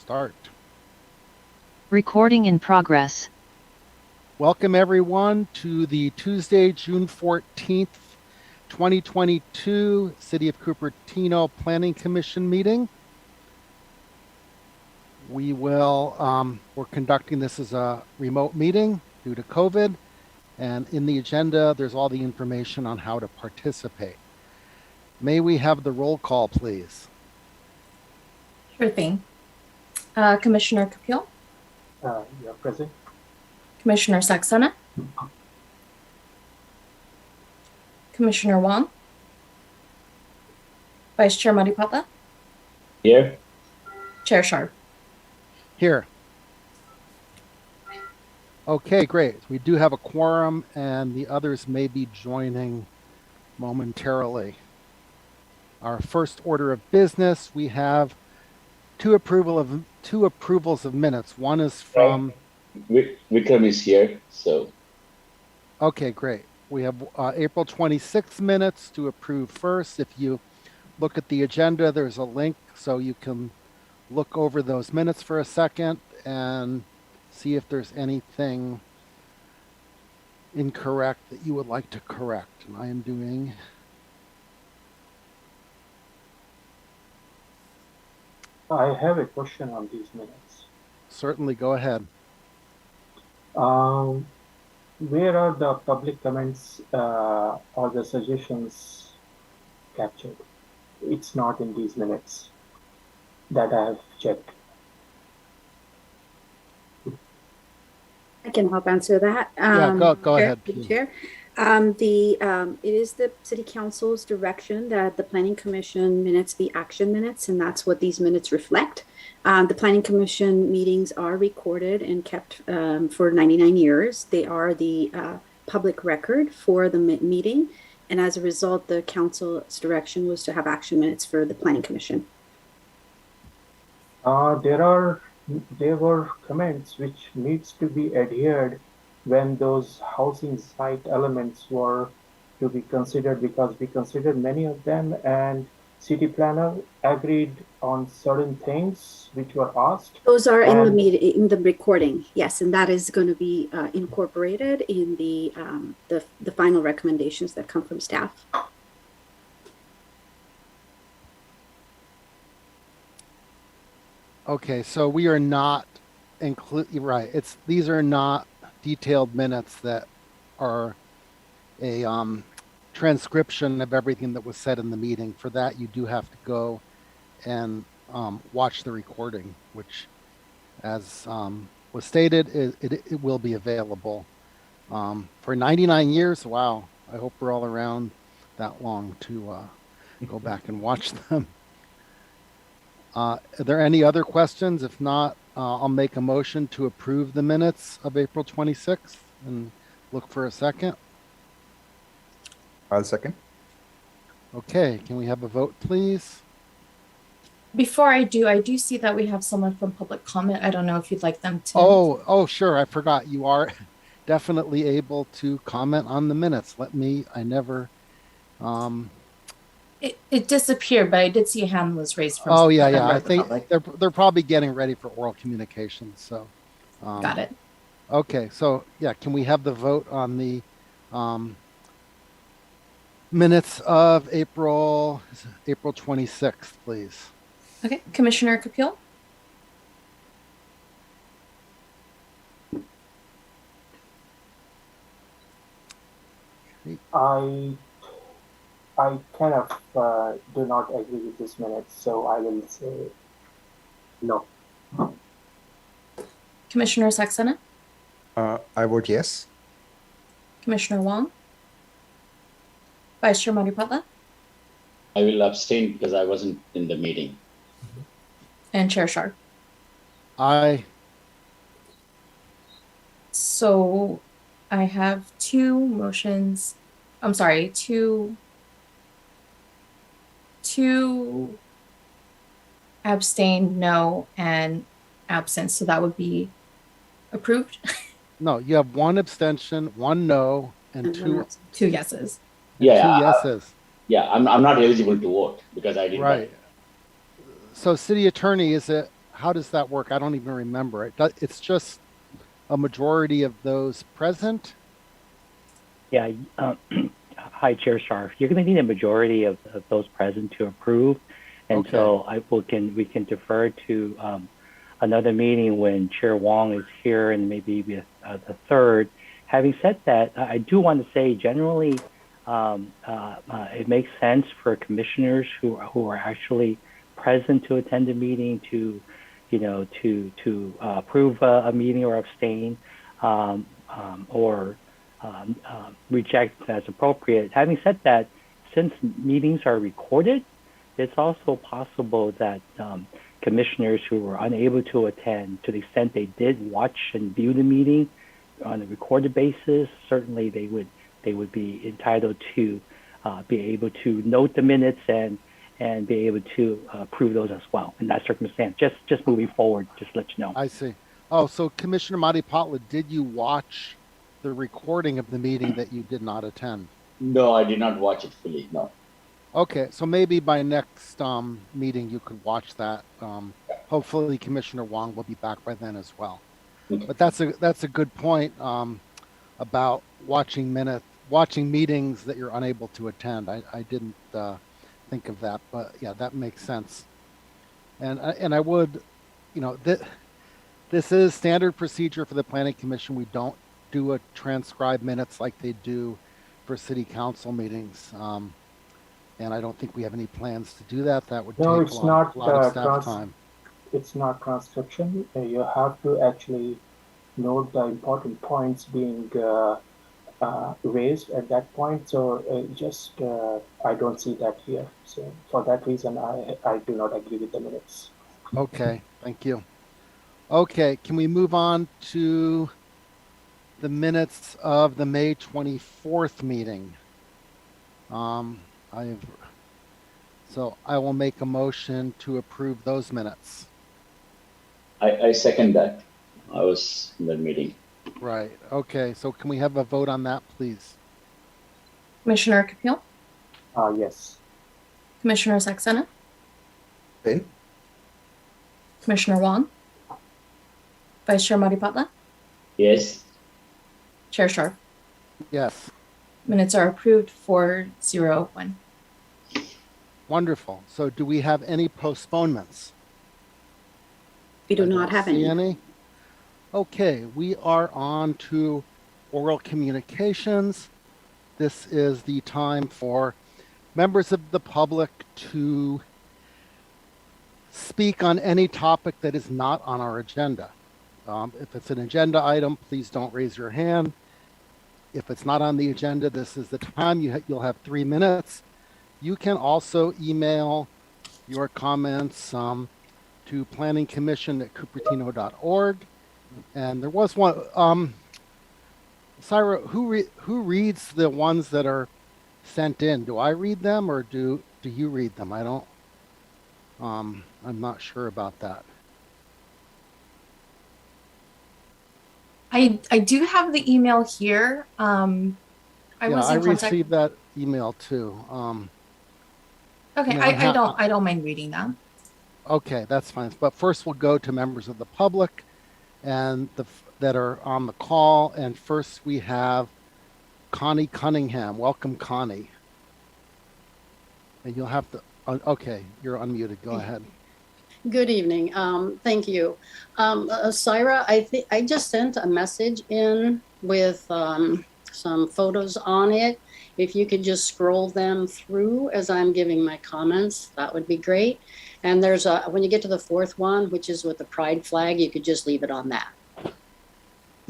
Start. Recording in progress. Welcome everyone to the Tuesday, June 14th, 2022 City of Cupertino Planning Commission meeting. We're conducting this as a remote meeting due to COVID, and in the agenda, there's all the information on how to participate. May we have the roll call, please? Sure thing. Commissioner Kapil? Yeah, present. Commissioner Saxena? Commissioner Wong? Vice Chair Maripata? Here. Chair Sharp? Here. Okay, great. We do have a quorum and the others may be joining momentarily. Our first order of business, we have two approvals of minutes. One is from Vikram is here, so. Okay, great. We have April 26th minutes to approve first. If you look at the agenda, there's a link so you can look over those minutes for a second and see if there's anything incorrect that you would like to correct. And I am doing I have a question on these minutes. certainly go ahead. Where are the public comments or the suggestions captured? It's not in these minutes that I have checked. I can help answer that. Yeah, go ahead. Chair. It is the City Council's direction that the Planning Commission minutes be action minutes, and that's what these minutes reflect. The Planning Commission meetings are recorded and kept for 99 years. They are the public record for the meeting, and as a result, the Council's direction was to have action minutes for the Planning Commission. There were comments which needs to be adhered when those housing site elements were to be considered, because we considered many of them and city planner agreed on certain things which were asked. Those are in the meeting, in the recording, yes, and that is going to be incorporated in the final recommendations that come from staff. Okay, so we are not right. These are not detailed minutes that are a transcription of everything that was said in the meeting. For that, you do have to go and watch the recording, which, as was stated, it will be available for 99 years. Wow, I hope we're all around that long to go back and watch them. Are there any other questions? If not, I'll make a motion to approve the minutes of April 26th and look for a second. I'll second. Okay, can we have a vote, please? Before I do see that we have someone from public comment. I don't know if you'd like them to. Oh, sure. I forgot. You are definitely able to comment on the minutes. It disappeared, but I did see a hand was raised from. Oh, yeah. I think they're probably getting ready for oral communications. So, got it. Okay, so yeah, can we have the vote on the minutes of April 26th, please? Okay, Commissioner Kapil? I kind of do not agree with this minute, so I will say no. Commissioner Saxena? I vote yes. Commissioner Wong? Vice Chair Maripata? I will abstain because I wasn't in the meeting. And Chair Sharp. Aye. So I have two motions. I'm sorry, two abstain, no, and absent. So that would be approved. No, you have one abstention, one no, and two yeses. Yeah, two yeses. I'm not eligible to vote because I did. Right. So, City Attorney, is it how does that work? I don't even remember it. It's just a majority of those present. Yeah. Hi, Chair Sharf. You're going to need a majority of those present to approve, and Okay. so we can defer to another meeting when Chair Wong is here, and maybe with the third. Having said that, I do want to say generally, it makes sense for commissioners who are actually present to attend a meeting to, to approve a meeting or abstain, or reject as appropriate. Having said that, since meetings are recorded, it's also possible that commissioners who were unable to attend, to the extent they did watch and view the meeting on a recorded basis, certainly they would be entitled to be able to note the minutes and be able to approve those as well in that circumstance. Just moving forward, just to let you know. I see. Oh, so Commissioner Matipatla, did you watch the recording of the meeting that you did not attend? No, I did not watch it fully. No. Okay, so maybe by next meeting you could watch that. Hopefully Commissioner Wong will be back by then as well. Okay. But that's a good point about watching meetings that you're unable to attend. I didn't think of that, but yeah, that makes sense. And I would, this is standard procedure for the Planning Commission. We don't do a transcribed minutes like they do for city council meetings. And I don't think we have any plans to do that. That would take a lot of staff time. It's not transcription. You have to actually note the important points being raised at that point. So I don't see that here. So for that reason, I do not agree with the minutes. Okay, thank you. Okay, can we move on to the minutes of the May 24th meeting? So I will make a motion to approve those minutes. I second that. I was in that meeting. Right. Okay. So can we have a vote on that, please? Commissioner Kapil, Yes. Commissioner Saxena, Ben? Commissioner Wong, Vice Chair Matipatla, Yes. Chair Sharp. Yes. Minutes are approved 4-0-1. Wonderful. So do we have any postponements? We do I not don't have see any. Okay, we are on to oral communications. This is the time for members of the public to speak on any topic that is not on our agenda. If it's an agenda item, please don't raise your hand. If it's not on the agenda, this is the time. You'll have 3 minutes. You can also email your comments to planningcommission@cupertino.org. And there was one, Syra, who reads the ones that are sent in? Do I read them or do you read them? I don't, I'm not sure about that. I do have the email here. I received that email too. Okay, I don't mind reading them. Okay, that's fine. But first we'll go to members of the public and that are on the call. And first we have Connie Cunningham. Welcome, Connie. And you'll have to, okay, you're unmuted. Go ahead. Good evening. Thank you. Syra, I just sent a message in with some photos on it. If you could just scroll them through as I'm giving my comments, that would be great. And there's when you get to the 4th one, which is with the pride flag, you could just leave it on that.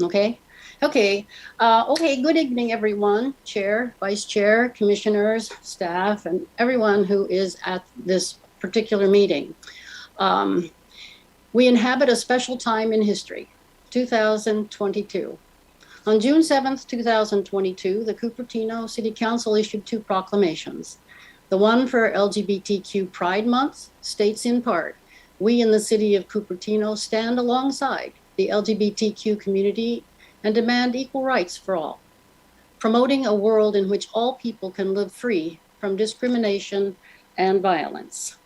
Okay? Okay. Good evening, everyone. Chair, Vice Chair, Commissioners, staff, and everyone who is at this particular meeting. We inhabit a special time in history, 2022. On June 7th, 2022, the Cupertino City Council issued 2 proclamations. The one for LGBTQ Pride Month states in part, we in the city of Cupertino stand alongside the LGBTQ community and demand equal rights for all, promoting a world in which all people can live free from discrimination and violence.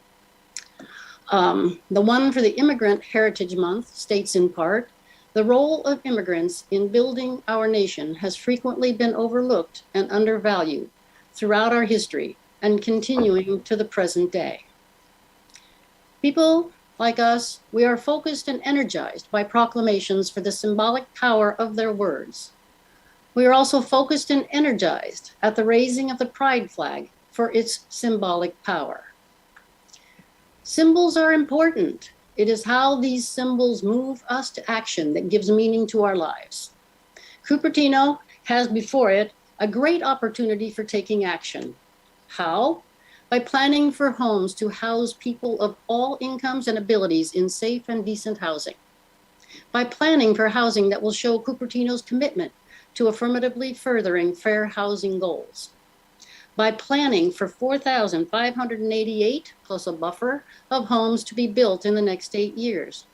The one for the Immigrant Heritage Month states in part, the role of immigrants in building our nation has frequently been overlooked and undervalued throughout our history and continuing to the present day. People like us, we are focused and energized by proclamations for the symbolic power of their words. We are also focused and energized at the raising of the pride flag for its symbolic power. Symbols are important. It is how these symbols move us to action that gives meaning to our lives. Cupertino has before it a great opportunity for taking action. How? By planning for homes to house people of all incomes and abilities in safe and decent housing. By planning for housing that will show Cupertino's commitment to affirmatively furthering fair housing goals. By planning for 4,588 plus a buffer of homes to be built in the next 8 years.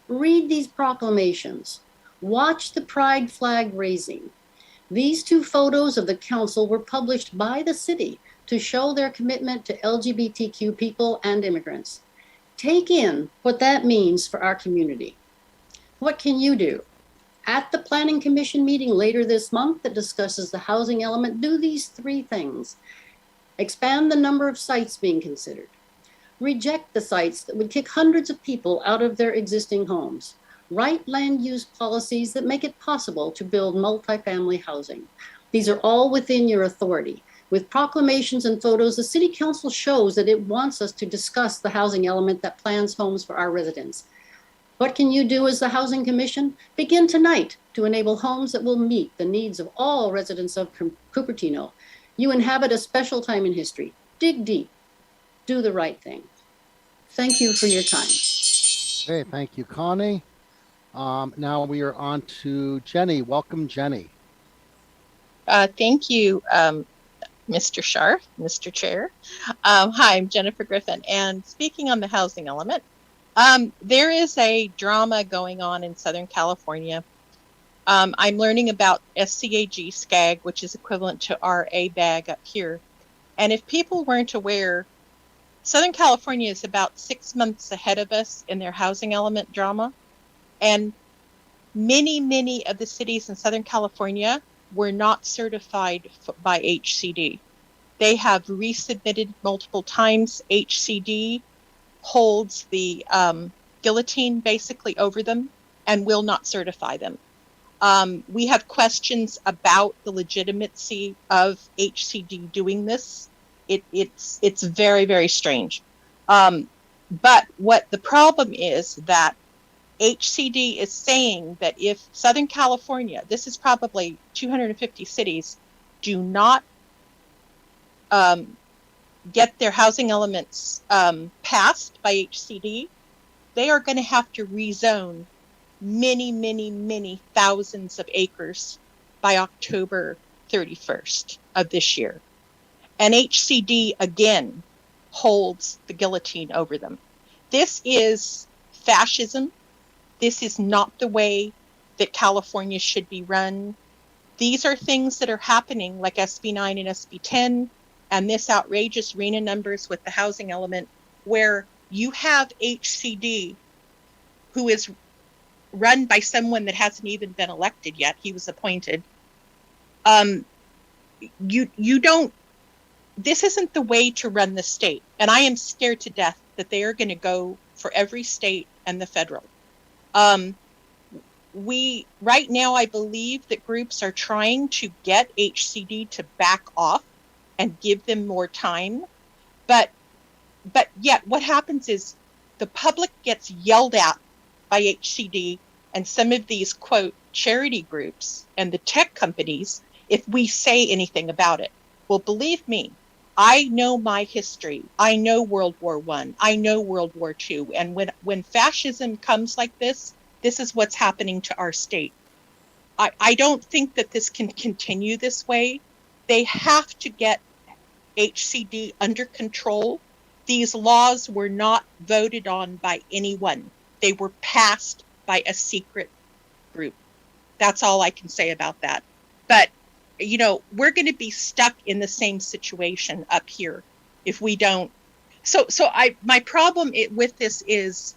Read these proclamations. Watch the pride flag raising. These 2 photos of the council were published by the city to show their commitment to LGBTQ people and immigrants. Take in what that means for our community. What can you do? At the Planning Commission meeting later this month that discusses the housing element, do these 3 things. Expand the number of sites being considered. Reject the sites that would kick hundreds of people out of their existing homes. Write land use policies that make it possible to build multifamily housing. These are all within your authority. With proclamations and photos, the City Council shows that it wants us to discuss the housing element that plans homes for our residents. What can you do as the Housing Commission? Begin tonight to enable homes that will meet the needs of all residents of Cupertino. You inhabit a special time in history. Dig deep. Do the right thing. Thank you for your time. Okay, thank you, Connie. Now we are on to Jenny. Welcome, Jenny. Thank you, Mr. Scharf, Mr. Chair. Hi, I'm Jennifer Griffin, and speaking on the housing element, there is a drama going on in Southern California. I'm learning about SCAG, SCAG, which is equivalent to our ABAG up here. And if people weren't aware, Southern California is about 6 months ahead of us in their housing element drama. And many of the cities in Southern California were not certified by HCD. They have resubmitted multiple times. HCD holds the guillotine basically over them and will not certify them. We have questions about the legitimacy of HCD doing this. It's very, very strange. But what the problem is that HCD is saying that if Southern California, this is probably 250 cities, do not get their housing elements passed by HCD, they are going to have to rezone many thousands of acres by October 31st of this year. And HCD again holds the guillotine over them. This is fascism. This is not the way that California should be run. These are things that are happening like SB 9 and SB 10 and this outrageous RENA numbers with the housing element, where you have HCD who is run by someone that hasn't even been elected yet. He was appointed. You don't, this isn't the way to run the state. And I am scared to death that they are going to go for every state and the federal. Right now, I believe that groups are trying to get HCD to back off and give them more time. But yet what happens is the public gets yelled at by HCD and some of these, quote, charity groups and the tech companies if we say anything about it. Well, believe me, I know my history. I know World War I. I know World War II. And when fascism comes like this is what's happening to our state. I don't think that this can continue this way. They have to get HCD under control. These laws were not voted on by anyone. They were passed by a secret group. That's all I can say about that. But, you know, we're going to be stuck in the same situation up here if we don't my problem with this is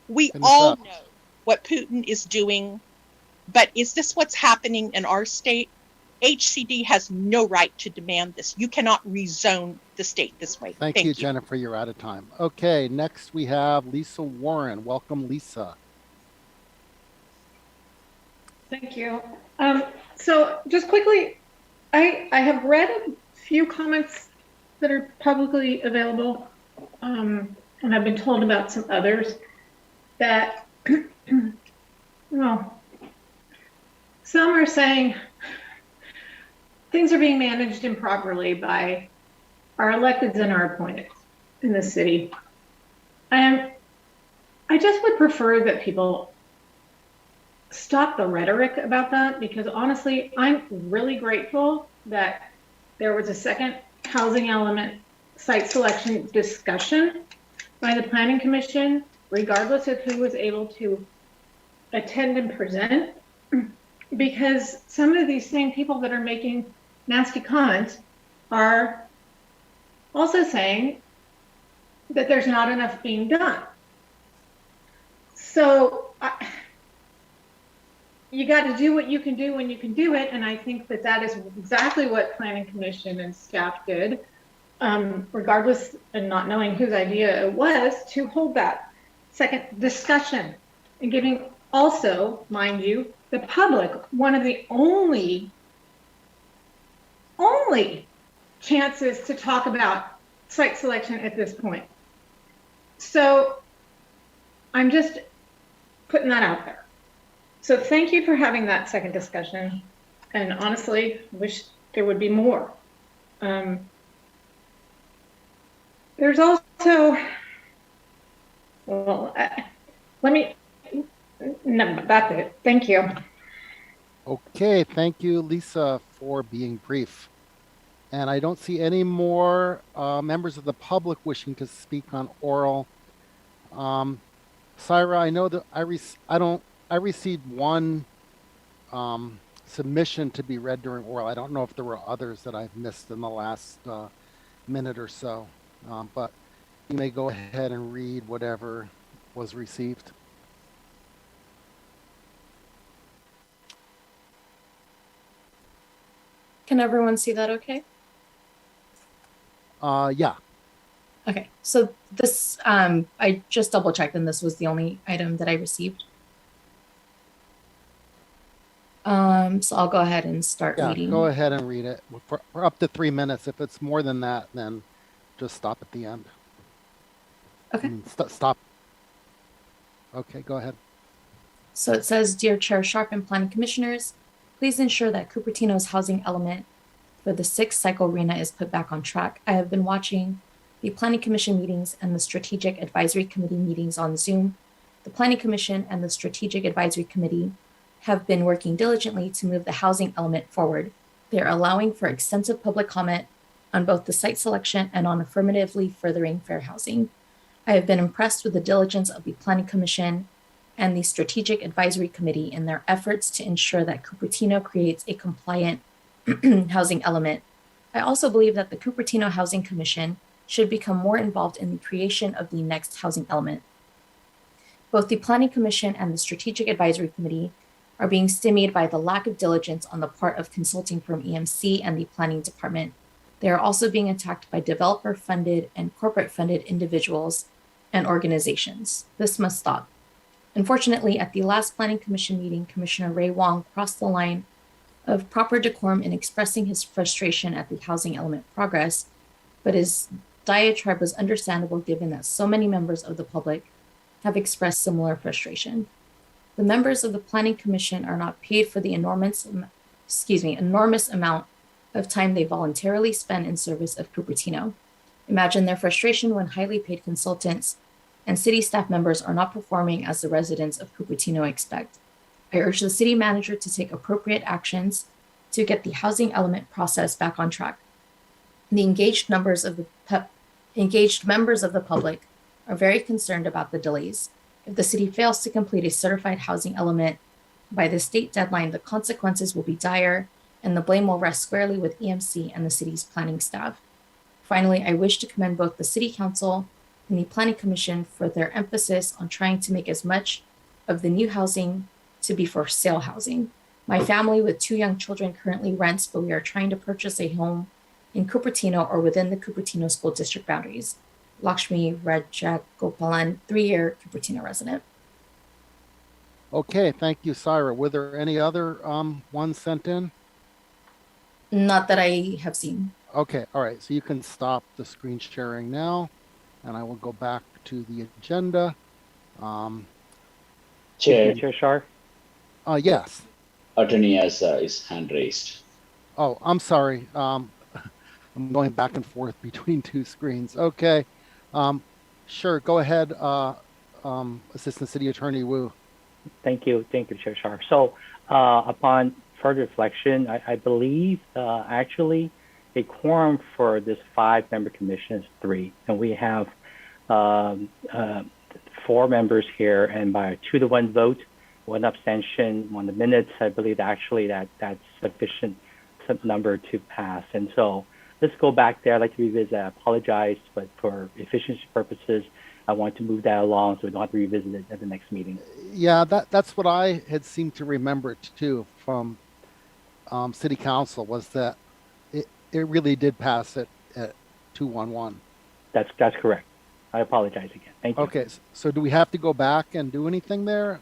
we Finish all up. know what Putin is doing, but is this what's happening in our state? HCD has no right to demand this. You cannot rezone the state this way. Thank you, Jennifer. You're out of time. Okay, next we have Lisa Warren. Welcome, Lisa. Thank you. So just quickly, I have read a few comments that are publicly available, and I've been told about some others that, well, some are saying things are being managed improperly by our electeds and our appointed in the city. And I just would prefer that people stop the rhetoric about that, because honestly, I'm really grateful that there was a second housing element site selection discussion by the Planning Commission, regardless of who was able to attend and present, because some of these same people that are making nasty comments are also saying that there's not enough being done. So you got to do what you can do when you can do it, and I think that that is exactly what Planning Commission and staff did, regardless and not knowing whose idea it was, to hold that second discussion and giving also, mind you, the public one of the only chances to talk about site selection at this point. So I'm just putting that out there. So thank you for having that second discussion. And honestly, wish there would be more. There's also, well, no, that's it. Thank you. Okay, thank you, Lisa, for being brief. And I don't see any more members of the public wishing to speak on oral. Syra, I know that I received one submission to be read during oral. I don't know if there were others that I've missed in the last minute or so, but you may go ahead and read whatever was received. Can everyone see that okay? Yeah. Okay, so this, I just double checked and this was the only item that I received. So I'll go ahead and start reading. Go ahead and read it for up to 3 minutes. If it's more than that, then just stop at the end. Okay. Stop. Okay, go ahead. So it says, Dear Chair Sharp and Planning Commissioners, please ensure that Cupertino's housing element for the 6th cycle RENA is put back on track. I have been watching the Planning Commission meetings and the Strategic Advisory Committee meetings on Zoom. The Planning Commission and the Strategic Advisory Committee have been working diligently to move the housing element forward. They are allowing for extensive public comment on both the site selection and on affirmatively furthering fair housing. I have been impressed with the diligence of the Planning Commission and the Strategic Advisory Committee in their efforts to ensure that Cupertino creates a compliant housing element. I also believe that the Cupertino Housing Commission should become more involved in the creation of the next housing element. Both the Planning Commission and the Strategic Advisory Committee are being stymied by the lack of diligence on the part of consulting firm EMC and the Planning Department. They are also being attacked by developer-funded and corporate-funded individuals and organizations. This must stop. Unfortunately, at the last Planning Commission meeting, Commissioner Ray Wong crossed the line of proper decorum in expressing his frustration at the housing element progress, but his diatribe was understandable given that so many members of the public have expressed similar frustration. The members of the Planning Commission are not paid for the enormous amount of time they voluntarily spend in service of Cupertino. Imagine their frustration when highly paid consultants and city staff members are not performing as the residents of Cupertino expect. I urge the city manager to take appropriate actions to get the housing element process back on track. The engaged members of the public are very concerned about the delays. If the city fails to complete a certified housing element by the state deadline, the consequences will be dire, and the blame will rest squarely with EMC and the city's planning staff. Finally, I wish to commend both the City Council and the Planning Commission for their emphasis on trying to make as much of the new housing to be for sale housing. My family with 2 young children currently rents, but we are trying to purchase a home in Cupertino or within the Cupertino school district boundaries. Lakshmi Rajagopalan, 3-year Cupertino resident. Okay, thank you, Syra. Were there any other ones sent in? Not that I have seen. Okay, all right. So you can stop the screen sharing now, and I will go back to the agenda. Chair, Chair Shar? Yes. attorney has his hand raised. Oh, I'm sorry. I'm going back and forth between 2 screens. Okay. Sure. Go ahead, Assistant City Attorney Wu. Thank you, Chair Shar. So upon further reflection, I believe actually a quorum for this 5-member commission is 3, and we have 4 members here, and by a 2-to-1 vote, 1 abstention on the minutes, I believe actually that's sufficient number to pass. And so let's go back there. I'd like to revisit. I apologize, but for efficiency purposes, I want to move that along so we don't have to revisit it at the next meeting. Yeah, that's what I had seemed to remember too from City Council, was that it really did pass it at 2-1-1. That's correct. I apologize again. Thank you. Okay, so do we have to go back and do anything there?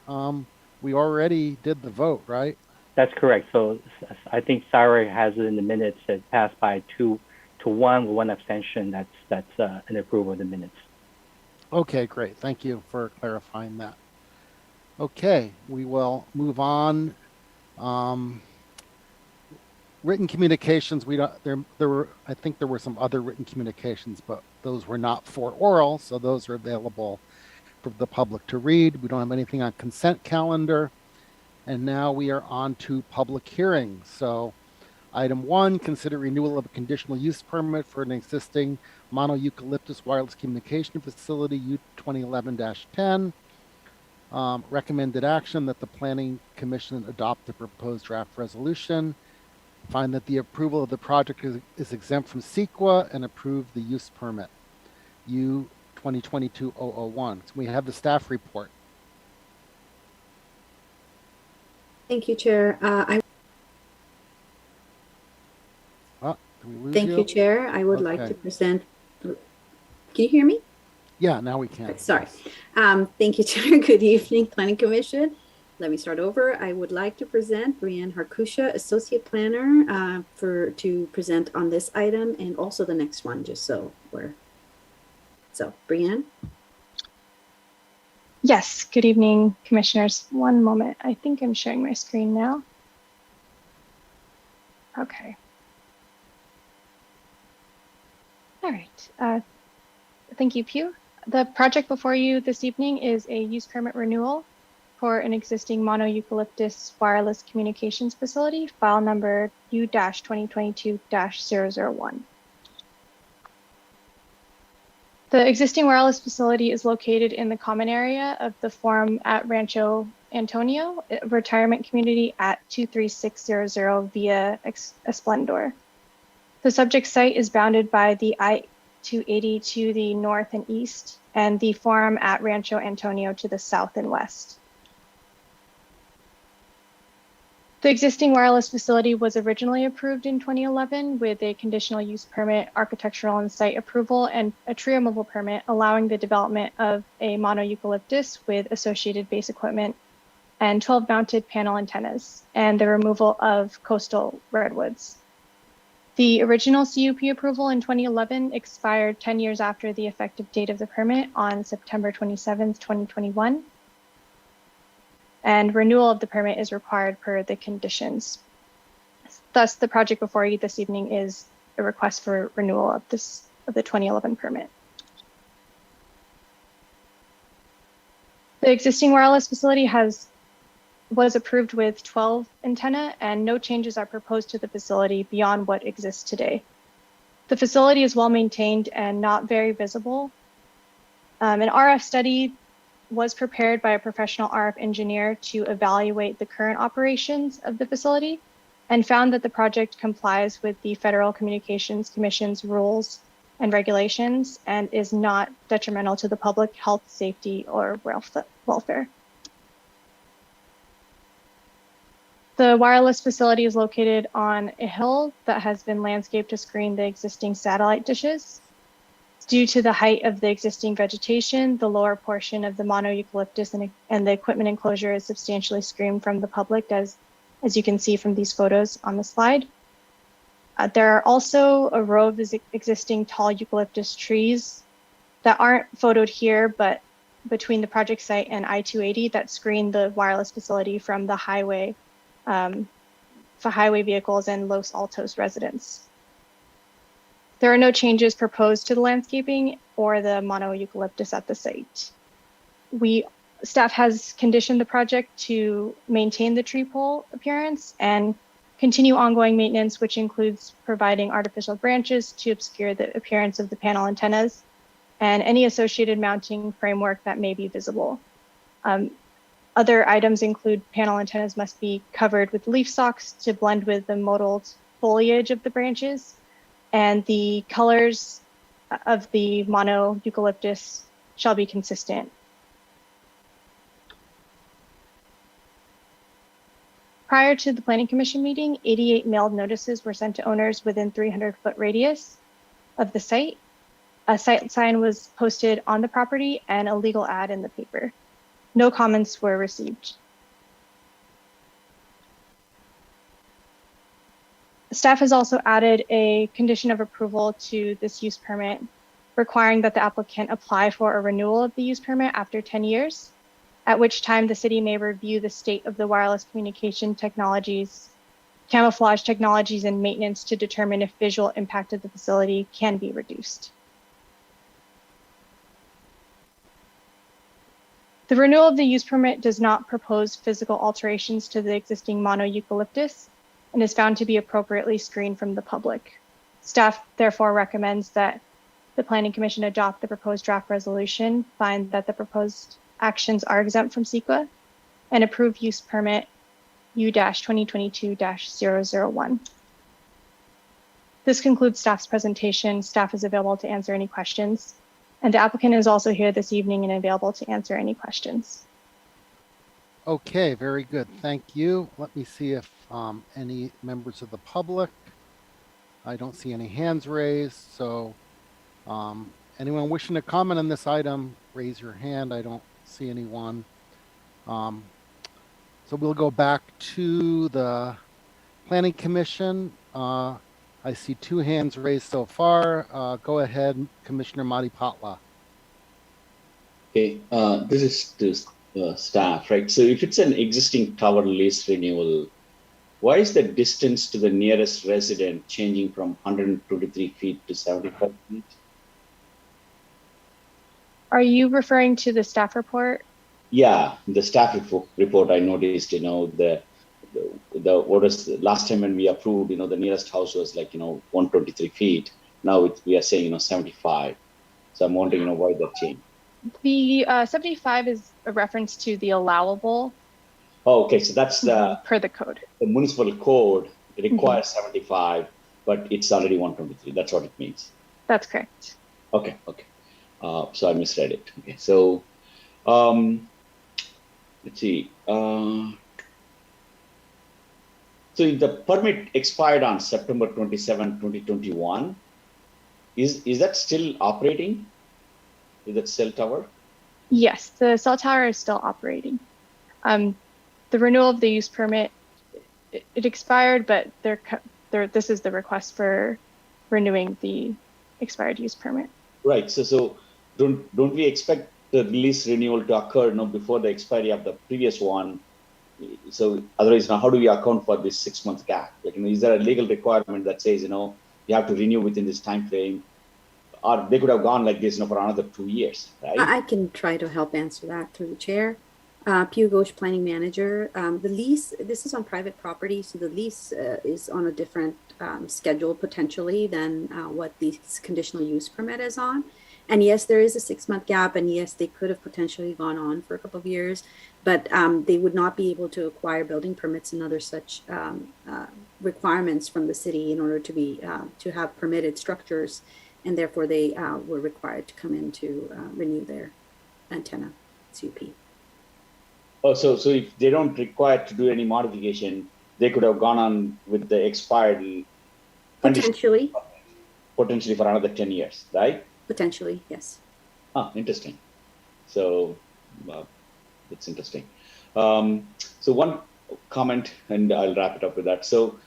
We already did the vote, right? That's correct. So I think Syra has it in the minutes. It passed by 2-1 with 1 abstention. That's an approval of the minutes. Okay, great. Thank you for clarifying that. Okay, we will move on. Written communications, we don't, there were, I think there were some other written communications, but those were not for oral, so those are available for the public to read. We don't have anything on consent calendar. And now we are on to public hearings. So item 1, consider renewal of a conditional use permit for an existing Mono-Eucalyptus wireless communication facility, U 2011-10. Recommended action that the Planning Commission adopt the proposed draft resolution, find that the approval of the project is exempt from CEQA, and approve the use permit, U 2022-001. So we have the staff report. Thank you, Chair. Did we lose Thank you, Chair. I would like to present. Can you hear me? Yeah, now we can. Sorry. Thank you, Chair. Good evening, Planning Commission. Let me start over. I would like to present Brianne Harkusha, Associate Planner, to present on this item and also the next one, just so we're. So, Brianne? Yes, good evening, Commissioners. One moment. I think I'm sharing my screen now. Okay. All right. Thank you, Pew. The project before you this evening is a use permit renewal for an existing Mono-Eucalyptus wireless communications facility, file number U-2022-001. The existing wireless facility is located in the common area of the Forum at Rancho Antonio, a retirement community at 23600 Via Esplendor. The subject site is bounded by the I-280 to the north and east, and the Forum at Rancho Antonio to the south and west. The existing wireless facility was originally approved in 2011 with a conditional use permit, architectural and site approval, and a tree removal permit allowing the development of a Mono-Eucalyptus with associated base equipment and 12 mounted panel antennas, and the removal of coastal redwoods. The original CUP approval in 2011 expired 10 years after the effective date of the permit on September 27th, 2021. And renewal of the permit is required per the conditions. Thus, the project before you this evening is a request for renewal of the 2011 permit. The existing wireless facility was approved with 12 antenna, and no changes are proposed to the facility beyond what exists today. The facility is well maintained and not very visible. An RF study was prepared by a professional RF engineer to evaluate the current operations of the facility and found that the project complies with the Federal Communications Commission's rules and regulations and is not detrimental to the public health, safety, or welfare. The wireless facility is located on a hill that has been landscaped to screen the existing satellite dishes. Due to the height of the existing vegetation, the lower portion of the Mono-Eucalyptus and the equipment enclosure is substantially screened from the public, as you can see from these photos on the slide. There are also a row of existing tall eucalyptus trees that aren't photoed here, but between the project site and I-280 that screen the wireless facility from the highway for highway vehicles and Los Altos residents. There are no changes proposed to the landscaping or the Mono-Eucalyptus at the site. Staff has conditioned the project to maintain the tree pole appearance and continue ongoing maintenance, which includes providing artificial branches to obscure the appearance of the panel antennas and any associated mounting framework that may be visible. Other items include panel antennas must be covered with leaf stalks to blend with the mottled foliage of the branches, and the colors of the Mono-Eucalyptus shall be consistent. Prior to the Planning Commission meeting, 88 mailed notices were sent to owners within 300-foot radius of the site. A site sign was posted on the property and a legal ad in the paper. No comments were received. Staff has also added a condition of approval to this use permit, requiring that the applicant apply for a renewal of the use permit after 10 years, at which time the city may review the state of the wireless communication technologies, camouflage technologies, and maintenance to determine if visual impact of the facility can be reduced. The renewal of the use permit does not propose physical alterations to the existing Mono-Eucalyptus and is found to be appropriately screened from the public. Staff therefore recommends that the Planning Commission adopt the proposed draft resolution, find that the proposed actions are exempt from CEQA, and approve use permit U-2022-001. This concludes staff's presentation. Staff is available to answer any questions. And the applicant is also here this evening and available to answer any questions. Okay, very good. Thank you. Let me see if any members of the public. I don't see any hands raised. So anyone wishing to comment on this item, raise your hand. I don't see anyone. So we'll go back to the Planning Commission. I see 2 hands raised so far. Go ahead, Commissioner Matipatla. Okay, this is to staff, right? So if it's an existing tower lease renewal, why is the distance to the nearest resident changing from 123 feet to 75 feet? Are you referring to the staff report? Yeah, the staff report I noticed, the what was the last time when we approved, the nearest house was like, 123 feet. Now we are saying, 75. So I'm wondering, why that change? The 75 is a reference to the allowable. Oh, okay. So that's per the code. The municipal code requires 75, but it's already 123. That's what it means. That's correct. Okay. Okay. So I misread it. Okay. So let's see. So the permit expired on September 27, 2021. Is that still operating? Is that cell tower? Yes, the cell tower is still operating. The renewal of the use permit, it expired, but this is the request for renewing the expired use permit. Right. So don't we expect the lease renewal to occur before the expiry of the previous one? So otherwise, how do we account for this 6-month gap? Like, is there a legal requirement that says, you have to renew within this time frame? Or they could have gone like this, for another 2 years, right? I can try to help answer that through the chair. Pugh Ghosh, planning manager. The lease, this is on private property, so the lease is on a different schedule potentially than what the conditional use permit is on. And yes, there is a 6-month gap, and yes, they could have potentially gone on for a couple of years, but they would not be able to acquire building permits and other such requirements from the city in order to be to have permitted structures and therefore they were required to come in to renew their antenna CUP. Oh, so if they don't require to do any modification, they could have gone on with the expired condition potentially for another 10 years, right? Potentially, yes. Ah, interesting. So it's interesting. So one comment, and I'll wrap it up with that. So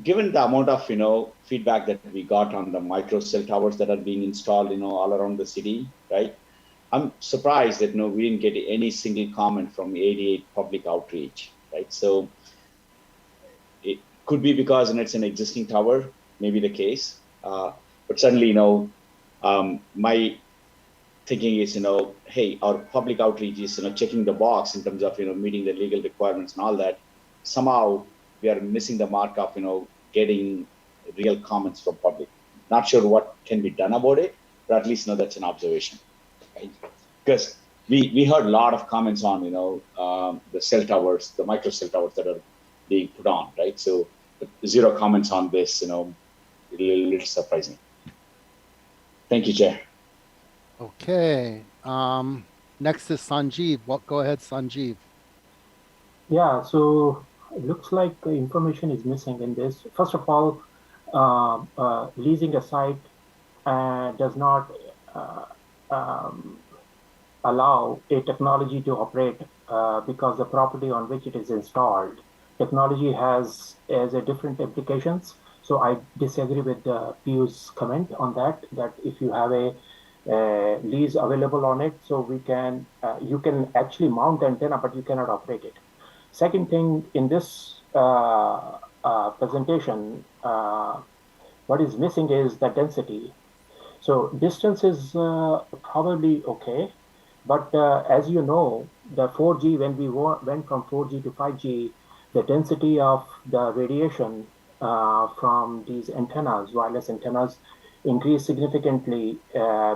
given the amount of feedback that we got on the micro cell towers that are being installed all around the city, right? I'm surprised that we didn't get any single comment from 88 public outreach, right? So it could be because it's an existing tower, maybe the case, but certainly my thinking is hey, our public outreach is checking the box in terms of meeting the legal requirements and all that. Somehow we are missing the mark of getting real comments from public. Not sure what can be done about it, but at least that's an observation. Right? Because we heard a lot of comments on the cell towers, the micro cell towers that are being put on, right? So zero comments on this, a little surprising. Thank you, Chair. Okay. Next is Sanjeev. Go ahead, Sanjeev. Yeah, so it looks like the information is missing in this. First of all, leasing a site does not allow a technology to operate because the property on which it is installed, technology has a different implications. So I disagree with Piyush's comment on that if you have a lease available on it, so you can actually mount the antenna, but you cannot operate it. Second thing, in this presentation, what is missing is the density. So distance is probably okay, but as you know, the 4G, when we went from 4G to 5G, the density of the radiation from these antennas, wireless antennas, increased significantly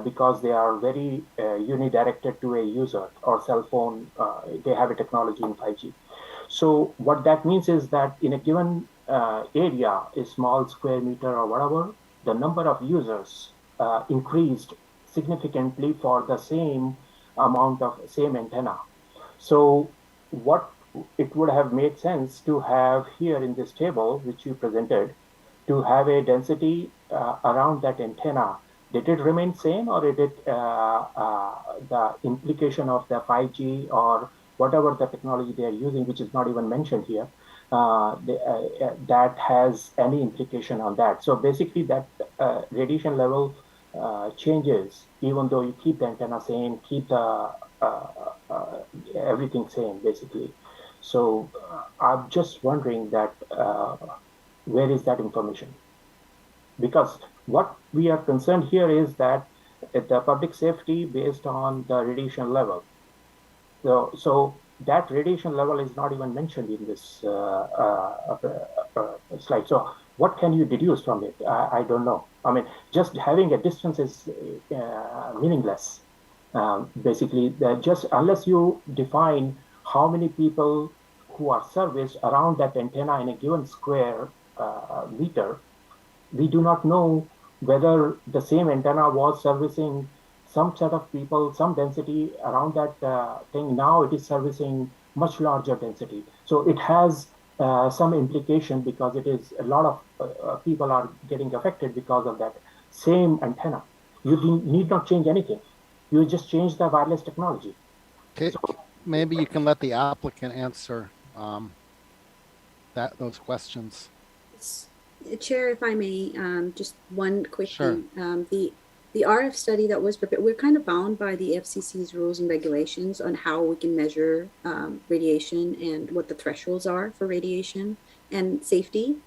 because they are very unidirected to a user or cell phone. They have a technology in 5G. So what that means is that in a given area, a small square meter or whatever, the number of users increased significantly for the same amount of same antenna. So what it would have made sense to have here in this table, which you presented, to have a density around that antenna. Did it remain same, or did it the implication of the 5G or whatever the technology they are using, which is not even mentioned here, that has any implication on that? So basically that radiation level changes, even though you keep the antenna same, keep the everything same, basically. So I'm just wondering that where is that information? Because what we are concerned here is that the public safety based on the radiation level. So that radiation level is not even mentioned in this slide. So what can you deduce from it? I don't know. I mean, just having a distance is meaningless. Basically, just unless you define how many people who are serviced around that antenna in a given square meter, we do not know whether the same antenna was servicing some set of people, some density around that thing. Now it is servicing much larger density. So it has some implication because it is a lot of people are getting affected because of that same antenna. You need not change anything. You just change the wireless technology. Okay, so maybe you can let the applicant answer those questions. Chair, if I may, just one quick Sure. thing. The RF study that was prepared, we're kind of bound by the FCC's rules and regulations on how we can measure radiation and what the thresholds are for radiation and safety.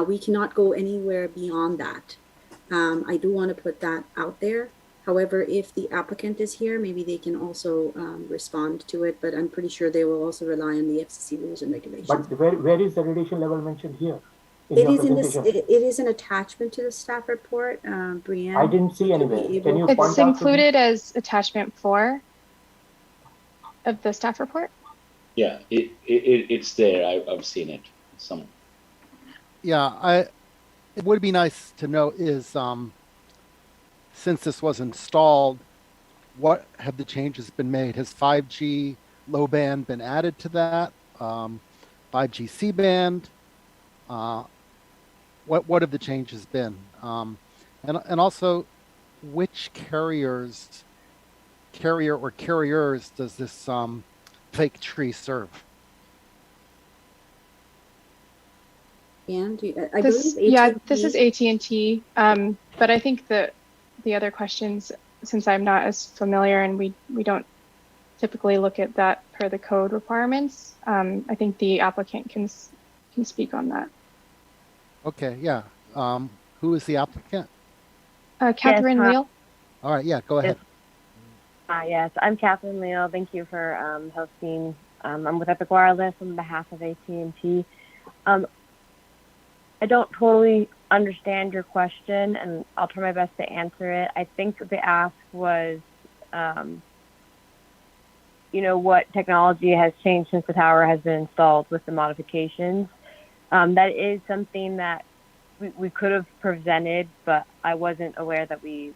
We cannot go anywhere beyond that. I do want to put that out there. However, if the applicant is here, maybe they can also respond to it, but I'm pretty sure they will also rely on the FCC rules and regulations. But where is the radiation level mentioned here? It is in this. It is an attachment to the staff report, Brianne. I didn't see anywhere. Can you point out? It's included as attachment 4 of the staff report. Yeah, it's there. I've seen it. Yeah, it would be nice to know is since this was installed, what have the changes been made? Has 5G low band been added to that? 5G C band? What have the changes been? And also, which carrier or carriers does this fake tree serve? And This is AT&T. But I think that the other questions, since I'm not as familiar and we don't typically look at that per the code requirements, I think the applicant can speak on that. Okay, yeah. Who is the applicant? Catherine Leal. All right, yeah, go ahead. Yes, I'm Catherine Leal. Thank you for hosting. I'm with Epic Wireless on behalf of AT&T. I don't totally understand your question, and I'll try my best to answer it. I think the ask was, what technology has changed since the tower has been installed with the modifications. That is something that we could have presented, but I wasn't aware that we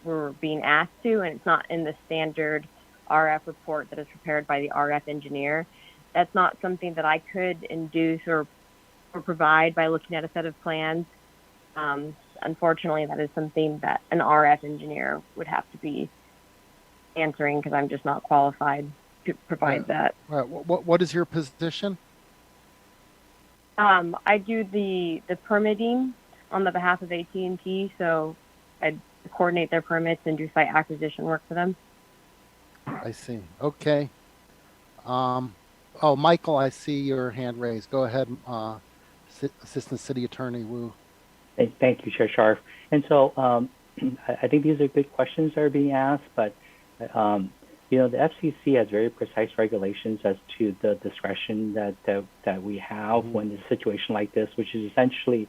were being asked to, and it's not in the standard RF report that is prepared by the RF engineer. That's not something that I could induce or provide by looking at a set of plans. Unfortunately, that is something that an RF engineer would have to be answering, because I'm just not qualified to provide that. All right. What is your position? I do the permitting on the behalf of AT&T, so I coordinate their permits and do site acquisition work for them. I see. Okay. Michael, I see your hand raised. Go ahead, Assistant City Attorney Wu. Thank you, Chair Scharf. And so I think these are good questions that are being asked, but the FCC has very precise regulations as to the discretion that we have when there's a situation like this, which is essentially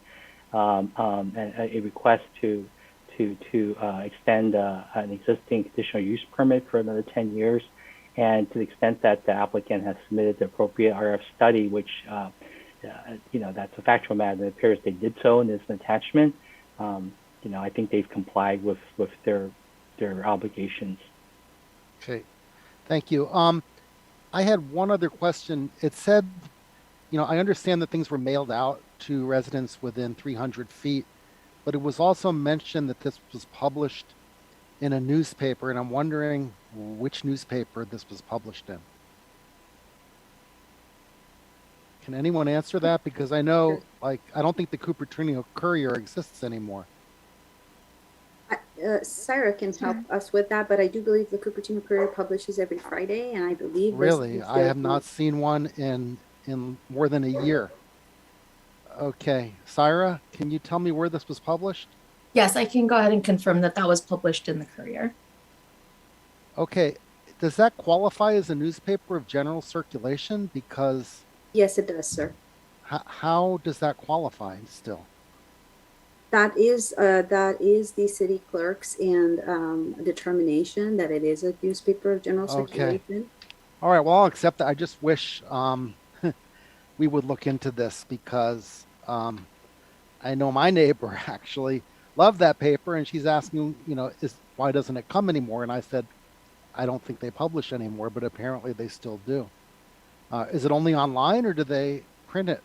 a request to extend an existing conditional use permit for another 10 years. And to the extent that the applicant has submitted the appropriate RF study, which, that's a factual matter. It appears they did so, and there's an attachment. I think they've complied with their obligations. Okay, thank you. I had one other question. It said, I understand that things were mailed out to residents within 300 feet, but it was also mentioned that this was published in a newspaper, and I'm wondering which newspaper this was published in. Can anyone answer that? Because I know, I don't think the Cupertino Courier exists anymore. Sarah can help us with that, but I do believe the Cupertino Courier publishes every Friday, and I believe really, I have not seen one in more than a year. Okay, Syra, can you tell me where this was published? Yes, I can go ahead and confirm that was published in the Courier. Okay, does that qualify as a newspaper of general circulation? Because yes, it does, sir. How does that qualify still? That is the city clerk's and determination that it is a newspaper of general circulation. Okay. All right. Well, I'll accept that. I just wish we would look into this, because I know my neighbor actually loved that paper, and she's asking, why doesn't it come anymore? And I said, I don't think they publish anymore, but apparently they still do. Is it only online, or do they print it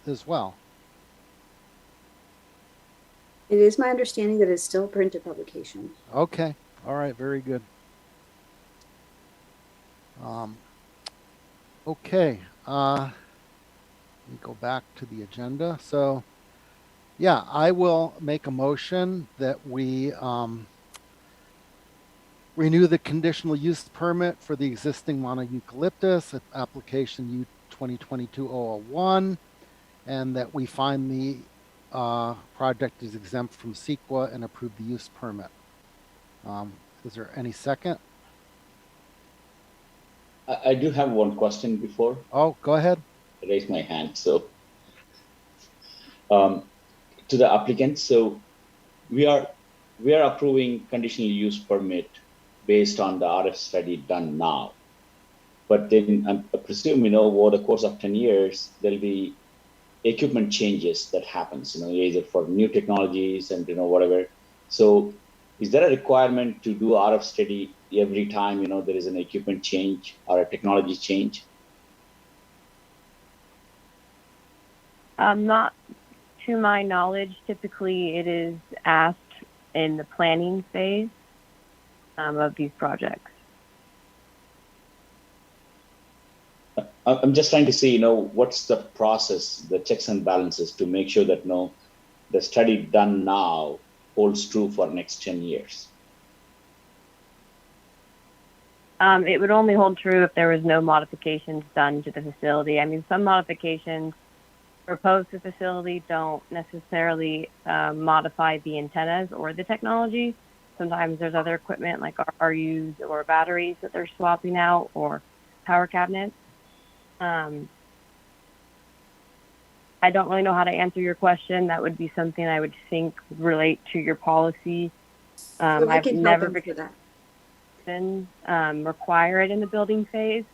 as well? It is my understanding that it's still a printed publication. Okay. All right. Very good. Okay. Let me go back to the agenda. So, yeah, I will make a motion that we renew the conditional use permit for the existing Mono-Eucalyptus application U 2022-001, and that we find the project is exempt from CEQA and approve the use permit. Is there any second? I do have one question before. Oh, go ahead. I raised my hand. So, to the applicant, so we are approving conditional use permit based on the RF study done now. But then I presume, over the course of 10 years, there'll be equipment changes that happens, either for new technologies and, whatever. So is there a requirement to do RF study every time, there is an equipment change or a technology change? Not to my knowledge. Typically, it is asked in the planning phase of these projects. I'm just trying to see, what's the process, the checks and balances to make sure that, the study done now holds true for next 10 years. It would only hold true if there was no modifications done to the facility. I mean, some modifications proposed to the facility don't necessarily modify the antennas or the technology. Sometimes there's other equipment like RUs or batteries that they're swapping out, or power cabinets. I don't really know how to answer your question. That would be something I would think would relate to your policy. I've never been require it in the building phase.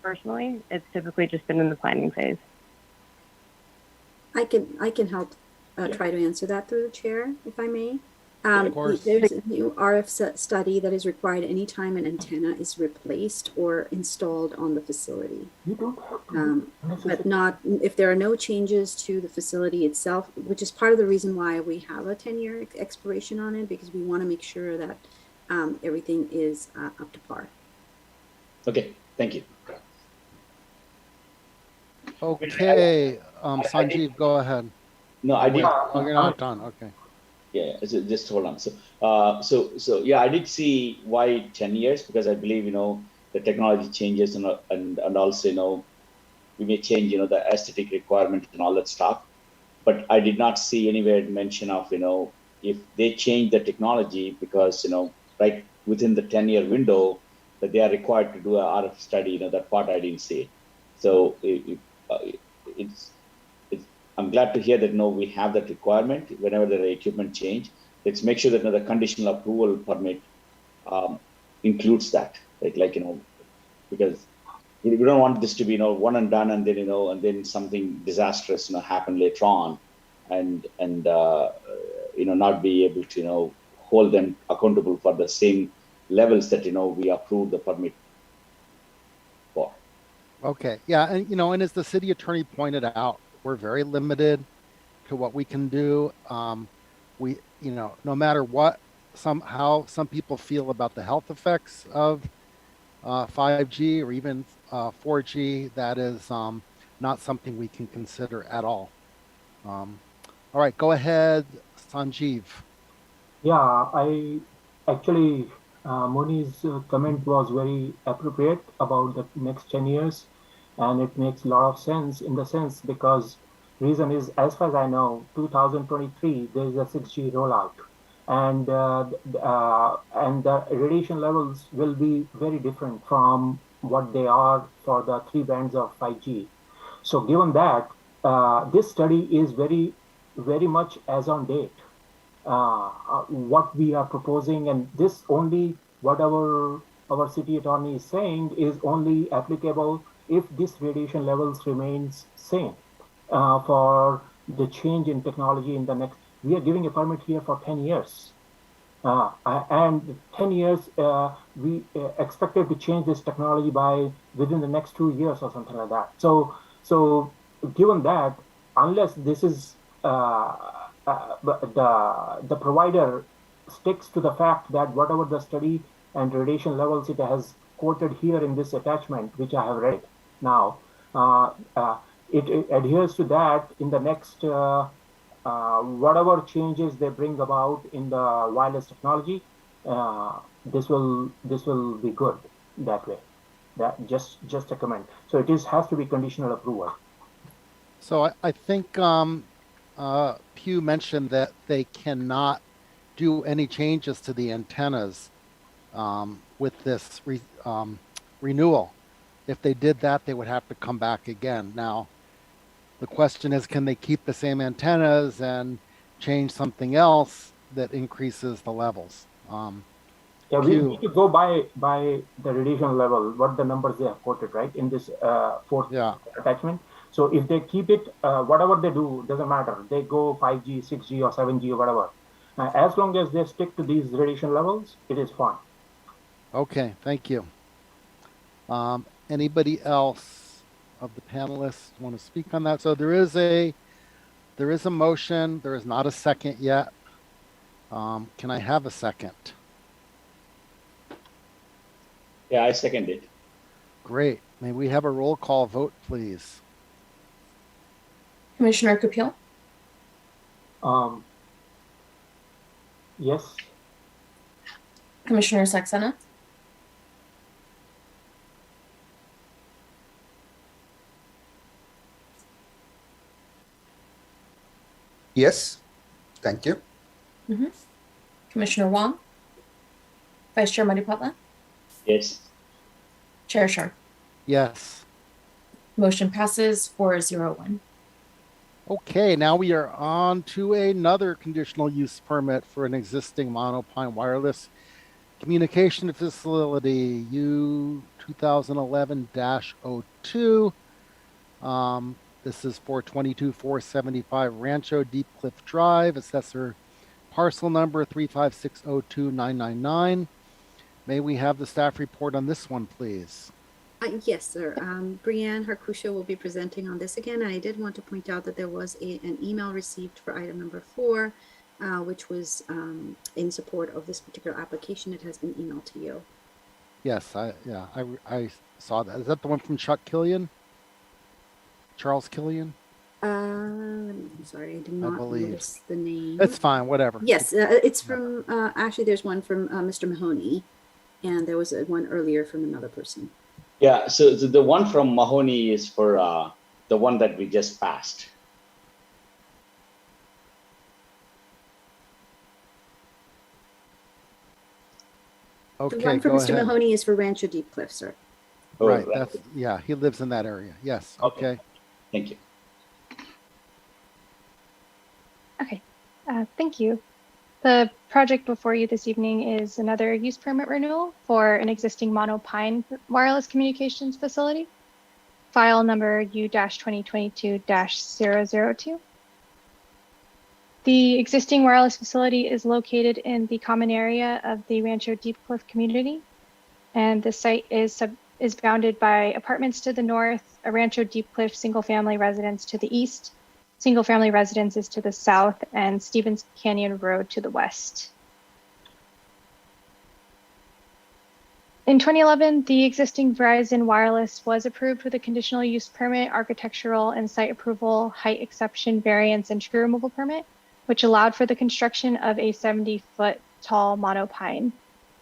Personally, it's typically just been in the planning phase. I can help try to answer that through the chair, if I may. Of course. There's a new RF study that is required anytime an antenna is replaced or installed on the facility. But not if there are no changes to the facility itself, which is part of the reason why we have a 10-year expiration on it, because we want to make sure that everything is up to par. Okay, thank you. Okay, Sanjeev, go ahead. No, I did. Oh, you're not done. Okay. Yeah, just hold on. So yeah, I did see why 10 years, because I believe, the technology changes and also, we may change, the aesthetic requirement and all that stuff. But I did not see anywhere mention of, if they change the technology because, right within the 10-year window that they are required to do a RF study, that part I didn't see. So I'm glad to hear that we have that requirement whenever there are equipment change. Let's make sure that the conditional approval permit includes that, right? Because we don't want this to be one and done, and then and then something disastrous happen later on, and not be able to hold them accountable for the same levels that we approved the permit for. Okay, yeah, and and as the city attorney pointed out, we're very limited to what we can do. We, no matter how some people feel about the health effects of 5G or even 4G, that is not something we can consider at all. All right, go ahead, Sanjeev. Yeah, I actually, Moni's comment was very appropriate about the next 10 years. And it makes a lot of sense in the sense because reason is, as far as I know, 2023, there is a 6G rollout. And the radiation levels will be very different from what they are for the 3 bands of 5G. So given that, this study is very, very much as on date. What we are proposing, and this only, whatever our city attorney is saying, is only applicable if this radiation levels remains same for the change in technology in the next. We are giving a permit here for 10 years. And 10 years, we expected to change this technology by within the next 2 years or something like that. So given that, unless this is the provider sticks to the fact that whatever the study and radiation levels it has quoted here in this attachment, which I have read now, it adheres to that in the next whatever changes they bring about in the wireless technology. This will be good that way. That just a comment. So it has to be conditional approval. So I think Pew mentioned that they cannot do any changes to the antennas with this renewal. If they did that, they would have to come back again. Now, the question is, can they keep the same antennas and change something else that increases the levels? Yeah, we need to go by the radiation level, what the numbers they have quoted, right, in this fourth attachment. So if they keep it, whatever they do, doesn't matter. They go 5G, 6G, or 7G, or whatever. As long as they stick to these radiation levels, it is fine. Okay, thank you. Anybody else of the panelists want to speak on that? So there is a motion. There is not a second yet. Can I have a second? Yeah, I second it. Great. May we have a roll call vote, please? Commissioner Kapil, Yes. Commissioner Saxena, Yes. Thank you. Commissioner Wong, Vice Chair Madipatla, Yes. Chair Sharp. Yes. Motion passes 4-0-1. Okay, now we are on to another conditional use permit for an existing monopine wireless communication facility, U 2011-02. This is for 22475 Rancho Deep Cliff Drive, assessor parcel number 35602-999. May we have the staff report on this one, please? Yes, sir. Brianne Harkusha will be presenting on this again. And I did want to point out that there was an email received for item number 4, which was in support of this particular application. It has been emailed to you. Yes, I saw that. Is that the one from Chuck Killian? Charles Killian? I'm sorry, I did not notice the name. It's fine, whatever. Yes, it's from, actually there's one from Mr. Mahoney, and there was one earlier from another person. Yeah, so the one from Mahoney is for the one that we just passed. Okay, The one for go Mr. ahead. Mahoney is for Rancho Deep Cliff, sir. Oh, Right, that's, yeah, he lives in that area. Yes, okay. Thank you. Okay, thank you. The project before you this evening is another use permit renewal for an existing monopine wireless communications facility. File number U-2022-002. The existing wireless facility is located in the common area of the Rancho Deep Cliff community, and the site is bounded by apartments to the north, a Rancho Deep Cliff single-family residence to the east, single-family residences to the south, and Stevens Canyon Road to the west. In 2011, the existing Verizon Wireless was approved with a conditional use permit, architectural and site approval, height exception, variance, and tree removal permit, which allowed for the construction of a 70-foot tall monopine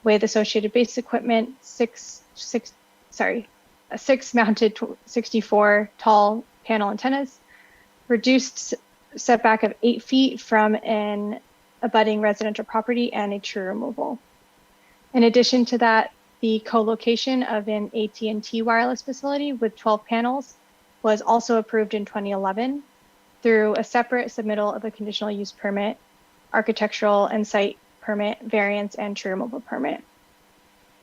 with associated base equipment, six mounted 64 tall panel antennas, reduced setback of 8 feet from an abutting residential property, and a tree removal. In addition to that, the co-location of an AT&T wireless facility with 12 panels was also approved in 2011 through a separate submittal of a conditional use permit, architectural and site permit, variance, and tree removal permit.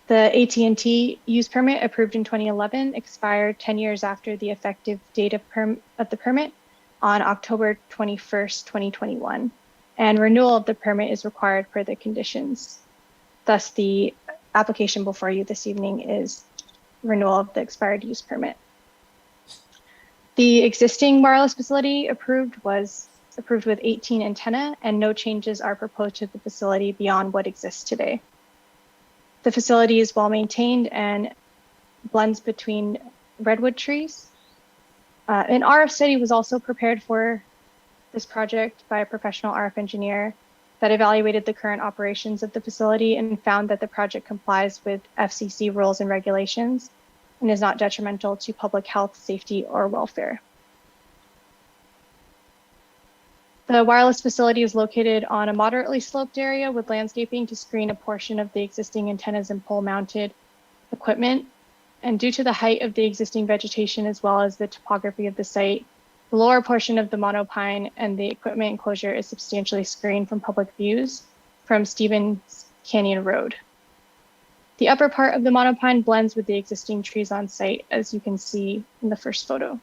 The AT&T use permit approved in 2011 expired 10 years after the effective date of the permit on October 21st, 2021, and renewal of the permit is required per the conditions. Thus, the application before you this evening is renewal of the expired use permit. The existing wireless facility was approved with 18 antennae, and no changes are proposed to the facility beyond what exists today. The facility is well maintained and blends between redwood trees. An RF study was also prepared for this project by a professional RF engineer that evaluated the current operations of the facility and found that the project complies with FCC rules and regulations and is not detrimental to public health, safety, or welfare. The wireless facility is located on a moderately sloped area with landscaping to screen a portion of the existing antennas and pole-mounted equipment. And due to the height of the existing vegetation as well as the topography of the site, the lower portion of the monopine and the equipment enclosure is substantially screened from public views from Stevens Canyon Road. The upper part of the monopine blends with the existing trees on site, as you can see in the first photo.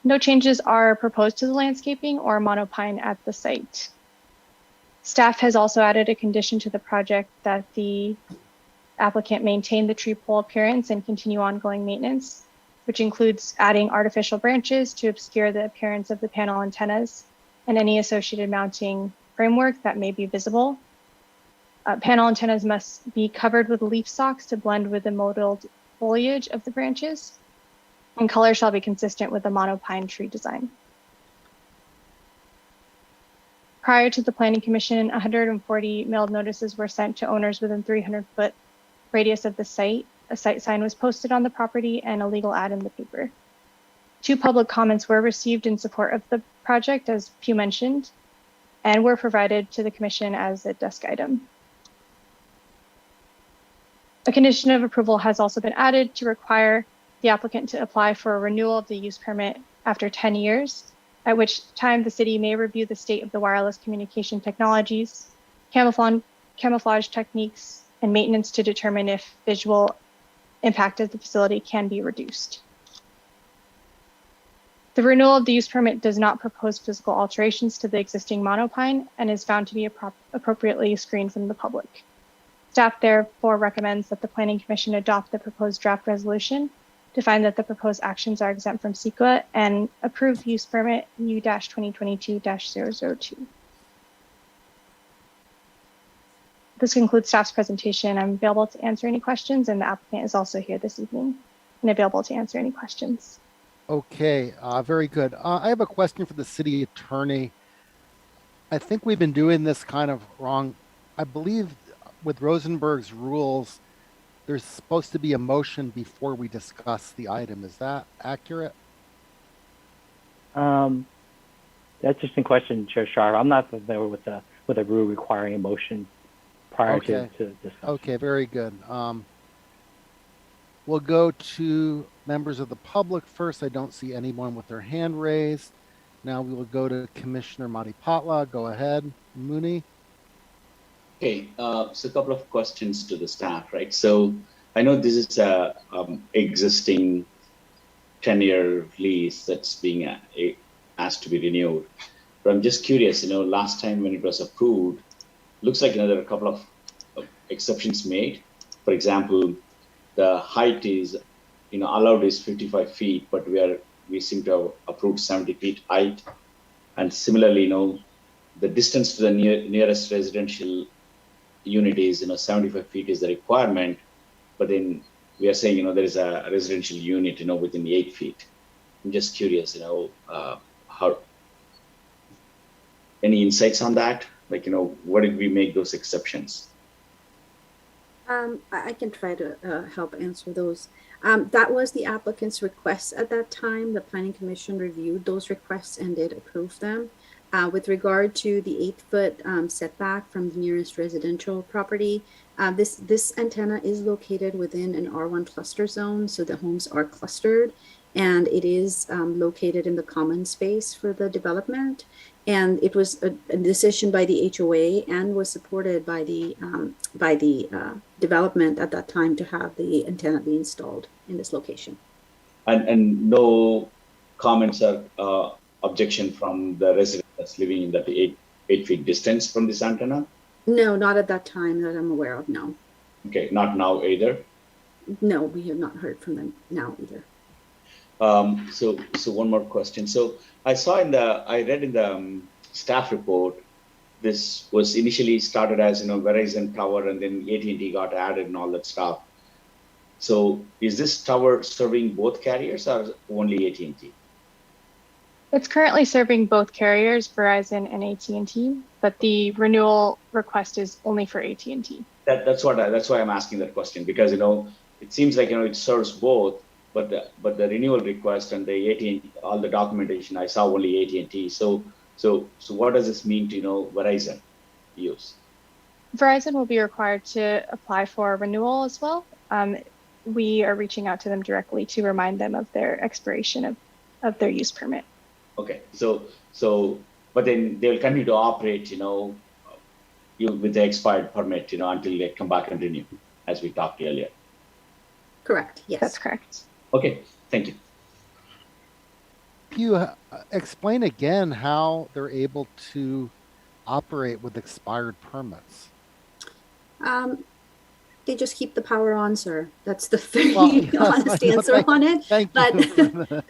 No changes are proposed to the landscaping or monopine at the site. Staff has also added a condition to the project that the applicant maintain the tree pole appearance and continue ongoing maintenance, which includes adding artificial branches to obscure the appearance of the panel antennas and any associated mounting framework that may be visible. Panel antennas must be covered with leaf stalks to blend with the mottled foliage of the branches, and color shall be consistent with the monopine tree design. Prior to the Planning Commission, 140 mailed notices were sent to owners within 300-foot radius of the site. A site sign was posted on the property and a legal ad in the paper. 2 public comments were received in support of the project, as Pew mentioned, and were provided to the Commission as a desk item. A condition of approval has also been added to require the applicant to apply for a renewal of the use permit after 10 years, at which time the city may review the state of the wireless communication technologies, camouflage techniques, and maintenance to determine if visual impact of the facility can be reduced. The renewal of the use permit does not propose physical alterations to the existing monopine and is found to be appropriately screened from the public. Staff therefore recommends that the Planning Commission adopt the proposed draft resolution to find that the proposed actions are exempt from CEQA and approve use permit U-2022-002. This concludes staff's presentation. I'm available to answer any questions, and the applicant is also here this evening and available to answer any questions. Okay, very good. I have a question for the city attorney. I think we've been doing this kind of wrong. I believe with Rosenberg's rules, there's supposed to be a motion before we discuss the item. Is that accurate? That's an interesting question, Chair Sharp. I'm not familiar with a rule requiring a motion prior to discussion. Okay, very good. We'll go to members of the public first. I don't see anyone with their hand raised. Now we will go to Commissioner Matipatla. Go ahead, Mooney. Okay, so a couple of questions to the staff, right? So I know this is a existing 10-year lease that's being asked to be renewed, but I'm just curious. Last time when it was approved, looks like there are a couple of exceptions made. For example, the height is allowed is 55 feet, but we seem to have approved 70 feet height, and similarly, the distance to the nearest residential unit is 75 feet is the requirement, but then we are saying there is a residential unit within the 8 feet. I'm just curious, how any insights on that? Like, what did we make those exceptions? I can try to help answer those. That was the applicant's request at that time. The Planning Commission reviewed those requests and did approve them. With regard to the 8-foot setback from the nearest residential property, this antenna is located within an R1 cluster zone, so the homes are clustered, and it is located in the common space for the development. And it was a decision by the HOA and was supported by the development at that time to have the antenna be installed in this location. And no comments or objection from the resident that's living in that 8 feet distance from this antenna? No, not at that time that I'm aware of, no. Okay, not now either? No, we have not heard from them now either. So one more question. So I read in the staff report, this was initially started as Verizon tower, and then AT&T got added and all that stuff. So is this tower serving both carriers or only AT&T? It's currently serving both carriers, Verizon and AT&T, but the renewal request is only for AT&T. That's why I'm asking that question, because it seems like it serves both, but the renewal request and the AT&T, all the documentation, I saw only AT&T. So what does this mean to Verizon use? Verizon will be required to apply for a renewal as well. We are reaching out to them directly to remind them of their expiration of their use permit. Okay, but then they will continue to operate, with the expired permit, until they come back and renew, as we talked earlier. Correct. Yes, that's correct. Okay, thank you. Can you explain again how they're able to operate with expired permits? They just keep the power on, sir. That's the very Well, honest answer on it. Thank But, you. but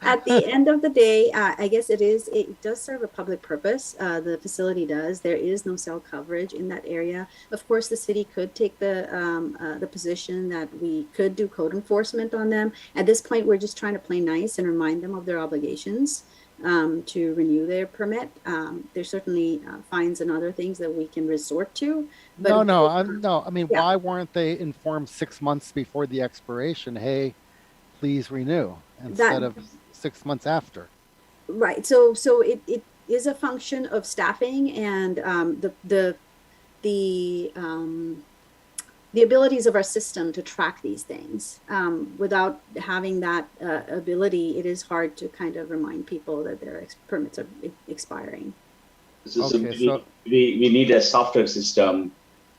at the end of the day, I guess it does serve a public purpose. The facility does. There is no cell coverage in that area. Of course, the city could take the position that we could do code enforcement on them. At this point, we're just trying to play nice and remind them of their obligations to renew their permit. There's certainly fines and other things that we can resort to. But No. I mean, yeah. why weren't they informed 6 months before the expiration? Hey, please renew, instead of 6 months after. Right. So it is a function of staffing and the abilities of our system to track these things. Without having that ability, it is hard to kind of remind people that their permits are expiring. So, Okay, we need a software system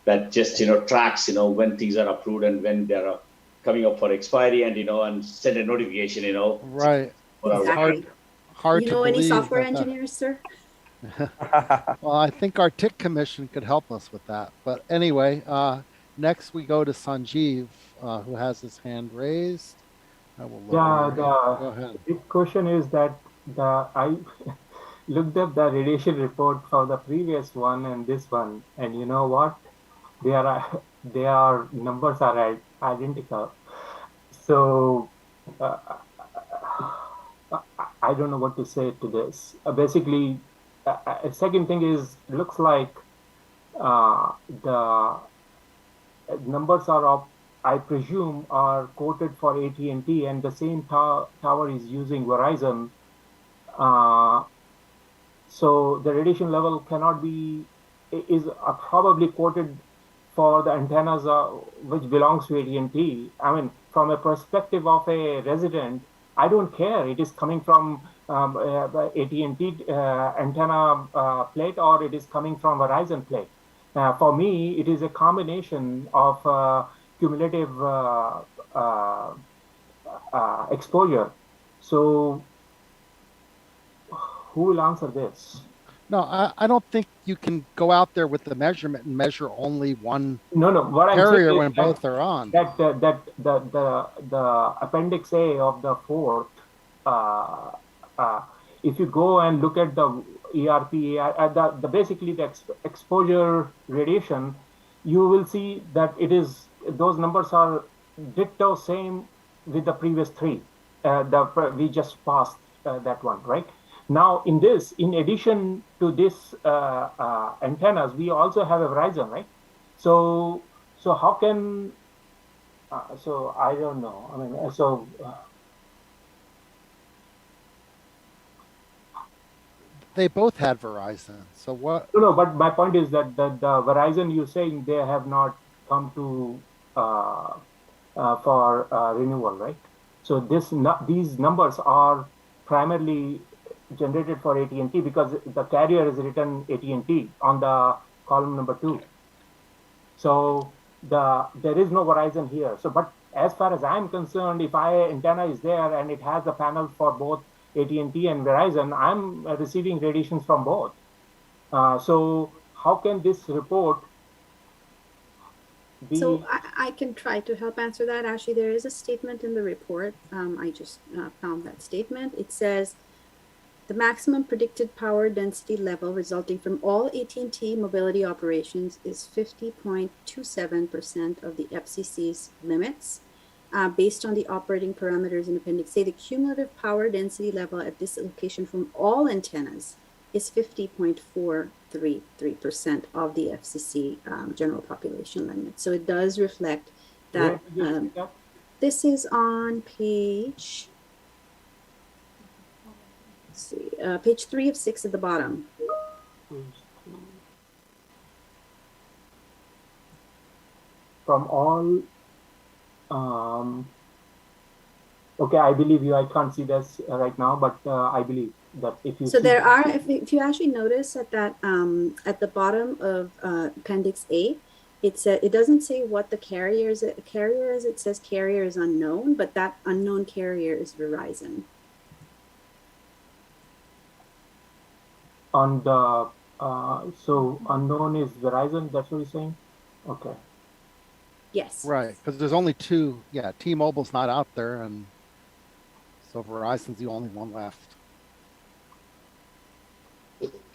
that just tracks when things are approved and when they're coming up for expiry, and and send a notification. Right. Exactly. Hard You to know any believe software that engineers, sir? Well, I think our TIC commission could help us with that. But anyway, next we go to Sanjeev, who has his hand raised. I will Yeah, go ahead. the big question is that I looked up the radiation report for the previous one and this one, and you know what? Their numbers are identical. So I don't know what to say to this. Basically, second thing is, looks like the numbers are up, I presume, are quoted for AT&T, and the same tower is using Verizon. So the radiation level cannot be, is probably quoted for the antennas which belongs to AT&T. I mean, from a perspective of a resident, I don't care. It is coming from AT&T antenna plate, or it is coming from Verizon plate. For me, it is a combination of cumulative exposure. So who will answer this? No, I don't think you can go out there with the measurement and measure only one No. What I'm saying carrier is when both are on. that the appendix A of the fourth, if you go and look at the ERP, basically the exposure radiation, you will see that those numbers are ditto same with the previous three. We just passed that one, right? Now, in addition to this antennas, we also have a Verizon, right? So how can? So I don't know. I mean, They both had Verizon. So what? No. But my point is that the Verizon, you're saying they have not come to for renewal, right? So these numbers are primarily generated for AT&T because the carrier is written AT&T on the column number 2. So there is no Verizon here. So, but as far as I'm concerned, if antenna is there and it has a panel for both AT&T and Verizon, I'm receiving radiations from both. So how can this report be? So I can try to help answer that. Actually, there is a statement in the report. I just found that statement. It says, the maximum predicted power density level resulting from all AT&T mobility operations is 50.27% of the FCC's limits. Based on the operating parameters in Appendix A, the cumulative power density level at this location from all antennas is 50.433% of the FCC general population limit. So it does reflect that. This is on page... Let's see, page 3 of 6 at the bottom. From all, okay, I believe you. I can't see this right now, but I believe that if you. So there are, if you actually notice at that at the bottom of Appendix A, it doesn't say what the carrier is. It says carrier is unknown, but that unknown carrier is Verizon. On the So unknown is Verizon, that's what you're saying? Okay. Yes. Right, because there's only two. Yeah, T-Mobile's not out there, and so Verizon's the only one left.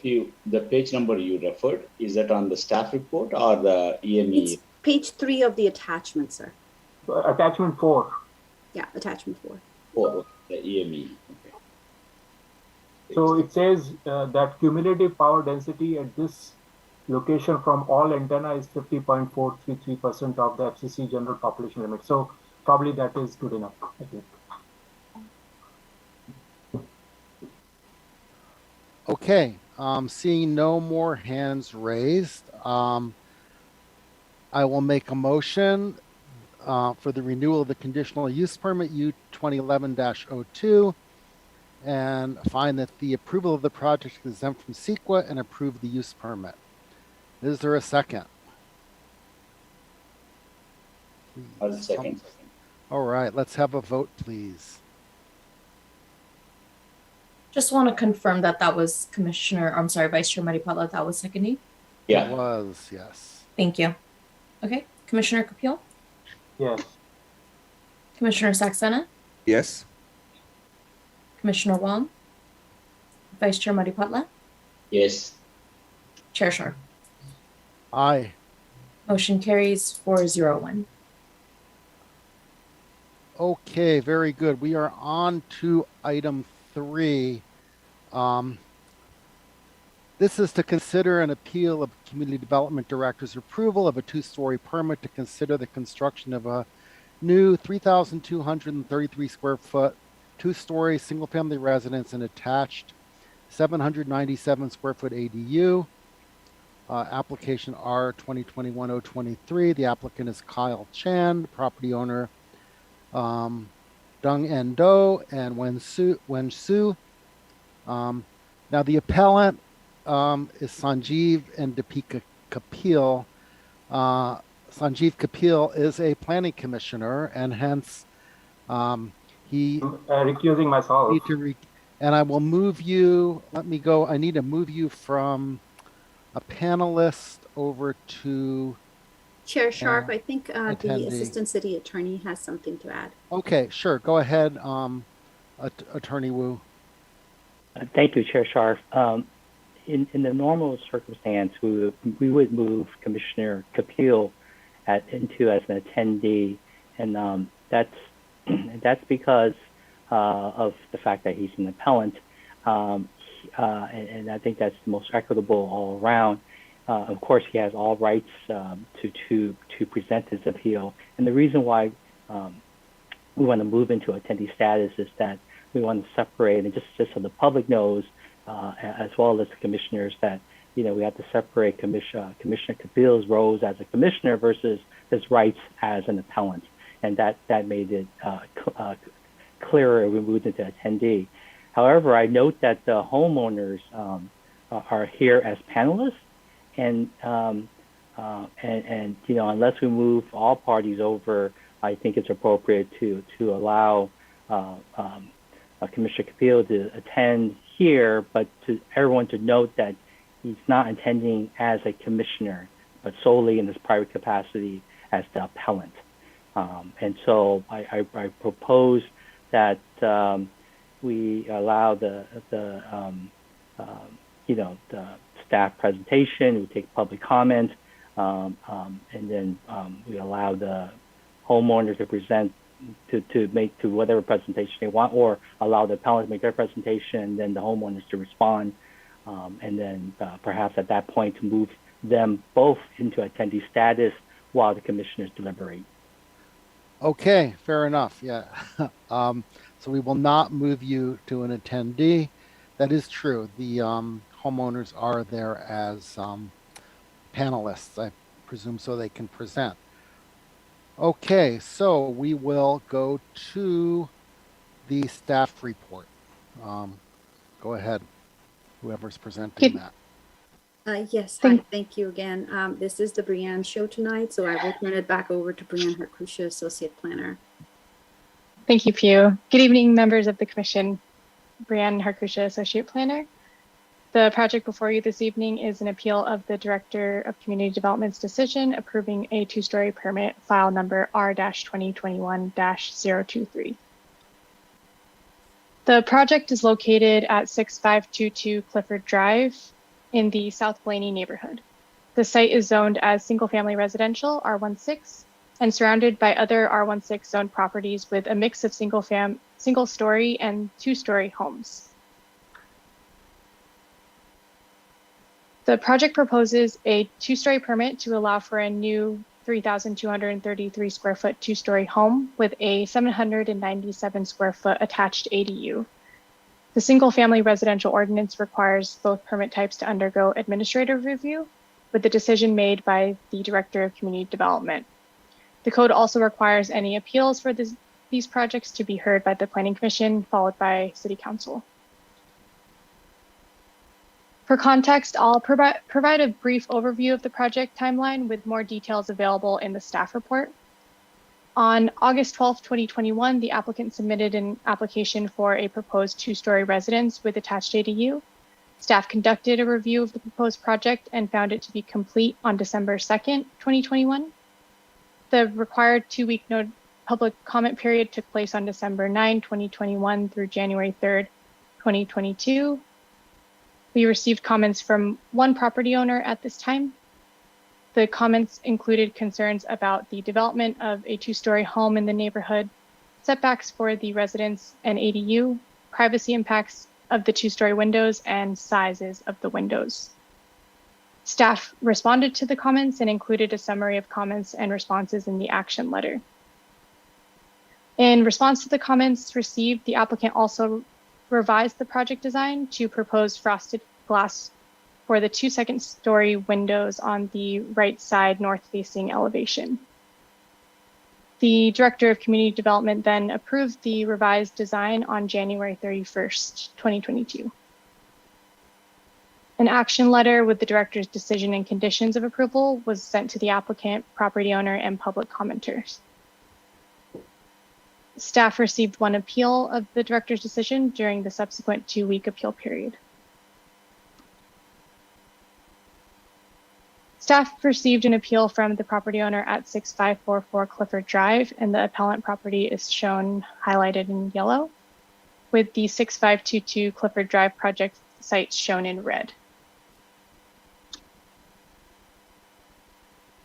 The page number you referred, is that on the staff report or the EME? It's page 3 of the attachment, sir. Attachment 4. Yeah, attachment 4. Oh, the EME. Okay. So it says that cumulative power density at this location from all antenna is 50.433% of the FCC general population limit. So probably that is good enough, I think. Okay, seeing no more hands raised, I will make a motion for the renewal of the conditional use permit U 2011-02 and find that the approval of the project is exempt from CEQA and approve the use permit. Is there a second? I'll second. All right, let's have a vote, please. Just want to confirm that that was Vice Chair Maripala, that was seconding. Yeah. It was, yes. Thank you. Okay, Commissioner Kapil, Yes. Commissioner Saxena, Yes. Commissioner Wong, Vice Chair Maripatla, Yes. Chair Shar. Aye. Motion carries 401. Okay, very good. We are on to item 3. This is to consider an appeal of Community Development Director's approval of a 2-story permit to consider the construction of a new 3,233 square foot 2-story single-family residence and attached 797 square foot ADU. Application R 2021-023. The applicant is Kyle Chan, the property owner Dung En Do and Wen Su. Now the appellant is Sanjeev and Deepika Kapil. Sanjeev Kapil is a planning commissioner, and hence he Recusing myself. and I will move you. Let me go. I need to move you from a panelist over to Chair Sharp, I think the attendee. Assistant City Attorney has something to add. Okay, sure. Go ahead, Attorney Wu. Thank you, Chair Scharf. In the normal circumstance, we would move Commissioner Kapil into as an attendee, and that's because of the fact that he's an appellant, and I think that's the most equitable all around. Of course, he has all rights to present his appeal, and the reason why we want to move into attendee status is that we want to separate, and just so the public knows, as well as the commissioners, that we have to separate Commissioner Kapil's roles as a commissioner versus his rights as an appellant, and that made it clearer. We moved into attendee. However, I note that the homeowners are here as panelists, and unless we move all parties over, I think it's appropriate to allow Commissioner Kapil to attend here, but to everyone to note that he's not attending as a commissioner, but solely in his private capacity as the appellant. And so I propose that we allow the staff presentation, we take public comment, and then we allow the homeowner to present to make to whatever presentation they want, or allow the appellant to make their presentation, and then the homeowners to respond, and then perhaps at that point to move them both into attendee status while the commissioners deliberate. Okay, fair enough. Yeah. So we will not move you to an attendee. That is true. The homeowners are there as panelists, I presume, so they can present. Okay, so we will go to the staff report. Go ahead, whoever's presenting that. Yes, hi, thank you again. This is the Brianne show tonight, so I will turn it back over to Brianne Harkusha, Associate Planner. Thank you, Pew. Good evening, members of the Commission. Brianne Harkusha, Associate Planner. The project before you this evening is an appeal of the Director of Community Development's decision approving a two-story permit, file number R-2021-023. The project is located at 6522 Clifford Drive in the South Blaney neighborhood. The site is zoned as single-family residential, R16, and surrounded by other R16 zoned properties with a mix of single-story and two-story homes. The project proposes a two-story permit to allow for a new 3,233 square foot two-story home with a 797 square foot attached ADU. The single-family residential ordinance requires both permit types to undergo administrative review, with the decision made by the Director of Community Development. The code also requires any appeals for these projects to be heard by the Planning Commission, followed by City Council. For context, I'll provide a brief overview of the project timeline with more details available in the staff report. On August 12, 2021, the applicant submitted an application for a proposed two-story residence with attached ADU. Staff conducted a review of the proposed project and found it to be complete on December 2nd, 2021. The required two-week public comment period took place on December 9, 2021 through January 3rd, 2022. We received comments from one property owner at this time. The comments included concerns about the development of a two-story home in the neighborhood, setbacks for the residents and ADU, privacy impacts of the two-story windows, and sizes of the windows. Staff responded to the comments and included a summary of comments and responses in the action letter. In response to the comments received, the applicant also revised the project design to propose frosted glass for the two second-story windows on the right side north-facing elevation. The Director of Community Development then approved the revised design on January 31st, 2022. An action letter with the Director's decision and conditions of approval was sent to the applicant, property owner, and public commenters. Staff received one appeal of the Director's decision during the subsequent two-week appeal period. Staff received an appeal from the property owner at 6544 Clifford Drive, and the appellant property is shown highlighted in yellow, with the 6522 Clifford Drive project site shown in red.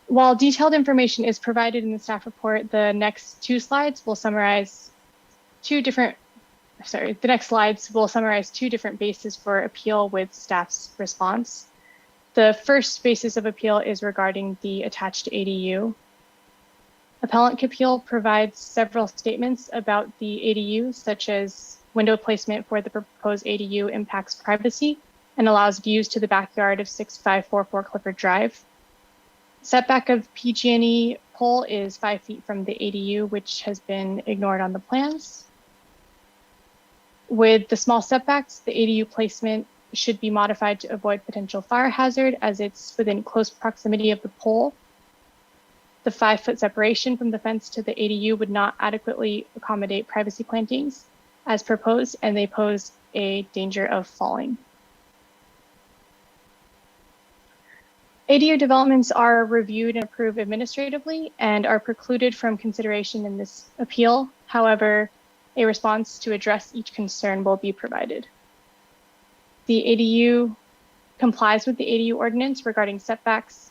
While detailed information is provided in the staff report, the next slides will summarize two different bases for appeal with staff's response. The first basis of appeal is regarding the attached ADU. Appellant appeal provides several statements about the ADU, such as window placement for the proposed ADU impacts privacy and allows views to the backyard of 6544 Clifford Drive. Setback of PG&E pole is 5 feet from the ADU, which has been ignored on the plans. With the small setbacks, the ADU placement should be modified to avoid potential fire hazard as it's within close proximity of the pole. The 5-foot separation from the fence to the ADU would not adequately accommodate privacy plantings as proposed, and they pose a danger of falling. ADU developments are reviewed and approved administratively and are precluded from consideration in this appeal. However, a response to address each concern will be provided. The ADU complies with the ADU ordinance regarding setbacks,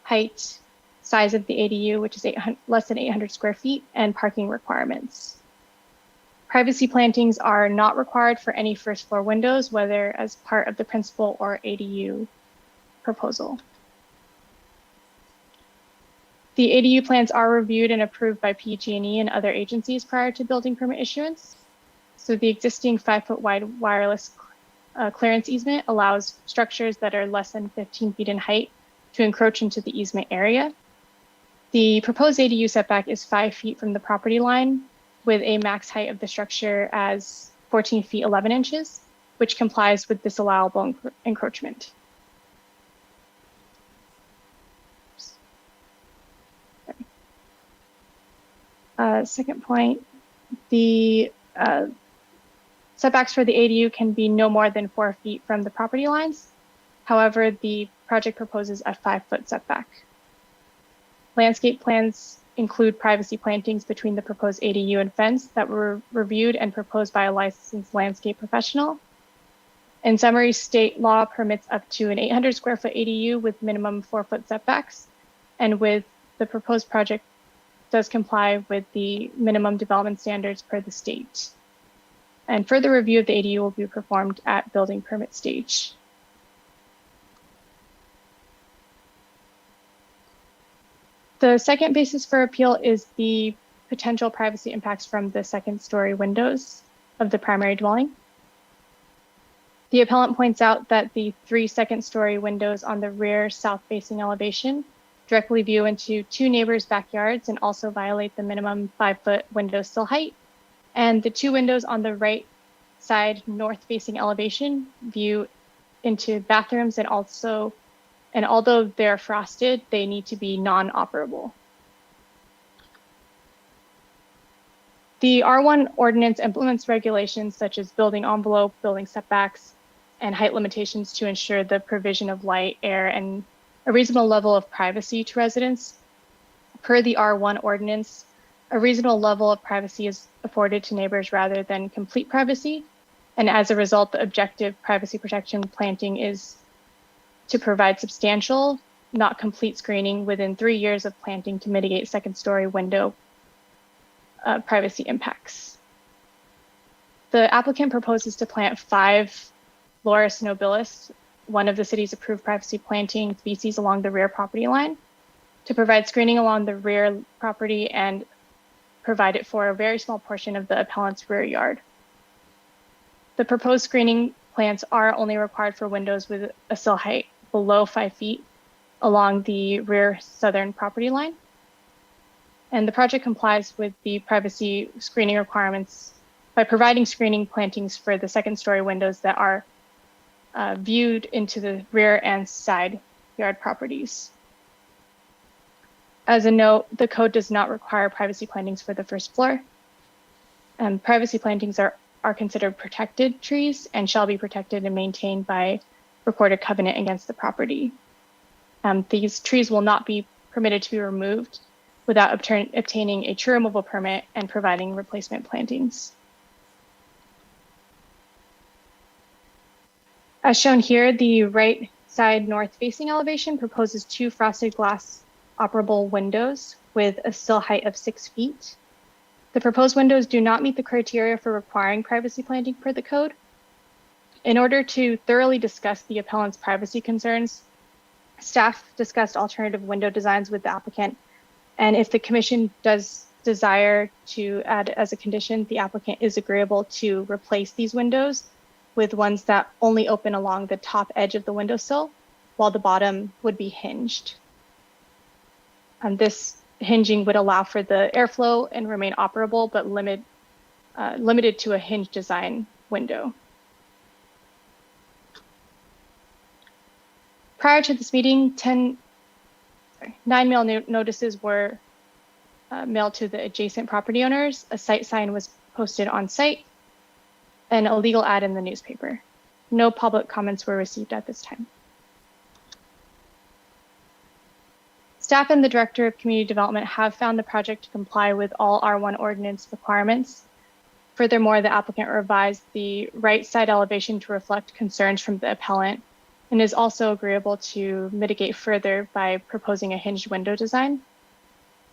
height, size of the ADU, which is less than 800 square feet, and parking requirements. Privacy plantings are not required for any first floor windows, whether as part of the principal or ADU proposal. The ADU plans are reviewed and approved by PG&E and other agencies prior to building permit issuance. So the existing 5-foot wide wireless clearance easement allows structures that are less than 15 feet in height to encroach into the easement area. The proposed ADU setback is 5 feet from the property line, with a max height of the structure as 14 feet 11 inches, which complies with this allowable encroachment. Second point, the Setbacks for the ADU can be no more than 4 feet from the property lines. However, the project proposes a 5-foot setback. Landscape plans include privacy plantings between the proposed ADU and fence that were reviewed and proposed by a licensed landscape professional. In summary, state law permits up to an 800 square foot ADU with minimum 4-foot setbacks, and with the proposed project does comply with the minimum development standards per the state. And further review of the ADU will be performed at building permit stage. The second basis for appeal is the potential privacy impacts from the second-story windows of the primary dwelling. The appellant points out that the 3 second-story windows on the rear south-facing elevation directly view into 2 neighbors' backyards and also violate the minimum 5-foot window sill height. And the 2 windows on the right side north-facing elevation view into bathrooms and although they're frosted, they need to be non-operable. The R1 ordinance implements regulations such as building envelope, building setbacks, and height limitations to ensure the provision of light, air, and a reasonable level of privacy to residents. Per the R1 ordinance, a reasonable level of privacy is afforded to neighbors rather than complete privacy. And as a result, the objective privacy protection planting is to provide substantial, not complete screening within 3 years of planting to mitigate second-story window privacy impacts. The applicant proposes to plant 5 Laurus nobilis, one of the city's approved privacy planting species, along the rear property line to provide screening along the rear property and provide it for a very small portion of the appellant's rear yard. The proposed screening plants are only required for windows with a sill height below 5 feet along the rear southern property line. And the project complies with the privacy screening requirements by providing screening plantings for the second-story windows that are viewed into the rear and side yard properties. As a note, the code does not require privacy plantings for the first floor. Privacy plantings are considered protected trees and shall be protected and maintained by recorded covenant against the property. These trees will not be permitted to be removed without obtaining a tree removal permit and providing replacement plantings. As shown here, the right side north-facing elevation proposes 2 frosted glass operable windows with a sill height of 6 feet. The proposed windows do not meet the criteria for requiring privacy planting per the code. In order to thoroughly discuss the appellant's privacy concerns, staff discussed alternative window designs with the applicant. And if the commission does desire to add as a condition, the applicant is agreeable to replace these windows with ones that only open along the top edge of the windowsill, while the bottom would be hinged. This hinging would allow for the airflow and remain operable, but limited to a hinge design window. Prior to this meeting, 9 mail notices were mailed to the adjacent property owners. A site sign was posted on site and a legal ad in the newspaper. No public comments were received at this time. Staff and the Director of Community Development have found the project to comply with all R1 ordinance requirements. Furthermore, the applicant revised the right side elevation to reflect concerns from the appellant and is also agreeable to mitigate further by proposing a hinged window design.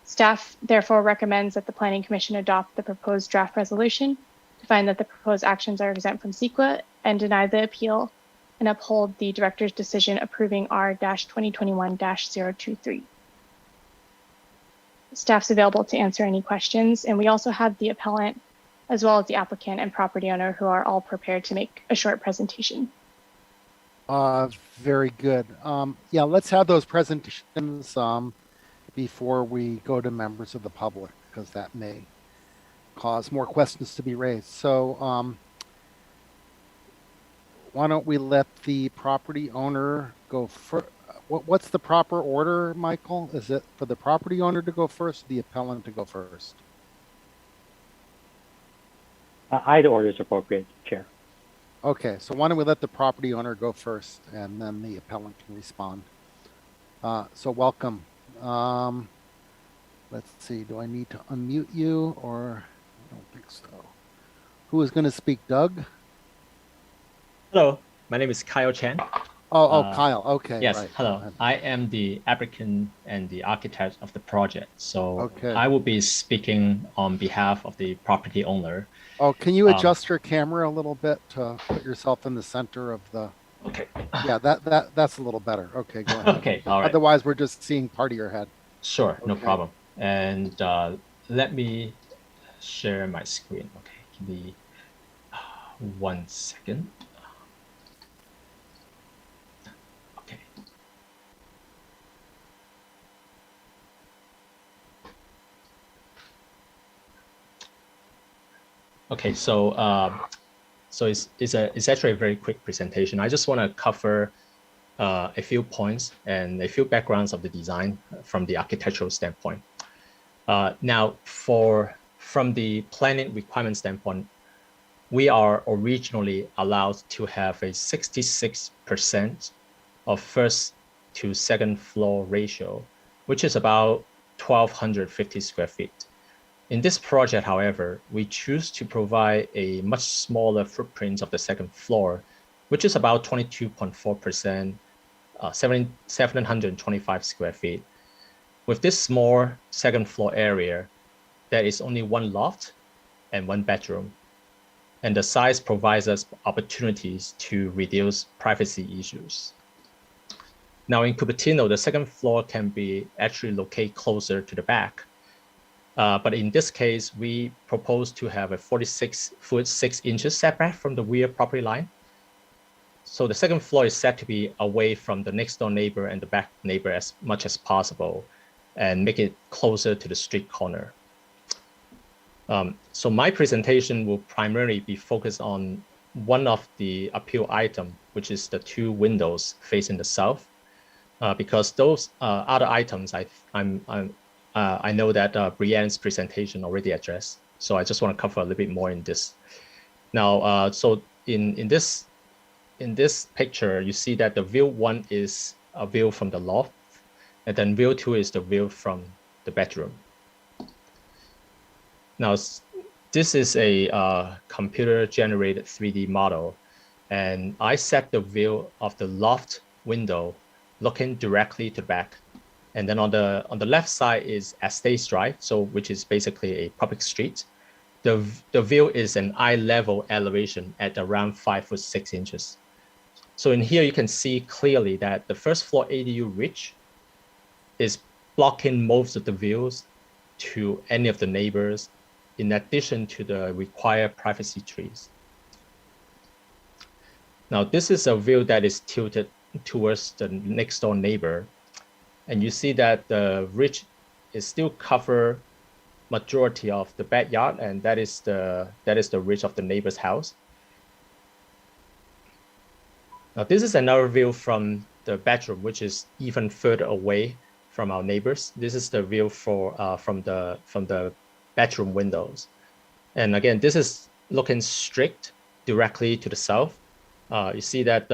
Staff therefore recommends that the Planning Commission adopt the proposed draft resolution to find that the proposed actions are exempt from CEQA and deny the appeal and uphold the Director's decision approving R-2021-023. Staff's available to answer any questions, and we also have the appellant as well as the applicant and property owner who are all prepared to make a short presentation. Very good. Yeah, let's have those presentations before we go to members of the public, because that may cause more questions to be raised. So why don't we let the property owner go first? What's the proper order, Michael? Is it for the property owner to go first, or the appellant to go first? Either order is appropriate, Chair. Okay, so why don't we let the property owner go first, and then the appellant can respond. So welcome. Let's see, do I need to unmute you, or I don't think so. Who is going to speak, Doug? Hello, my name is Kyle Chen. Kyle. Okay. Yes, right. hello. I am the applicant and the architect of the project. So Okay. I will be speaking on behalf of the property owner. Oh, can you adjust your camera a little bit to put yourself in the center of the? Okay. Yeah, that's a little better. Okay, go ahead. Okay, all right. Otherwise, we're just seeing part of your head. Sure, Okay. no problem. And let me share my screen. Okay, give me 1 second. Okay. Okay, so it's actually a very quick presentation. I just want to cover a few points and a few backgrounds of the design from the architectural standpoint. Now, from the planning requirement standpoint, we are originally allowed to have a 66% of first to second floor ratio, which is about 1,250 square feet. In this project, however, we choose to provide a much smaller footprint of the second floor, which is about 22.4%, 725 square feet. With this small second floor area, there is only one loft and one bedroom. And the size provides us opportunities to reduce privacy issues. Now in Cupertino, the second floor can be actually located closer to the back. But in this case, we propose to have a 46-foot 6 inches setback from the rear property line. So the second floor is set to be away from the next door neighbor and the back neighbor as much as possible and make it closer to the street corner. So my presentation will primarily be focused on one of the appeal item, which is the 2 windows facing the south, because those other items I know that Brianne's presentation already addressed. So I just want to cover a little bit more in this. Now, so in this picture, you see that the view 1 is a view from the loft, and then view 2 is the view from the bedroom. Now, this is a computer-generated 3D model, and I set the view of the loft window looking directly to the back. And then on the left side is Estate Drive, so which is basically a public street. The view is an eye level elevation at around 5 foot 6 inches. So in here you can see clearly that the first floor ADU ridge is blocking most of the views to any of the neighbors, in addition to the required privacy trees. Now this is a view that is tilted towards the next door neighbor. And you see that the ridge is still cover majority of the backyard, and that is the ridge of the neighbor's house. Now this is another view from the bedroom, which is even further away from our neighbors. This is the view from the bedroom windows. And again, this is looking straight directly to the south. You see that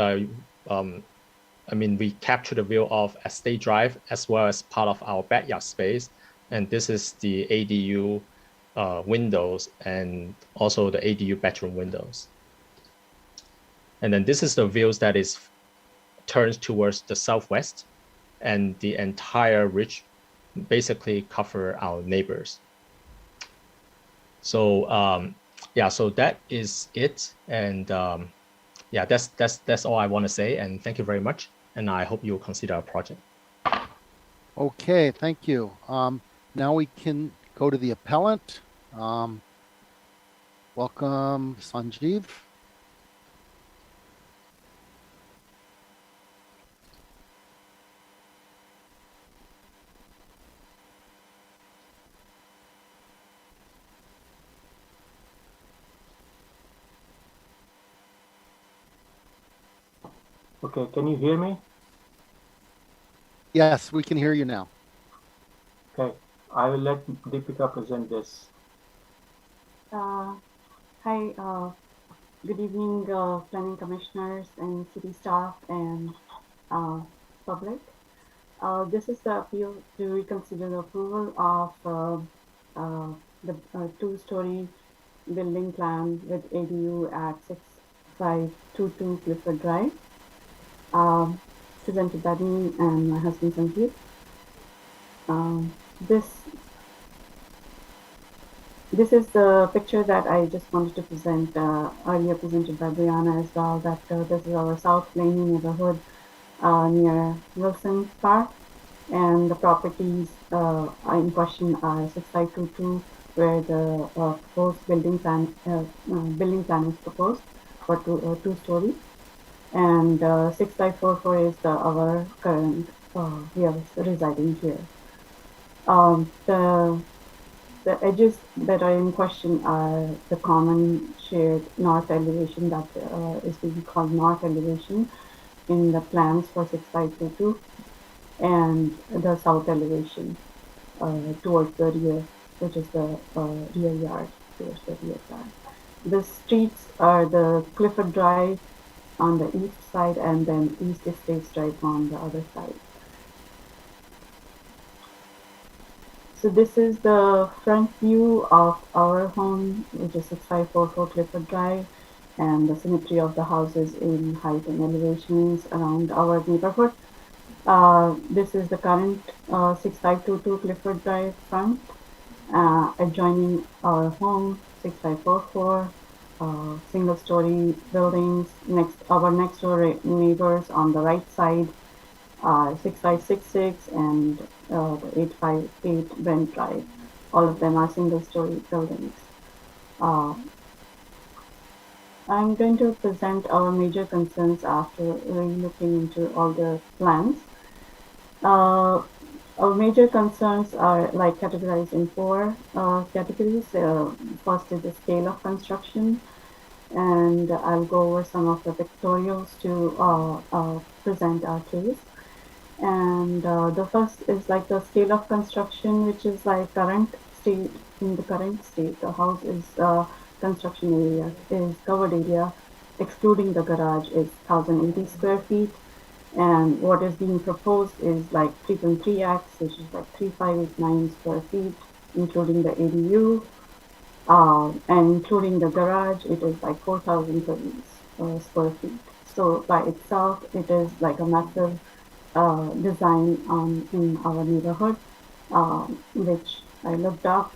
we capture the view of Estate Drive as well as part of our backyard space. And this is the ADU windows and also the ADU bedroom windows. And then this is the views that is turned towards the southwest, and the entire ridge basically cover our neighbors. So yeah, so that is it. And yeah, that's all I want to say. And thank you very much. And I hope you will consider our project. Okay, thank you. Now we can go to the appellant. Welcome, Sanjeev. Okay, can you hear me? Yes, we can hear you now. Okay, I will let Deepika present this. Hi, good evening, planning commissioners and city staff and public. This is the appeal to reconsider the approval of the two-story building plan with ADU at 6522 Clifford Drive, presented by me and my husband Sanjeev. This is the picture that I just wanted to present, earlier presented by Brianna as well, that this is our South Laney neighborhood near Wilson Park. And the properties in question are 6522, where the proposed building plan is proposed for two-story. And 6544 is our current, we are residing here. The edges that are in question are the common shared north elevation that is being called north elevation in the plans for 6522, and the south elevation towards the rear, which is the rear yard, towards the rear yard. The streets are the Clifford Drive on the east side and then East Estates Drive on the other side. So this is the front view of our home, which is 6544 Clifford Drive, and the symmetry of the houses in height and elevations around our neighborhood. This is the current 6522 Clifford Drive front, adjoining our home, 6544, single-story buildings. Our next-door neighbors on the right side, 6566 and the 858 Brent Drive. All of them are single-story buildings. I'm going to present our major concerns after really looking into all the plans. Our major concerns are like categorized in four categories. First is the scale of construction, and I'll go over some of the pictorials to present our case. And the first is like the scale of construction, which is like current state. In the current state, the house is construction area is covered area, excluding the garage, is 1,080 square feet. And what is being proposed is like 3.3x, which is like 3,589 square feet, including the ADU, and including the garage, it is like 4,030 square feet. So by itself, it is like a massive design in our neighborhood, which I looked up.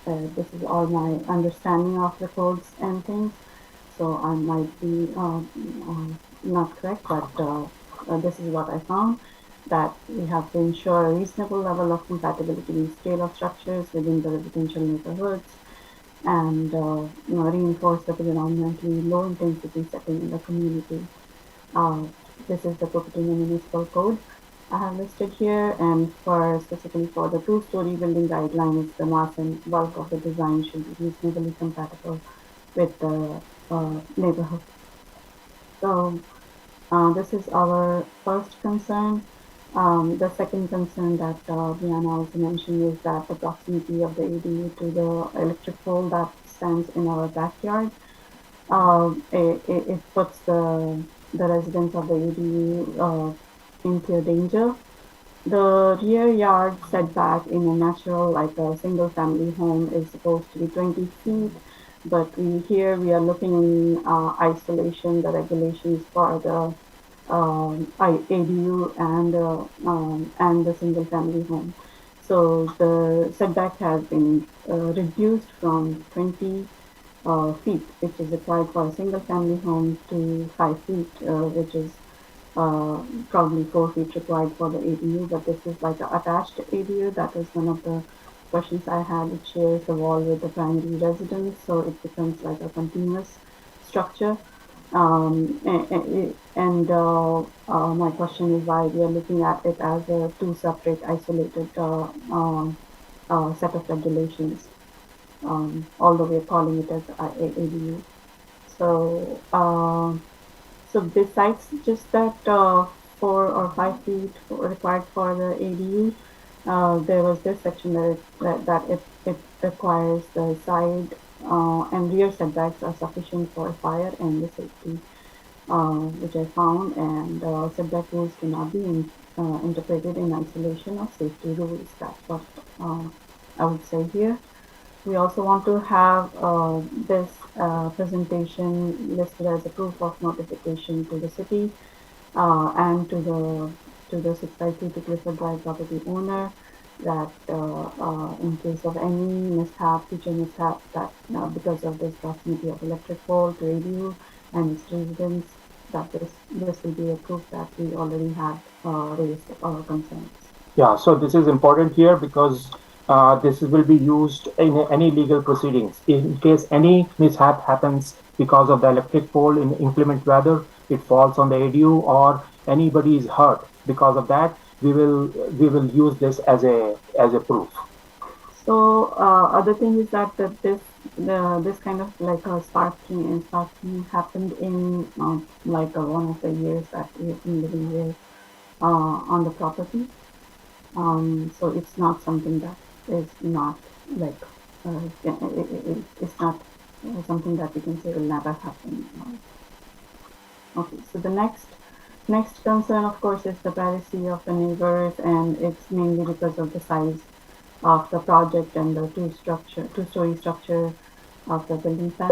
This is all my understanding of the codes and things, so I might be not correct, but this is what I found, that we have to ensure a reasonable level of compatibility in scale of structures within the residential neighborhoods, and reinforce the predominantly low intensity setting in the community. This is the Cupertino Municipal Code I have listed here, and specifically for the two-story building guidelines, the mass and bulk of the design should be reasonably compatible with the neighborhood. So this is our first concern. The second concern that Brianna also mentioned is that the proximity of the ADU to the electric pole that stands in our backyard. It puts the residents of the ADU into danger. The rear yard setback in a natural, like a single family home, is supposed to be 20 feet, but here we are looking in isolation, the regulations for the ADU and the single family home. So the setback has been reduced from 20 feet, which is required for a single family home, to 5 feet, which is probably 4 feet required for the ADU, but this is like an attached ADU. That is one of the questions I had. It shares the wall with the primary residence, so it becomes like a continuous structure. My question is why we are looking at it as a two separate isolated set of regulations, although we are calling it as ADU. So besides just that 4 or 5 feet required for the ADU, there was this section that it requires the side and rear setbacks are sufficient for fire and the safety, which I found, and setback rules cannot be interpreted in isolation of safety rules. That's what I would say here. We also want to have this presentation listed as a proof of notification to the city and to the 652 Clifford Drive property owner, that in case of any mishap, future mishap, that because of this proximity of electric pole to ADU and its residents, that this will be a proof that we already have raised our concerns. Yeah, so this is important here because this will be used in any legal proceedings. In case any mishap happens because of the electric pole in inclement weather, it falls on the ADU, or anybody is hurt because of that, we will use this as a proof. So other thing is that this kind of like a sparking happened in like one of the years that we've been living here on the property. So it's not something that is not like it's not something that we can say will never happen. Okay, so the next concern, of course, is the privacy of the neighbors, and it's mainly because of the size of the project and the two-story structure of the building plan.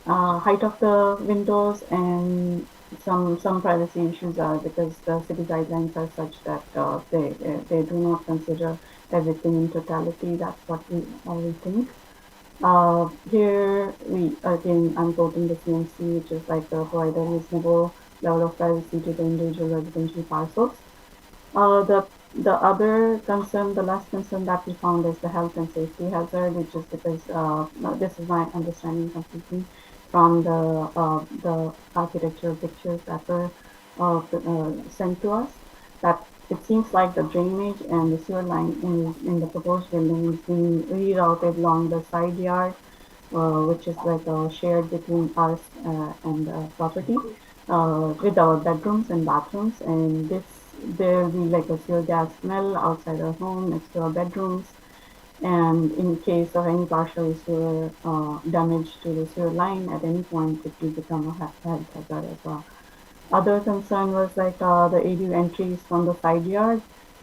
Height of the windows, and some privacy issues are because the city guidelines are such that they do not consider everything in totality. That's what we think. Here I'm quoting the CMC, which is like provide a reasonable level of privacy to the individual residential parcels. The other concern, the last concern that we found is the health and safety hazard, which is because this is my understanding completely from the architectural pictures that were sent to us, that it seems like the drainage and the sewer line in the proposed building is being rerouted along the side yard, which is like shared between us and the property, with our bedrooms and bathrooms, and there will be like a sewer gas smell outside our home next to our bedrooms. And in case of any partial sewer damage to the sewer line at any point, it will become a health hazard as well. Other concern was like the ADU entries from the side yard,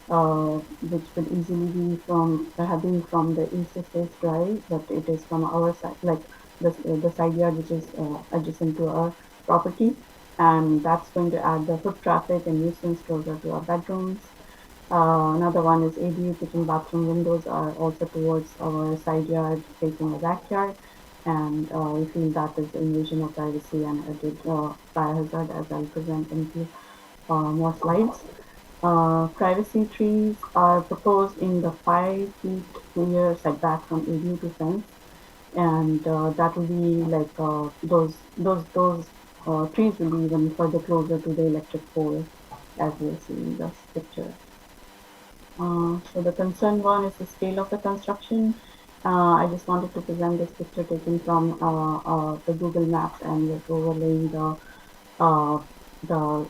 which could easily be from the East Estates Drive, but it is from our side, like the side yard which is adjacent to our property, and that's going to add the foot traffic and nuisance closer to our bedrooms. Another one is ADU kitchen bathroom windows are also towards our side yard facing the backyard, and we feel that is invasion of privacy and added fire hazard, as I'll present in a few more slides. Privacy trees are proposed in the 5 feet clear setback from ADU to fence, and that will be like those trees will be even further closer to the electric pole, as we'll see in this picture. So the concern one is the scale of the construction. I just wanted to present this picture taken from the Google Maps, and we're overlaying the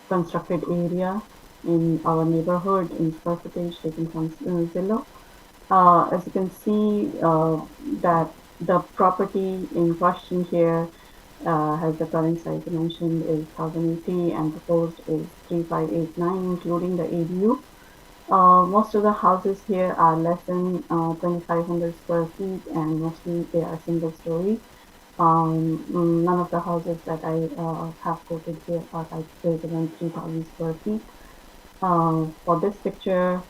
constructed area in our neighborhood in square footage taken from Zillow. As you can see, that the property in question here has the current size mentioned is 1080 and proposed is 3589, including the ADU. Most of the houses here are less than 2,500 square feet, and mostly they are single story. None of the houses that I have quoted here are like greater than 3,000 square feet. For this picture,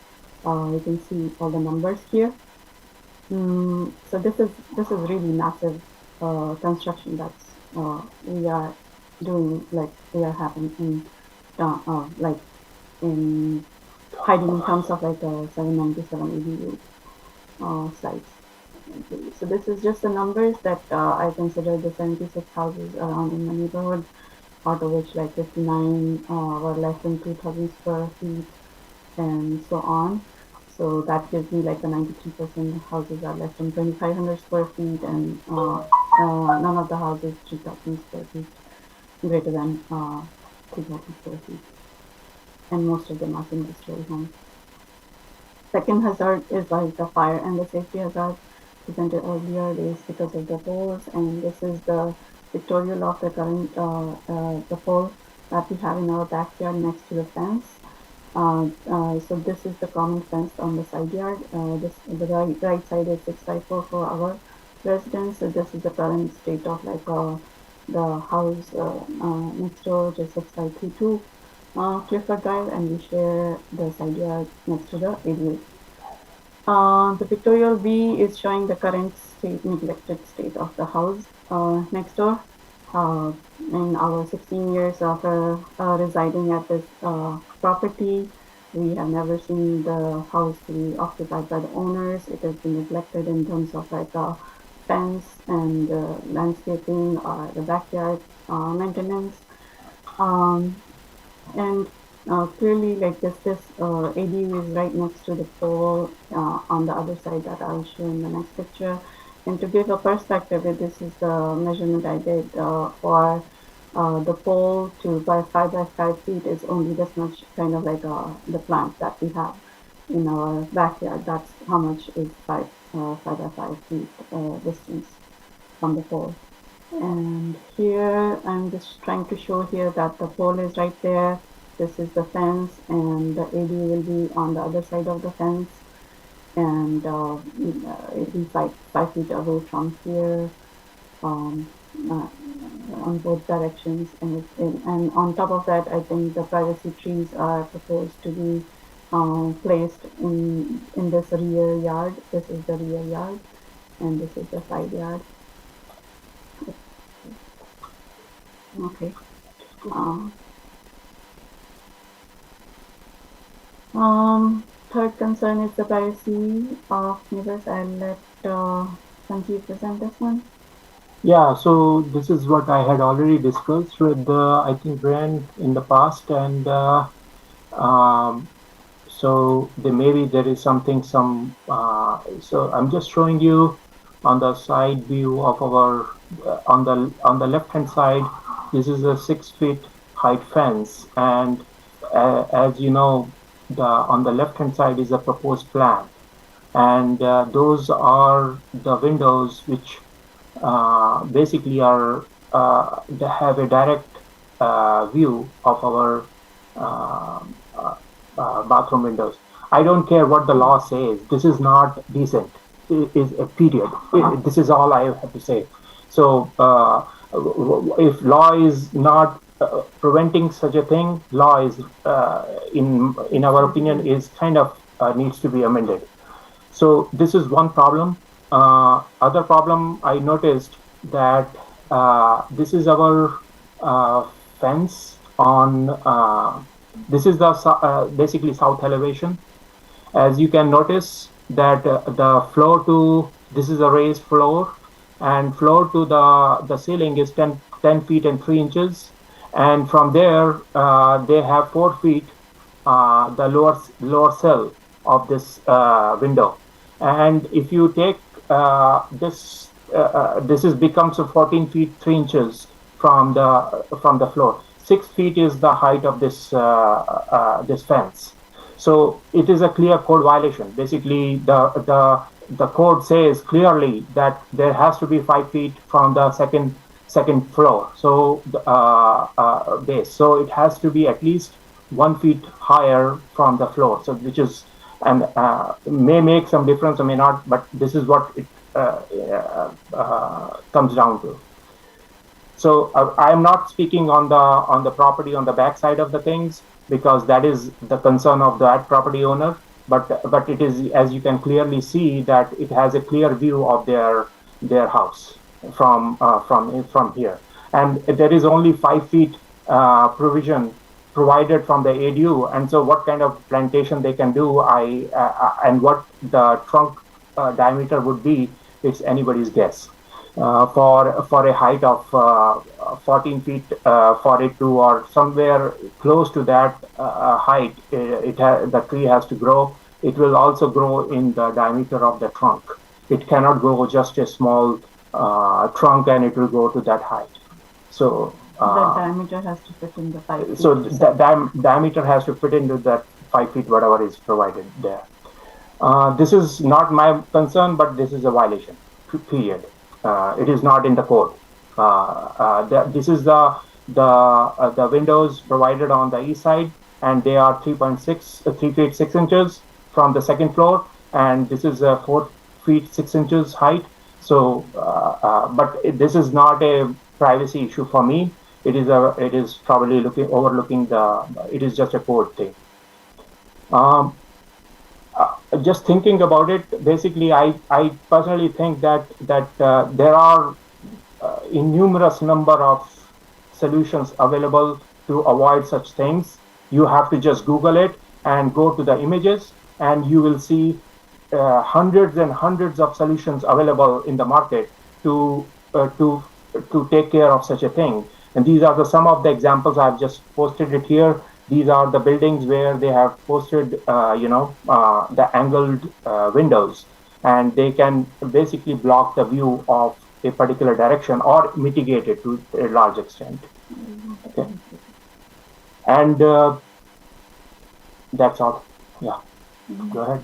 you can see all the numbers here. So this is really massive construction that's we are doing, like we are having in like in hiding in terms of like a 797 ADU sites. So this is just the numbers that I consider the 76 houses around in my neighborhood, out of which like 59 were less than 2,000 square feet and so on. So that gives me like a 93% houses are less than 2,500 square feet, and none of the houses 3,000 square feet, greater than 3,000 square feet. And most of them are single story homes. Second hazard is like the fire and the safety hazard. presented earlier is because of the poles, and this is the pictorial of the current the pole that we have in our backyard next to the fence. So this is the common fence on the side yard. The right side is 6x4 for our residents. So this is the current state of like the house next door, which is 6x32 Clifford Drive, and we share the side yard next to the ADU. The pictorial B is showing the current state, neglected state of the house next door. In our 16 years of residing at this property, we have never seen the house be occupied by the owners. It has been neglected in terms of like fence and landscaping or the backyard maintenance. And clearly, like this ADU is right next to the pole on the other side that I'll show in the next picture. And to give a perspective, this is the measurement I did for the pole to 5 by 5 feet is only this much, kind of like the plant that we have in our backyard. That's how much is 5 by 5 feet distance from the pole. And here I'm just trying to show here that the pole is right there. This is the fence, and the ADU will be on the other side of the fence, and it'll be 5 feet away from here on both directions. And on top of that, I think the privacy trees are proposed to be placed in this rear yard. This is the rear yard, and this is the side yard. Okay. Third concern is the privacy of neighbors. I'll let Sanjeev present this one. Yeah, so this is what I had already discussed with I think Brian in the past, and so maybe there is something so I'm just showing you on the side view of our on the left hand side. This is a 6 feet height fence, and as you know, on the left hand side is a proposed plan, and those are the windows which basically are they have a direct view of our bathroom windows. I don't care what the law says. This is not decent. It is a period. This is all I have to say. So if law is not preventing such a thing, law is, in our opinion, is kind of needs to be amended. So this is one problem. Other problem, I noticed that this is our fence on. This is the basically south elevation. As you can notice that the floor to this is a raised floor, and floor to the ceiling is 10 feet and 3 inches. And from there, they have 4 feet, the lower cell of this window. And if you take this becomes a 14 feet 3 inches from the floor. 6 feet is the height of this this fence. So it is a clear code violation. Basically, the code says clearly that there has to be 5 feet from the second floor. So base. So it has to be at least 1 feet higher from the floor. So which is and may make some difference or may not, but this is what it comes down to. So I am not speaking on the property on the back side of the things, because that is the concern of that property owner. But it is, as you can clearly see, that it has a clear view of their house from here, and there is only 5 feet provision provided from the ADU, and so what kind of plantation they can do, and what the trunk diameter would be, it's anybody's guess. For a height of 14 feet, 42 or somewhere close to that height, the tree has to grow. It will also grow in the diameter of the trunk. It cannot grow just a small trunk and it will go to that height. So the diameter has to fit in the 5 feet. So the diameter has to fit into that 5 feet, whatever is provided there. This is not my concern, but this is a violation, period. It is not in the code. This is the windows provided on the east side, and they are 3 feet 6 inches from the second floor, and this is 4 feet 6 inches height. So, but this is not a privacy issue for me. It is probably overlooking it is just a code thing. Just thinking about it, basically, I personally think that there are innumerous number of solutions available to avoid such things. You have to just Google it and go to the images, and you will see hundreds and hundreds of solutions available in the market to take care of such a thing. And these are some of the examples. I've just posted it here. These are the buildings where they have posted, the angled windows, and they can basically block the view of a particular direction or mitigate it to a large extent. Okay. And that's all. Yeah. Go ahead.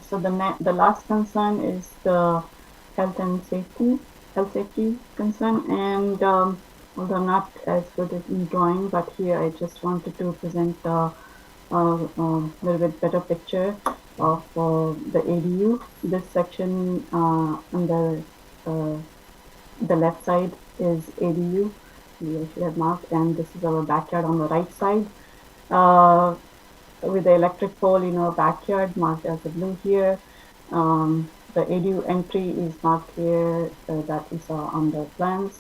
So the last concern is the health safety concern, and although not as good as in drawing, but here I just wanted to present a little bit better picture of the ADU. This section on the left side is ADU. We actually have marked, and this is our backyard on the right side. With the electric pole in our backyard marked as the blue here. The ADU entry is marked here, that is on the plans.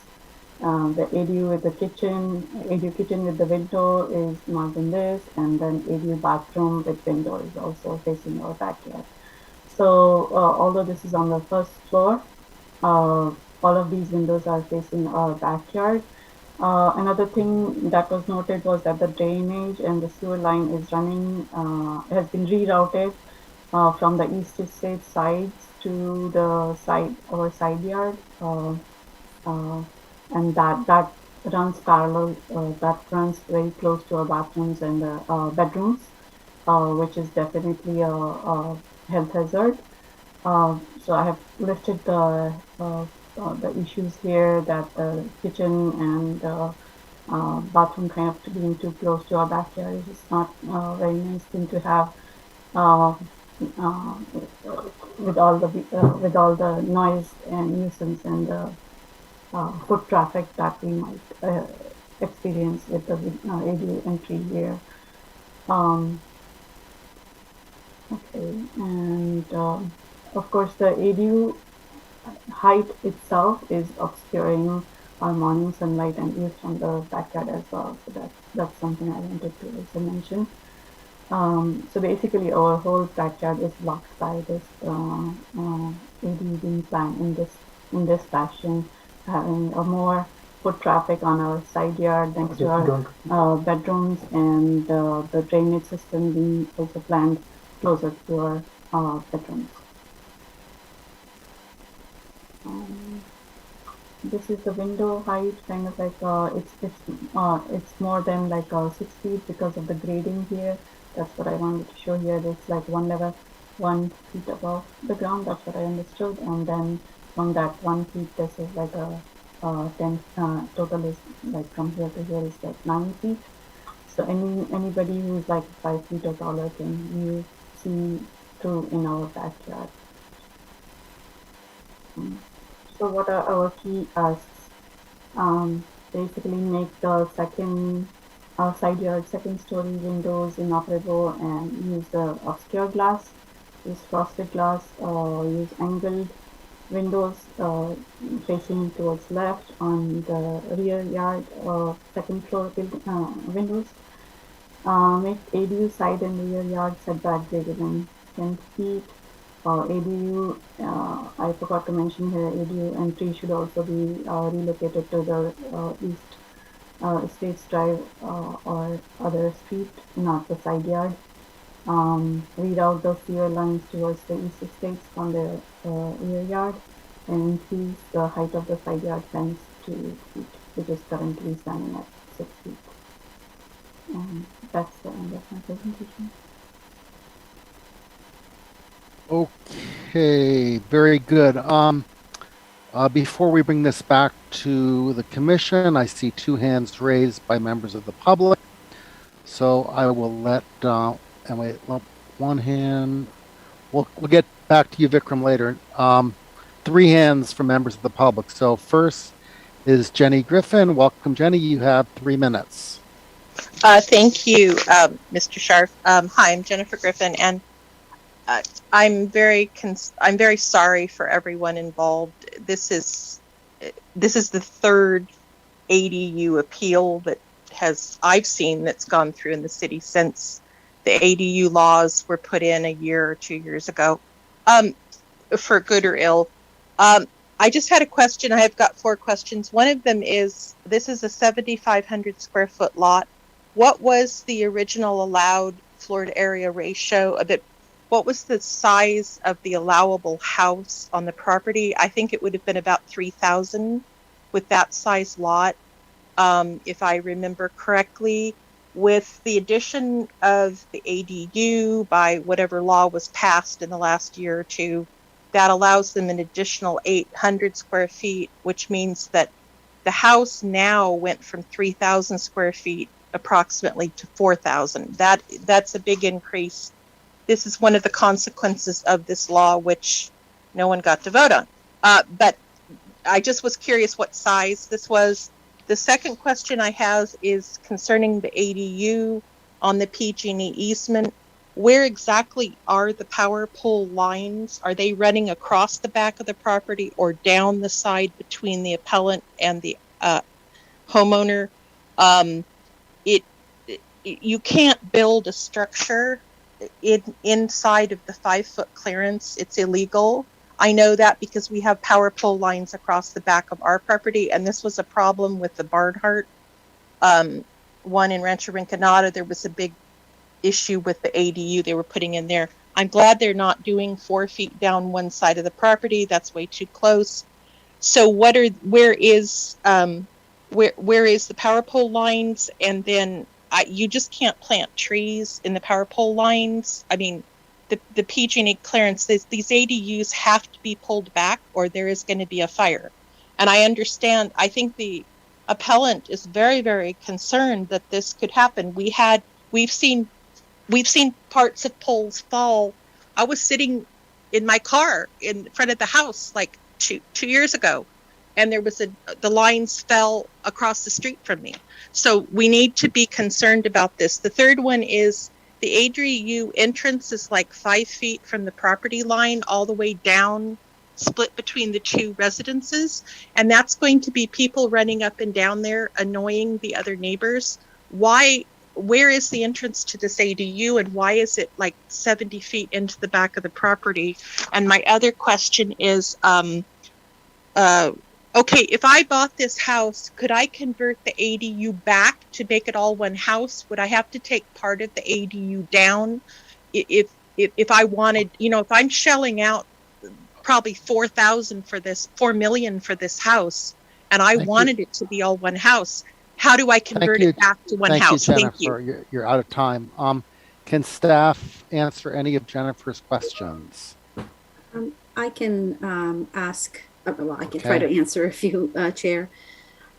The ADU with the ADU kitchen with the window is marked in this, and then ADU bathroom with window is also facing our backyard. So although this is on the first floor, all of these windows are facing our backyard. Another thing that was noted was that the drainage and the sewer line is running, has been rerouted from the east estate sides to the our side yard, and that runs parallel, that runs very close to our bathrooms and the bedrooms, which is definitely a health hazard. So I have listed the issues here, that the kitchen and bathroom kind of being too close to our backyard is just not a very nice thing to have, with all the noise and nuisance and the foot traffic that we might experience with the ADU entry here. Okay, and of course the ADU height itself is obscuring our morning sunlight and views from the backyard as well. So that's something I wanted to also mention. So basically our whole backyard is blocked by this ADU being planned in this fashion, having a more foot traffic on our side yard next to our bedrooms, and the drainage system being also planned closer to our bedrooms. This is the window height, kind of like it's more than like 6 feet because of the grading here. That's what I wanted to show here. It's like 1 feet above the ground. That's what I understood. And then from that 1 feet, this is like a 10 total is like from here to here is like 9 feet. So anybody who's like 5 feet or taller can see through in our backyard. So what are our key asks? Basically make the side yard second story windows inoperable and use the obscure glass, use frosted glass, use angled windows facing towards left on the rear yard second floor windows. Make ADU side and rear yard setback greater than 10 feet. ADU, I forgot to mention here, ADU entry should also be relocated to the east Estates Drive or other street, not the side yard. Reroute the sewer lines towards the east estates from the rear yard, and increase the height of the side yard fence to 8 feet, which is currently standing at 6 feet. That's the end of my presentation. Okay, very good. Before we bring this back to the commission, I see two hands raised by members of the public. So I will let, and wait, one hand. We'll get back to you, Vikram, later. Three hands from members of the public. So first is Jenny Griffin. Welcome, Jenny. You have 3 minutes. Thank you, Mr. Scharf. Hi, I'm Jennifer Griffin, and I'm very sorry for everyone involved. This is the third ADU appeal that I've seen that's gone through in the city since the ADU laws were put in a year or 2 years ago, for good or ill. I just had a question. I have got 4 questions. One of them is, this is a 7,500 square foot lot. What was the original allowed floor area ratio of it? What was the size of the allowable house on the property? I think it would have been about 3,000 with that size lot, if I remember correctly. With the addition of the ADU by whatever law was passed in the last year or two, that allows them an additional 800 square feet, which means that the house now went from 3,000 square feet approximately to 4,000. That's a big increase. This is one of the consequences of this law, which no one got to vote on. But I just was curious what size this was. The second question I have is concerning the ADU on the PG&E easement. Where exactly are the power pole lines? Are they running across the back of the property or down the side between the appellant and the homeowner? You can't build a structure inside of the 5-foot clearance. It's illegal. I know that because we have power pole lines across the back of our property, and this was a problem with the Barnhart one in Rancho Rinconada. There was a big issue with the ADU they were putting in there. I'm glad they're not doing 4 feet down one side of the property. That's way too close. So where is the power pole lines? And then you just can't plant trees in the power pole lines. I mean, the PG&E clearance, these ADUs have to be pulled back or there is going to be a fire. And I understand, I think the appellant is very, very concerned that this could happen. We've seen parts of poles fall. I was sitting in my car in front of the house like two years ago, and there was the lines fell across the street from me. So we need to be concerned about this. The third one is the ADU entrance is like 5 feet from the property line all the way down, split between the two residences. And that's going to be people running up and down there, annoying the other neighbors. Where is the entrance to this ADU, and why is it like 70 feet into the back of the property? And my other question is, okay, if I bought this house, could I convert the ADU back to make it all one house? Would I have to take part of the ADU down? If I wanted, if I'm shelling out probably $4 million for this house, and I wanted it to be all one house, how do I convert it back to one house? Thank you, Jennifer. Jennifer. You're out of time. Can staff answer any of Jennifer's questions? I can ask. Well, I can try to answer a few, Chair.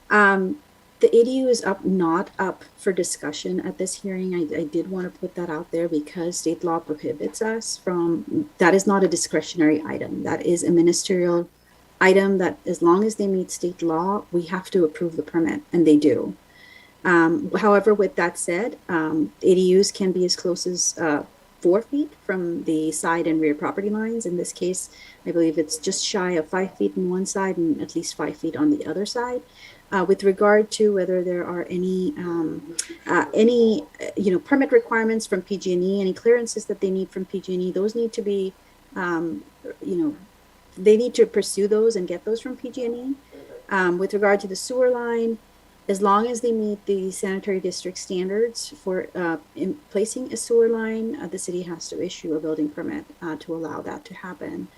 The ADU is not up for discussion at this hearing. I did want to put that out there because state law prohibits us from. That is not a discretionary item. That is a ministerial item that, as long as they meet state law, we have to approve the permit, and they do. However, with that said, ADUs can be as close as 4 feet from the side and rear property lines. In this case, I believe it's just shy of 5 feet on one side and at least 5 feet on the other side. With regard to whether there are any permit requirements from PG&E, any clearances that they need from PG&E, those need to be, they need to pursue those and get those from PG&E. With regard to the sewer line, as long as they meet the sanitary district standards for in placing a sewer line, the city has to issue a building permit to allow that to happen.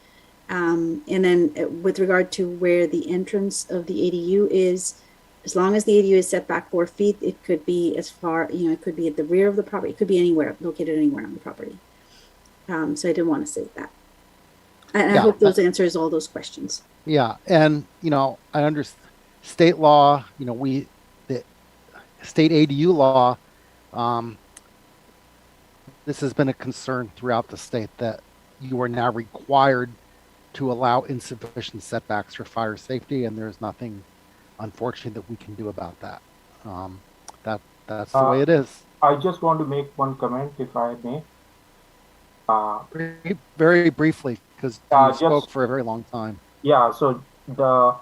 And then with regard to where the entrance of the ADU is, as long as the ADU is set back 4 feet, it could be as far, it could be at the rear of the property. It could be anywhere, located anywhere on the property. So I did want to say that. And I Yeah. hope those answers all those questions. Yeah, and I understand state law. The state ADU law. This has been a concern throughout the state that you are now required to allow insufficient setbacks for fire safety, and there's nothing, unfortunately, that we can do about that. That's the way it is. I just want to make one comment, if I may. Very, very briefly, because you spoke for a very long time. Yeah, so the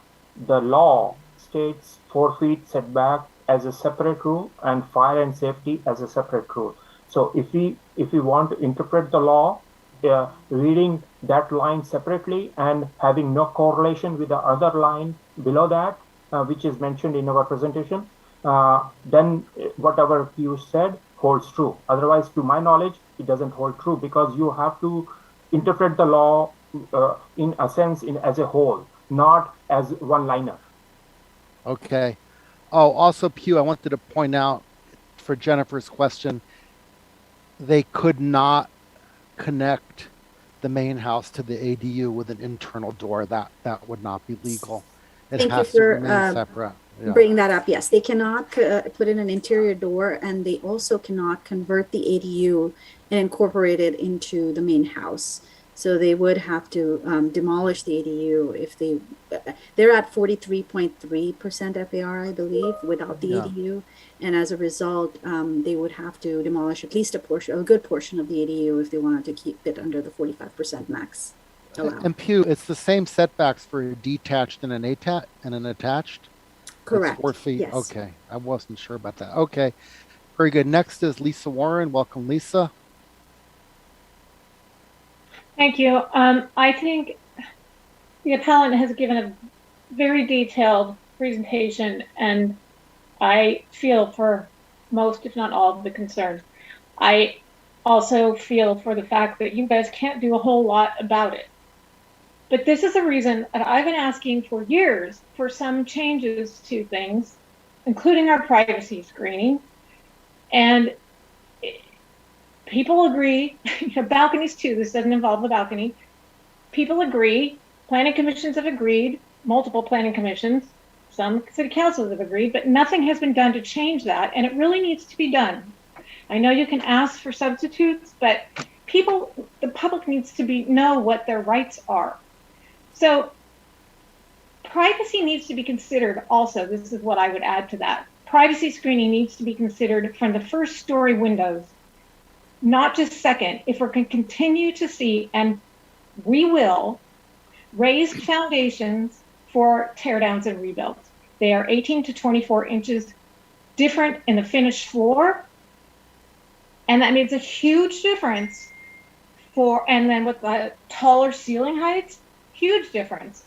law states 4 feet setback as a separate rule and fire and safety as a separate rule. So if we want to interpret the law, reading that line separately and having no correlation with the other line below that, which is mentioned in our presentation, then whatever you said holds true. Otherwise, to my knowledge, it doesn't hold true, because you have to interpret the law in a sense as a whole, not as one-liner. Okay. Oh, also, Pew, I wanted to point out for Jennifer's question, they could not connect the main house to the ADU with an internal door. That would not be legal. It Thank has you to for remain separate. Yeah. bringing that up. Yes, they cannot put in an interior door, and they also cannot convert the ADU and incorporate it into the main house. So they would have to demolish the ADU if they're at 43.3% FAR, I believe, without the ADU. And as a result, they would have to demolish at least a good portion of the ADU if they wanted to keep it under the 45% max allowed. And Pew, it's the same setbacks for a detached and an attached? Correct. It's 4 feet. Yes. Okay. I wasn't sure about that. Okay. Very good. Next is Lisa Warren. Welcome, Lisa. Thank you. I think the appellant has given a very detailed presentation, and I feel for most, if not all, of the concerns. I also feel for the fact that you guys can't do a whole lot about it. But this is a reason that I've been asking for years for some changes to things, including our privacy screening. And people agree, balconies too, this doesn't involve the balcony. People agree, planning commissions have agreed, multiple planning commissions, some city councils have agreed, but nothing has been done to change that, and it really needs to be done. I know you can ask for substitutes, but the public needs to know what their rights are. So privacy needs to be considered also. This is what I would add to that. Privacy screening needs to be considered from the first story windows, not just second. If we're going to continue to see, and we will, raised foundations for teardowns and rebuilds. They are 18 to 24 inches different in the floor. And that makes a huge difference and then with the taller ceiling heights, huge difference.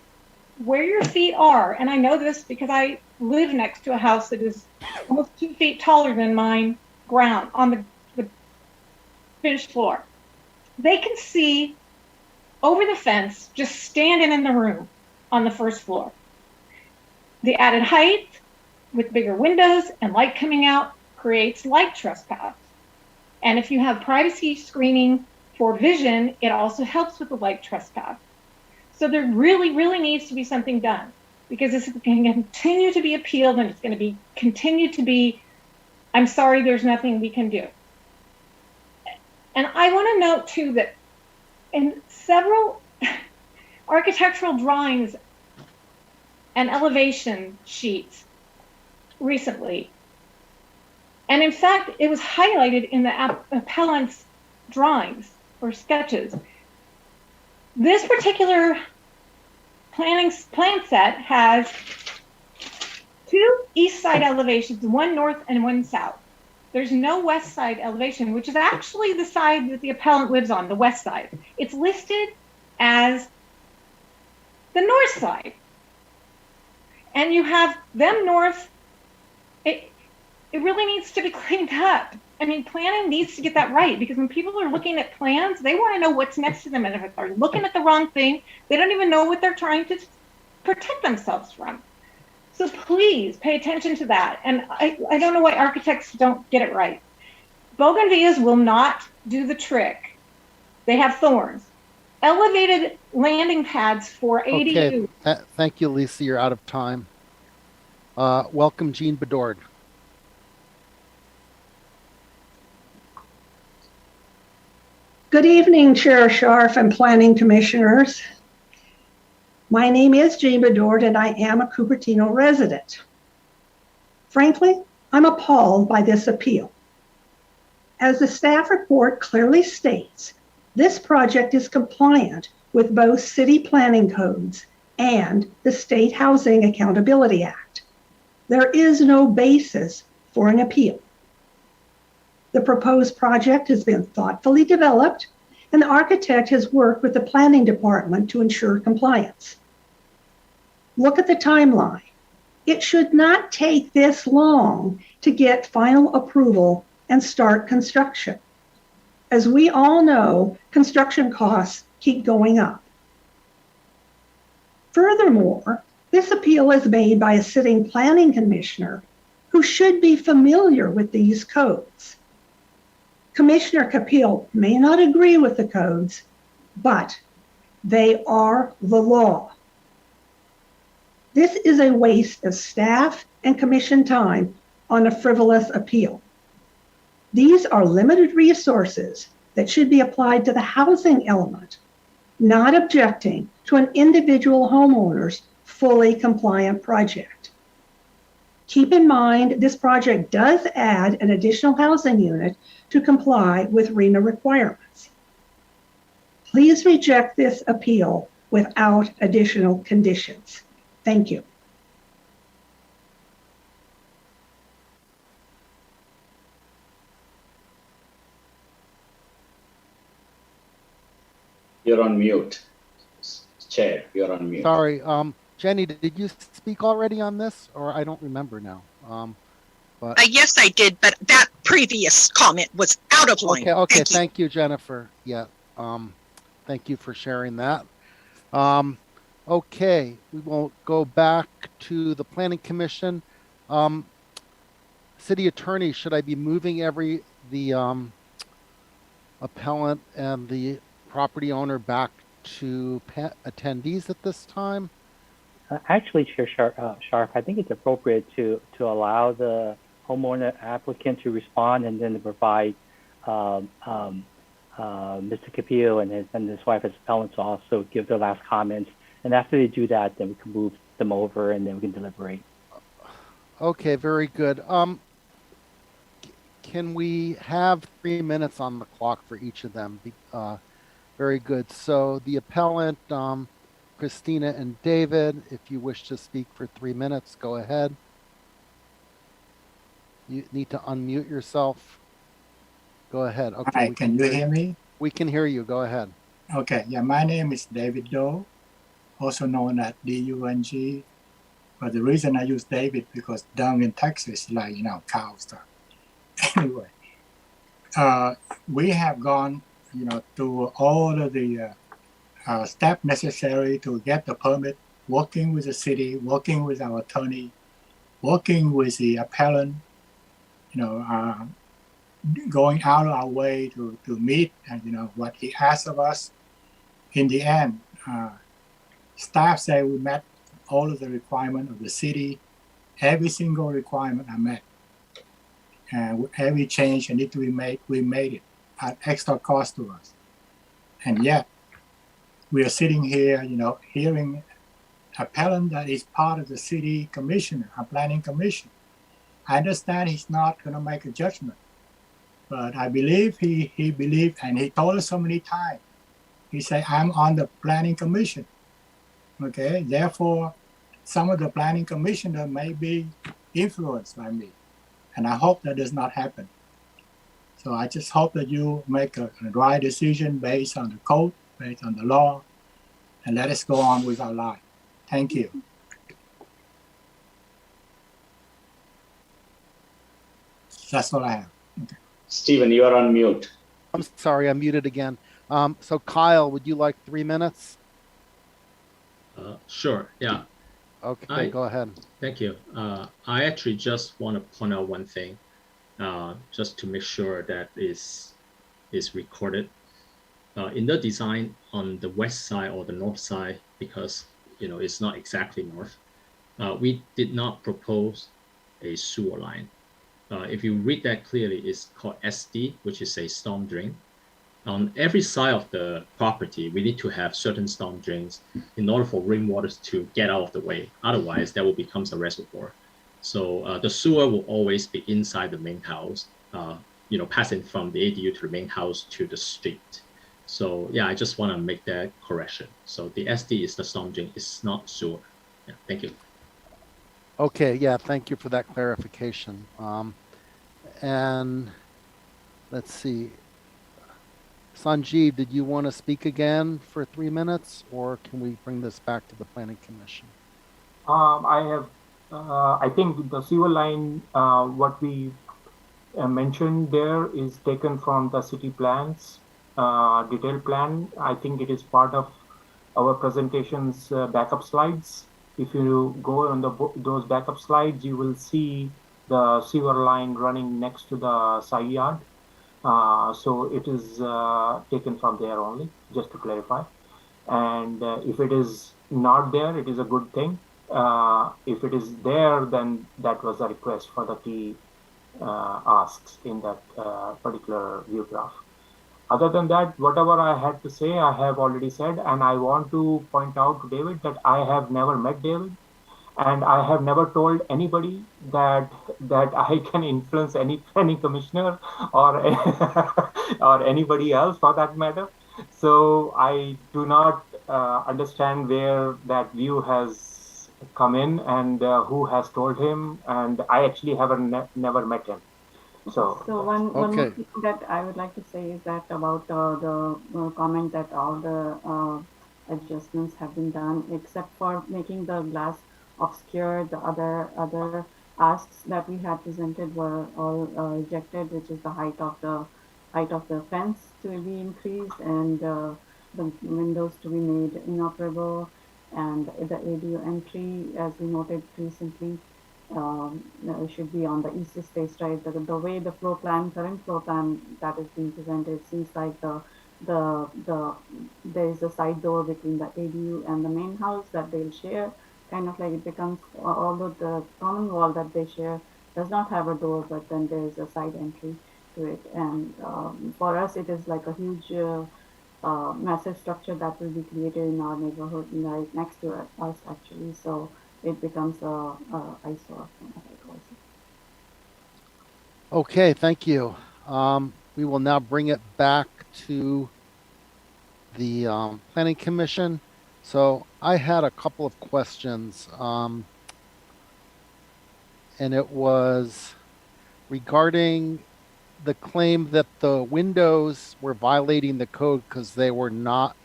Where your feet are, and I know this because I live next to a house that is almost 2 feet taller than mine ground on the finished floor. They can see over the fence, just standing in the room on the first floor. The added height with bigger windows and light coming out creates light trespass. And if you have privacy screening for vision, it also helps with the light trespass. So there really, really needs to be something done, because this is going to continue to be appealed, and it's going to continue to be, I'm sorry, there's nothing we can do. And I want to note too that in several architectural drawings and elevation sheets recently, and in fact, it was highlighted in the appellant's drawings or sketches. This particular plan set has 2 east side elevations, one north and one south. There's no west side elevation, which is actually the side that the appellant lives on, the west side. It's listed as the north side. And you have them north. It really needs to be cleaned up. I mean, planning needs to get that right, because when people are looking at plans, they want to know what's next to them. And if they're looking at the wrong thing, they don't even know what they're trying to protect themselves from. So please pay attention to that. And I don't know why architects don't get it right. Bougainvilleas will not do the trick. They have thorns. elevated landing pads for ADU. Okay, thank you, Lisa. You're out of time. Welcome, Jean Bedord. Good evening, Chair Scharf and Planning Commissioners. My name is Jean Bedord and I am a Cupertino resident. Frankly, I'm appalled by this appeal. As the staff report clearly states, this project is compliant with both city planning codes and the State Housing Accountability Act. There is no basis for an appeal. The proposed project has been thoughtfully developed and the architect has worked with the planning department to ensure compliance. Look at the timeline. It should not take this long to get final approval and start construction. As we all know, construction costs keep going up. Furthermore, this appeal is made by a sitting planning commissioner who should be familiar with these codes. Commissioner Capil may not agree with the codes, but they are the law. This is a waste of staff and commission time on a frivolous appeal. These are limited resources that should be applied to the housing element, not objecting to an individual homeowner's fully compliant project. Keep in mind, this project does add an additional housing unit to comply with RENA requirements. Please reject this appeal without additional conditions. Thank you. You're on mute. Chair, you're on mute. Sorry, Jenny, did you speak already on this, or I don't remember now? Yes, I did, but that previous comment was out of line. Okay, thank you, Jennifer. Yeah, thank you for sharing that. Okay, we will go back to the Planning Commission. City Attorney, should I be moving the appellant and the property owner back to attendees at this time? Actually, Chair Sharp, I think it's appropriate to allow the homeowner applicant to respond and then to provide Mr. Capillo and his wife as appellants to also give their last comments. And after they do that, then we can move them over and then we can deliberate. Okay, very good. Can we have 3 minutes on the clock for each of them? Very good. So the appellant, Christina and David, if you wish to speak for 3 minutes, go ahead. You need to unmute yourself. Go ahead. Okay. Hi, can you hear me? We can hear you. Go ahead. Okay. Yeah, my name is David Doe, also known as DUNG. But the reason I use David because down in Texas, like, cow stuff. Anyway, we have gone, through all of the steps necessary to get the permit, working with the city, working with our attorney, working with the appellant, going out of our way to meet and, what he asked of us. In the end, staff say we met all of the requirements of the city. Every single requirement I met. And every change that needed to be made, we made it at extra cost to us. And yet, we are sitting here, hearing appellant that is part of the city commissioner, a planning commission. I understand he's not going to make a judgment, but I believe he believed, and he told us so many times. He said, I'm on the planning commission. Okay, therefore, some of the planning commissioner may be influenced by me. And I hope that does not happen. So I just hope that you make a right decision based on the code, based on the law, and let us go on with our life. Thank you. That's all I have. Okay. Stephen, you are on mute. I'm sorry, I'm muted again. So Kyle, would you like 3 minutes? Sure, yeah. Okay, go ahead. Thank you. I actually just want to point out one thing, just to make sure that is recorded. in the design on the west side or the north side, because it's not exactly north, we did not propose a sewer line. If you read that clearly, it's called SD, which is a storm drain. On every side of the property, we need to have certain storm drains in order for rainwater to get out of the way. Otherwise, that will become a reservoir. So the sewer will always be inside the main house, passing from the ADU to the main house to the street. So yeah, I just want to make that correction. So the SD is the storm drain, it's not sewer. Yeah, thank you. Okay, yeah, thank you for that clarification. And let's see. Sanjeev, did you want to speak again for 3 minutes, or can we bring this back to the Planning Commission? I think the sewer line, what we mentioned there is taken from the city plans, detailed plan. I think it is part of our presentation's backup slides. If you go on those backup slides, you will see the sewer line running next to the side yard. So it is taken from there only, just to clarify. And if it is not there, it is a good thing. If it is there, then that was a request for the key asks in that particular view graph. Other than that, whatever I had to say, I have already said, and I want to point out to David that I have never met David, and I have never told anybody that I can influence any planning commissioner or or anybody else for that matter. So I do not understand where that view has come in and who has told him, and I actually never met him. So one more thing that I would like to say is that about the comment that all the adjustments have been done, except for making the glass obscure. The other asks that we had presented were all rejected, which is the height of the fence to be increased and the windows to be made inoperable, and the ADU entry, as we noted recently, should be on the east face, right? The way the current floor plan that is being presented, seems like there is a side door between the ADU and the main house that they'll share. Kind of like it becomes, although the common wall that they share does not have a door, but then there is a side entry to it. And for us, it is like a huge massive structure that will be created in our neighborhood, right next to us actually. So it becomes a eyesore. Okay, thank you. We will now bring it back to the Planning Commission. So I had a couple of questions, and it was regarding the claim that the windows were violating the code because they were not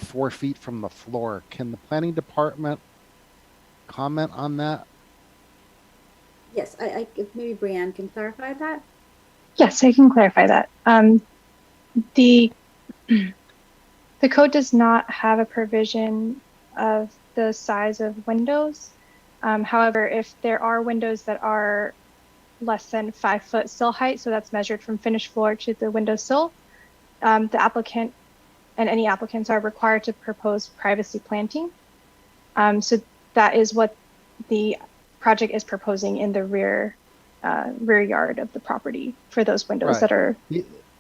4 feet from the floor. Can the planning department comment on that? Yes, I maybe Brianne can clarify that. Yes, I can clarify that. The code does not have a provision of the size of windows. However, if there are windows that are less than 5 foot sill height, so that's measured from finished floor to the window sill, the applicant and any applicants are required to propose privacy planting. So that is what the project is proposing in the rear yard of the property for those windows that are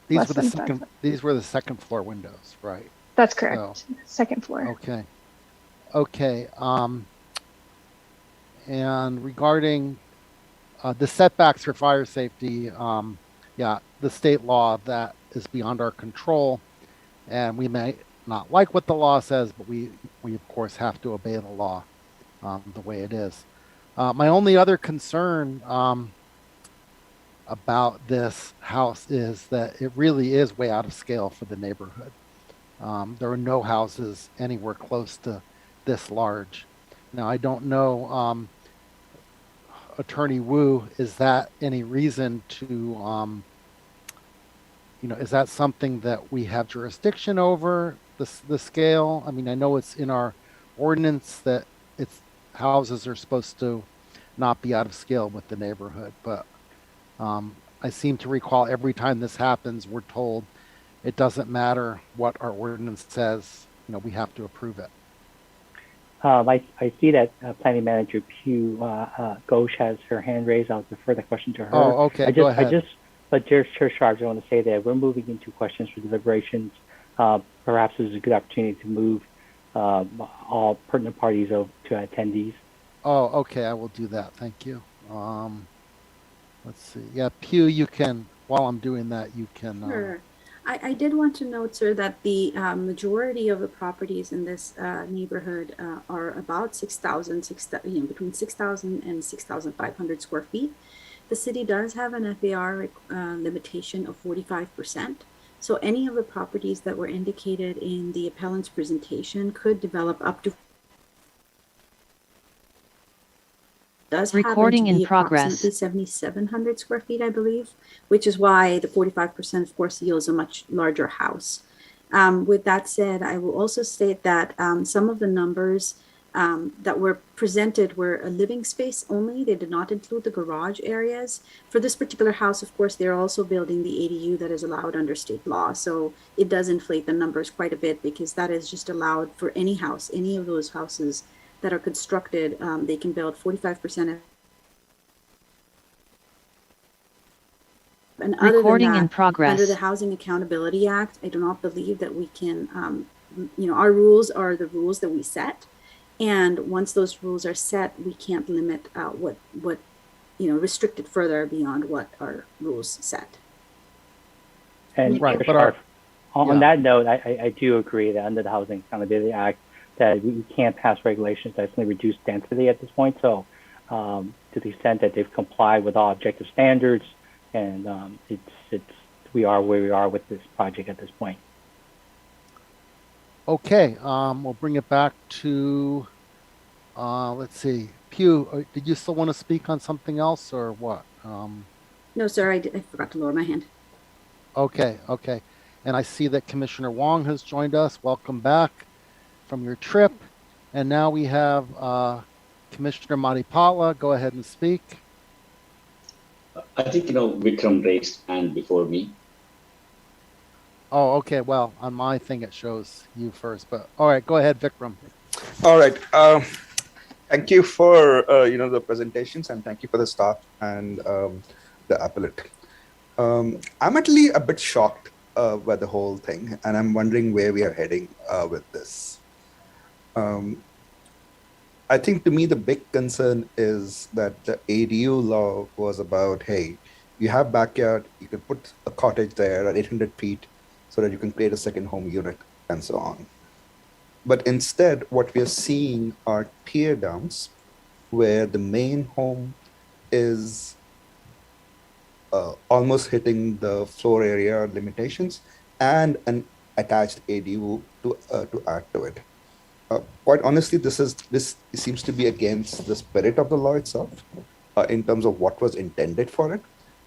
these were the second floor windows, right? That's correct. So, second floor. Okay. And regarding the setbacks for fire safety, the state law that is beyond our control, and we may not like what the law says, but we of course have to obey the law the way it is. My only other concern about this house is that it really is way out of scale for the neighborhood. There are no houses anywhere close to this large. Now, I don't know, Attorney Wu, is that any reason to, is that something that we have jurisdiction over, the scale? I mean, I know it's in our ordinance that houses are supposed to not be out of scale with the neighborhood, but I seem to recall every time this happens, we're told it doesn't matter what our ordinance says, we have to approve it. I see that Planning Manager Pugh Ghosh has her hand raised. I'll defer the question to her. Oh, okay, go ahead. But Chair Sharp, I want to say that we're moving into questions for deliberations. Perhaps this is a good opportunity to move all pertinent parties over to attendees. Oh, okay, I will do that. Thank you. Let's see. Yeah, Pugh, you can, while I'm doing that, you can. Sure. I did want to note, sir, that the majority of the properties in this neighborhood are about 6,000, between 6,000 and 6,500 square feet. The city does have an FAR limitation of 45%. So any of the properties that were indicated in the appellant's presentation could develop up to recording in progress. Approximately 7,700 square feet, I believe, which is why the 45%, of course, yields a much larger house. With that said, I will also state that some of the numbers that were presented were a living space only. They did not include the garage areas. For this particular house, of course, they're also building the ADU that is allowed under state law. So it does inflate the numbers quite a bit because that is just allowed for any house, any of those houses that are constructed. They can build 45%. And other recording than that, in progress. Under the Housing Accountability Act, I do not believe that we can, our rules are the rules that we set. And once those rules are set, we can't limit what restrict it further beyond what our rules set. And right, but on that note, I do agree that under the Housing Accountability Act, that we can't pass regulations that simply reduce density at this point. So to the extent that they've complied with all objective standards, and we are where we are with this project at this point. Okay, we'll bring it back to, let's see, Pugh, did you still want to speak on something else or what? No, sir, I forgot to lower my hand. Okay. And I see that Commissioner Wong has joined us. Welcome back from your trip. And now we have Commissioner Madipala. Go ahead and speak. I think, Vikram raised hand before me. Oh, okay. Well, on my thing, it shows you first, but all right, go ahead, Vikram. All right. Thank you for, the presentations, and thank you for the staff and the appellate. I'm actually a bit shocked by the whole thing, and I'm wondering where we are heading with this. I think to me, the big concern is that the ADU law was about, hey, you have backyard, you can put a cottage there at 800 feet so that you can create a second home unit and so on. But instead, what we are seeing are tear downs where the main home is almost hitting the floor area limitations and an attached ADU to add to it. Quite honestly, this seems to be against the spirit of the law itself in terms of what was intended for it.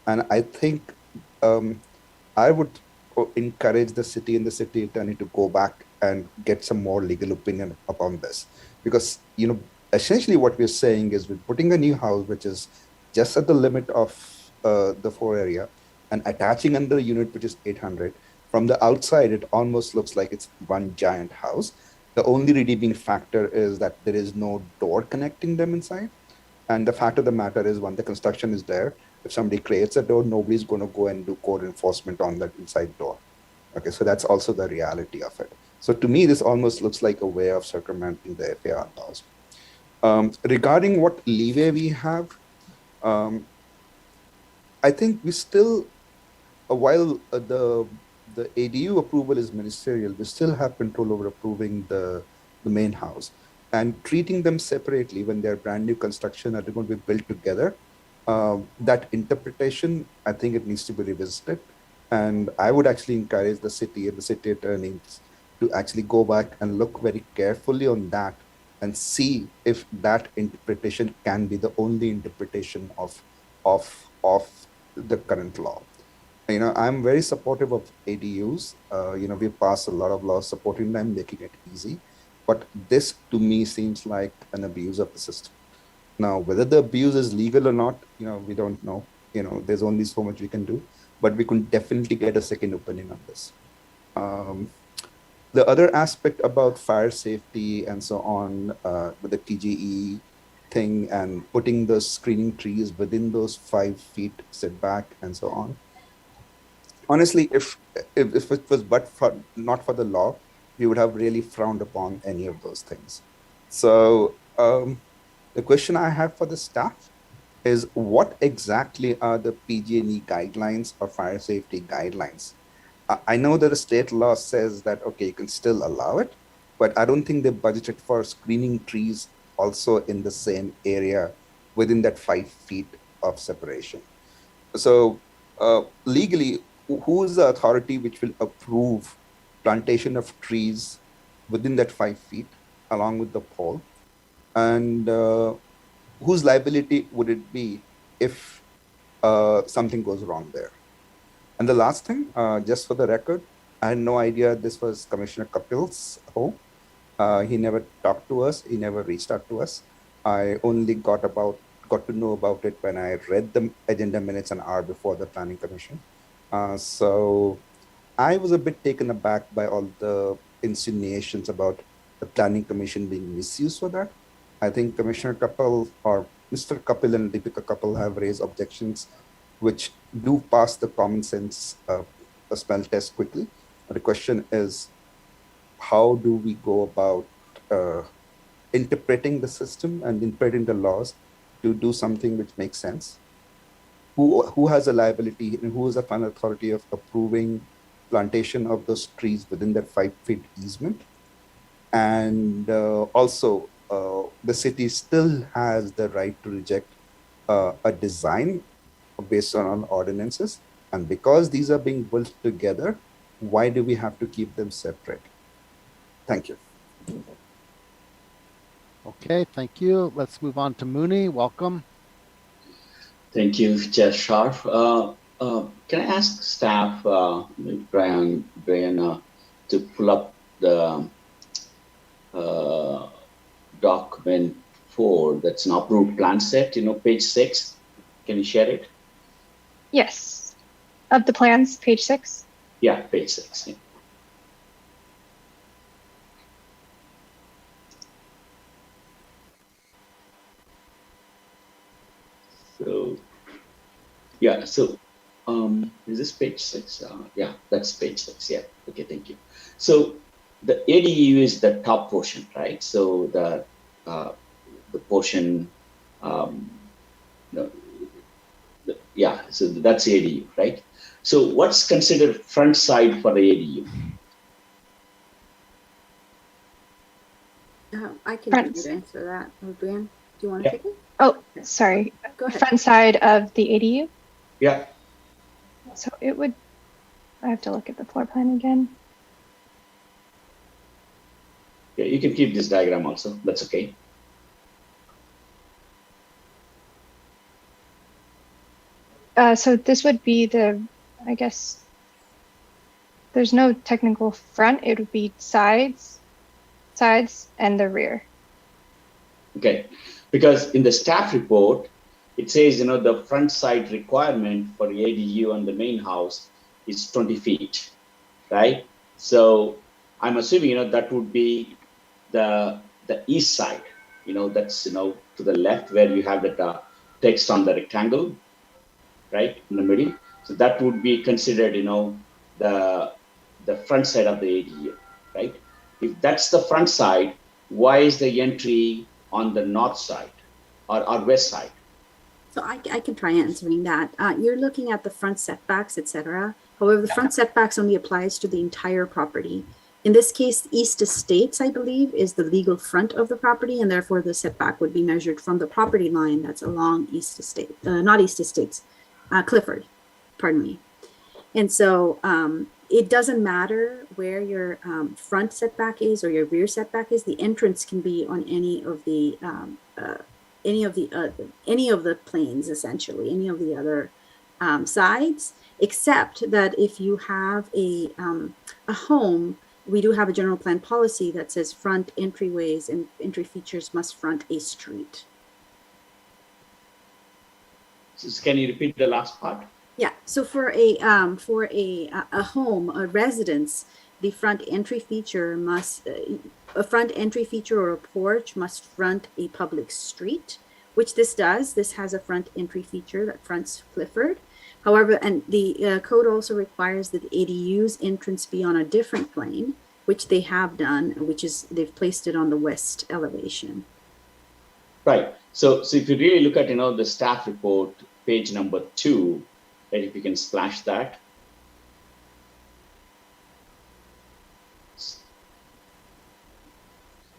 And I think I would encourage the city and the city attorney to go back and get some more legal opinion upon this. Because, essentially what we're saying is we're putting a new house, which is just at the limit of the floor area and attaching another unit, which is 800. From the outside, it almost looks like it's one giant house. The only redeeming factor is that there is no door connecting them inside. And the fact of the matter is when the construction is there, if somebody creates a door, nobody's going to go and do code enforcement on that inside door. Okay, so that's also the reality of it. So to me, this almost looks like a way of circumventing the FAR laws. Regarding what leeway we have, I think we still, while the ADU approval is ministerial, we still have control over approving the main house. And treating them separately when they're brand new construction and they're going to be built together, that interpretation, I think it needs to be revisited. And I would actually encourage the city and the city attorneys to actually go back and look very carefully on that and see if that interpretation can be the only interpretation of the current law. I'm very supportive of ADUs. We passed a lot of laws supporting them, making it easy. But this, to me, seems like an abuse of the system. Now, whether the abuse is legal or not, we don't know. There's only so much we can do. But we can definitely get a second opinion on this. The other aspect about fire safety and so on, with the TGE thing and putting the screening trees within those 5 feet setback and so on. Honestly, if it was not for the law, we would have really frowned upon any of those things. So the question I have for the staff is, what exactly are the PG&E guidelines or fire safety guidelines? I know that the state law says that, okay, you can still allow it, but I don't think they budgeted for screening trees also in the same area within that 5 feet of separation. So legally, who is the authority which will approve plantation of trees within that 5 feet along with the pole? And whose liability would it be if something goes wrong there? And the last thing, just for the record, I had no idea this was Commissioner Kapil's home. He never talked to us. He never reached out to us. I only got to know about it when I read the agenda minutes an hour before the Planning Commission. So I was a bit taken aback by all the insinuations about the Planning Commission being misused for that. I think Commissioner Kapil or Mr. Kapil and Deepika Kapil have raised objections which do pass the common sense smell test quickly. But the question is, how do we go about interpreting the system and interpreting the laws to do something which makes sense? Who has a liability and who is the final authority of approving plantation of those trees within that 5 feet easement? And also, the city still has the right to reject a design based on ordinances. And because these are being built together, why do we have to keep them separate? Thank you. Okay, thank you. Let's move on to Mooney. Welcome. Thank you, Chair Sharp. Can I ask staff, Brian, to pull up the document 4, that's an approved plan set, page 6. Can you share it? Yes. Of the plans, page 6? Yeah, page 6. Yeah. So, yeah, so is this page 6? Yeah, that's page 6. Yeah, okay, thank you. So the ADU is the top portion, right? So the portion, yeah, so that's ADU, right? So what's considered front side for the ADU? I can answer that. Brian, do you want to take it? Oh, sorry. Go ahead. Front side of the ADU? Yeah. So it would, I have to look at the floor plan again. Yeah, you can keep this diagram also. That's okay. So this would be I guess, there's no technical front. It would be sides, and the rear. Okay, because in the staff report, it says, the front side requirement for the ADU on the main house is 20 feet, right? So I'm assuming, that would be the east side, that's, to the left where you have that text on the rectangle, right, in the middle. So that would be considered, the front side of the ADU, right? If that's the front side, why is the entry on the north side or west side? So I can try answering that. You're looking at the front setbacks, etc. However, the front setbacks only applies to the entire property. In this case, East Estates, I believe, is the legal front of the property, and therefore the setback would be measured from the property line that's along East Estate, not East Estates, Clifford, pardon me. And so it doesn't matter where your front setback is or your rear setback is. The entrance can be on any of the planes, essentially, any of the other sides, except that if you have a home, we do have a general plan policy that says front entryways and entry features must front a street. So can you repeat the last part? Yeah. So for a home, a residence, the front entry feature must, a front entry feature or a porch must front a public street, which this does. This has a front entry feature that fronts Clifford. However, and the code also requires that the ADU's entrance be on a different plane, which they have done, which is they've placed it on the west elevation. Right. So if you really look at, the staff report, page number 2, and if you can splash that.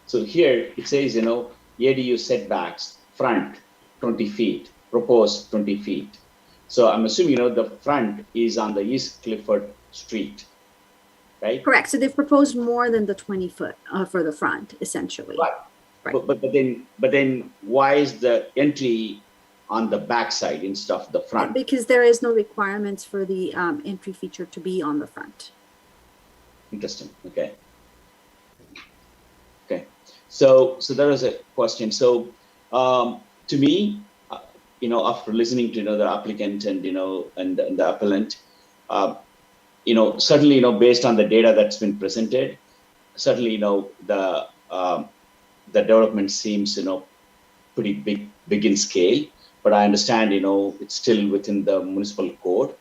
So here it says, ADU setbacks, front 20 feet, proposed 20 feet. So I'm assuming, the front is on the East Clifford Street, right? Correct. So they've proposed more than the 20 foot for the front, essentially. Right. Right. But then why is the entry on the back side instead of the front? Because there is no requirements for the entry feature to be on the front. Interesting. Okay. Okay. So that was a question. So to me, after listening to the applicant and and the appellant, certainly based on the data that's been presented, certainly the development seems pretty big in scale. But I understand it's still within the municipal code,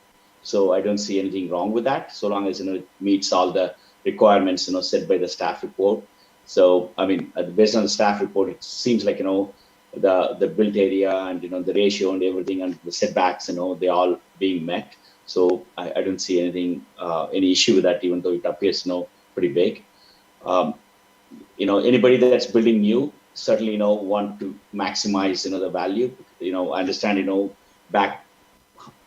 so I don't see anything wrong with that, so long as it meets all the requirements set by the staff report. So I mean, based on the staff report, it seems like the built area and the ratio and everything and the setbacks they all being met. So I don't see anything any issue with that, even though it appears pretty big. Anybody that's building new certainly want to maximize the value. I understand back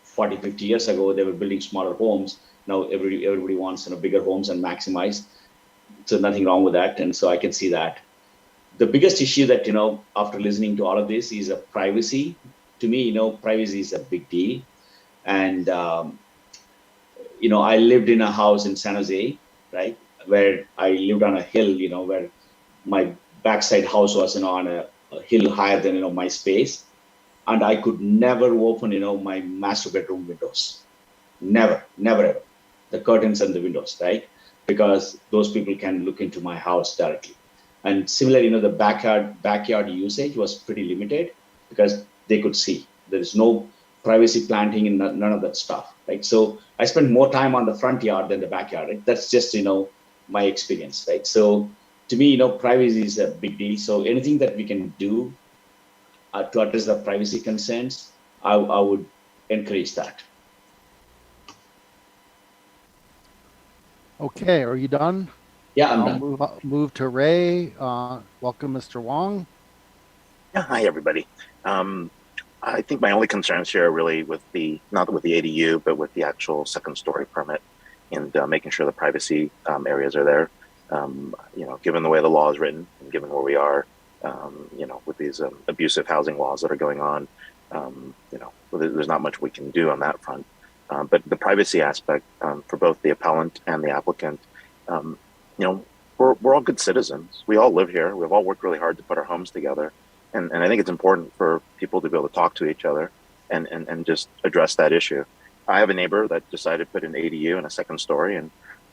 40-50 years ago they were building smaller homes. Now everybody wants bigger homes and maximize. So nothing wrong with that, and so I can see that. The biggest issue that after listening to all of this is privacy. To me, privacy is a big deal, and I lived in a house in San Jose, right, where I lived on a hill, where my backside house was on a hill higher than my space, and I could never open my master bedroom windows. Never ever. The curtains and the windows, right? Because those people can look into my house directly. And similarly, the backyard usage was pretty limited because they could see. There is no privacy planting and none of that stuff, right? So I spend more time on the front yard than the backyard, right? That's just my experience, right? So to me, privacy is a big deal. So anything that we can do to address the privacy concerns, I would encourage that. Okay, are you done? Yeah, I'm I'll done. move to Ray. Welcome, Mr. Wong. Yeah, hi everybody. I think my only concerns here are really with not with the ADU, but with the actual second story permit and making sure the privacy areas are there. Given the way the law is written and given where we are, with these abusive housing laws that are going on, there's not much we can do on that front. But the privacy aspect for both the appellant and the applicant, we're all good citizens. We all live here. We've all worked really hard to put our homes together. And I think it's important for people to be able to talk to each other and just address that issue. I have a neighbor that decided to put an ADU in a second story, and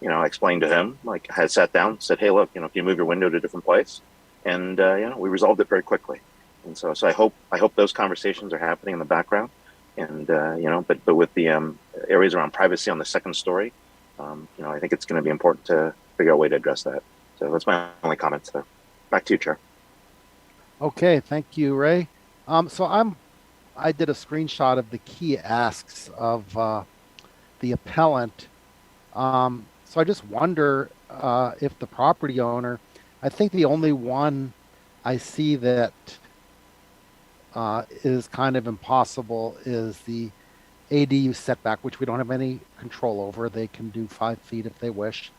I explained to him, I had sat down, said, hey, look, can you move your window to a different place? And we resolved it very quickly. And so I hope those conversations are happening in the background. And but with the areas around privacy on the second story, I think it's going to be important to figure out a way to address that. So that's my only comments there. Back to you, Chair. Okay, thank you, Ray. I did a screenshot of the key asks of the appellant. So I just wonder if the property owner, I think the only one I see that is kind of impossible is the ADU setback, which we don't have any control over. They can do 5 feet if they wish.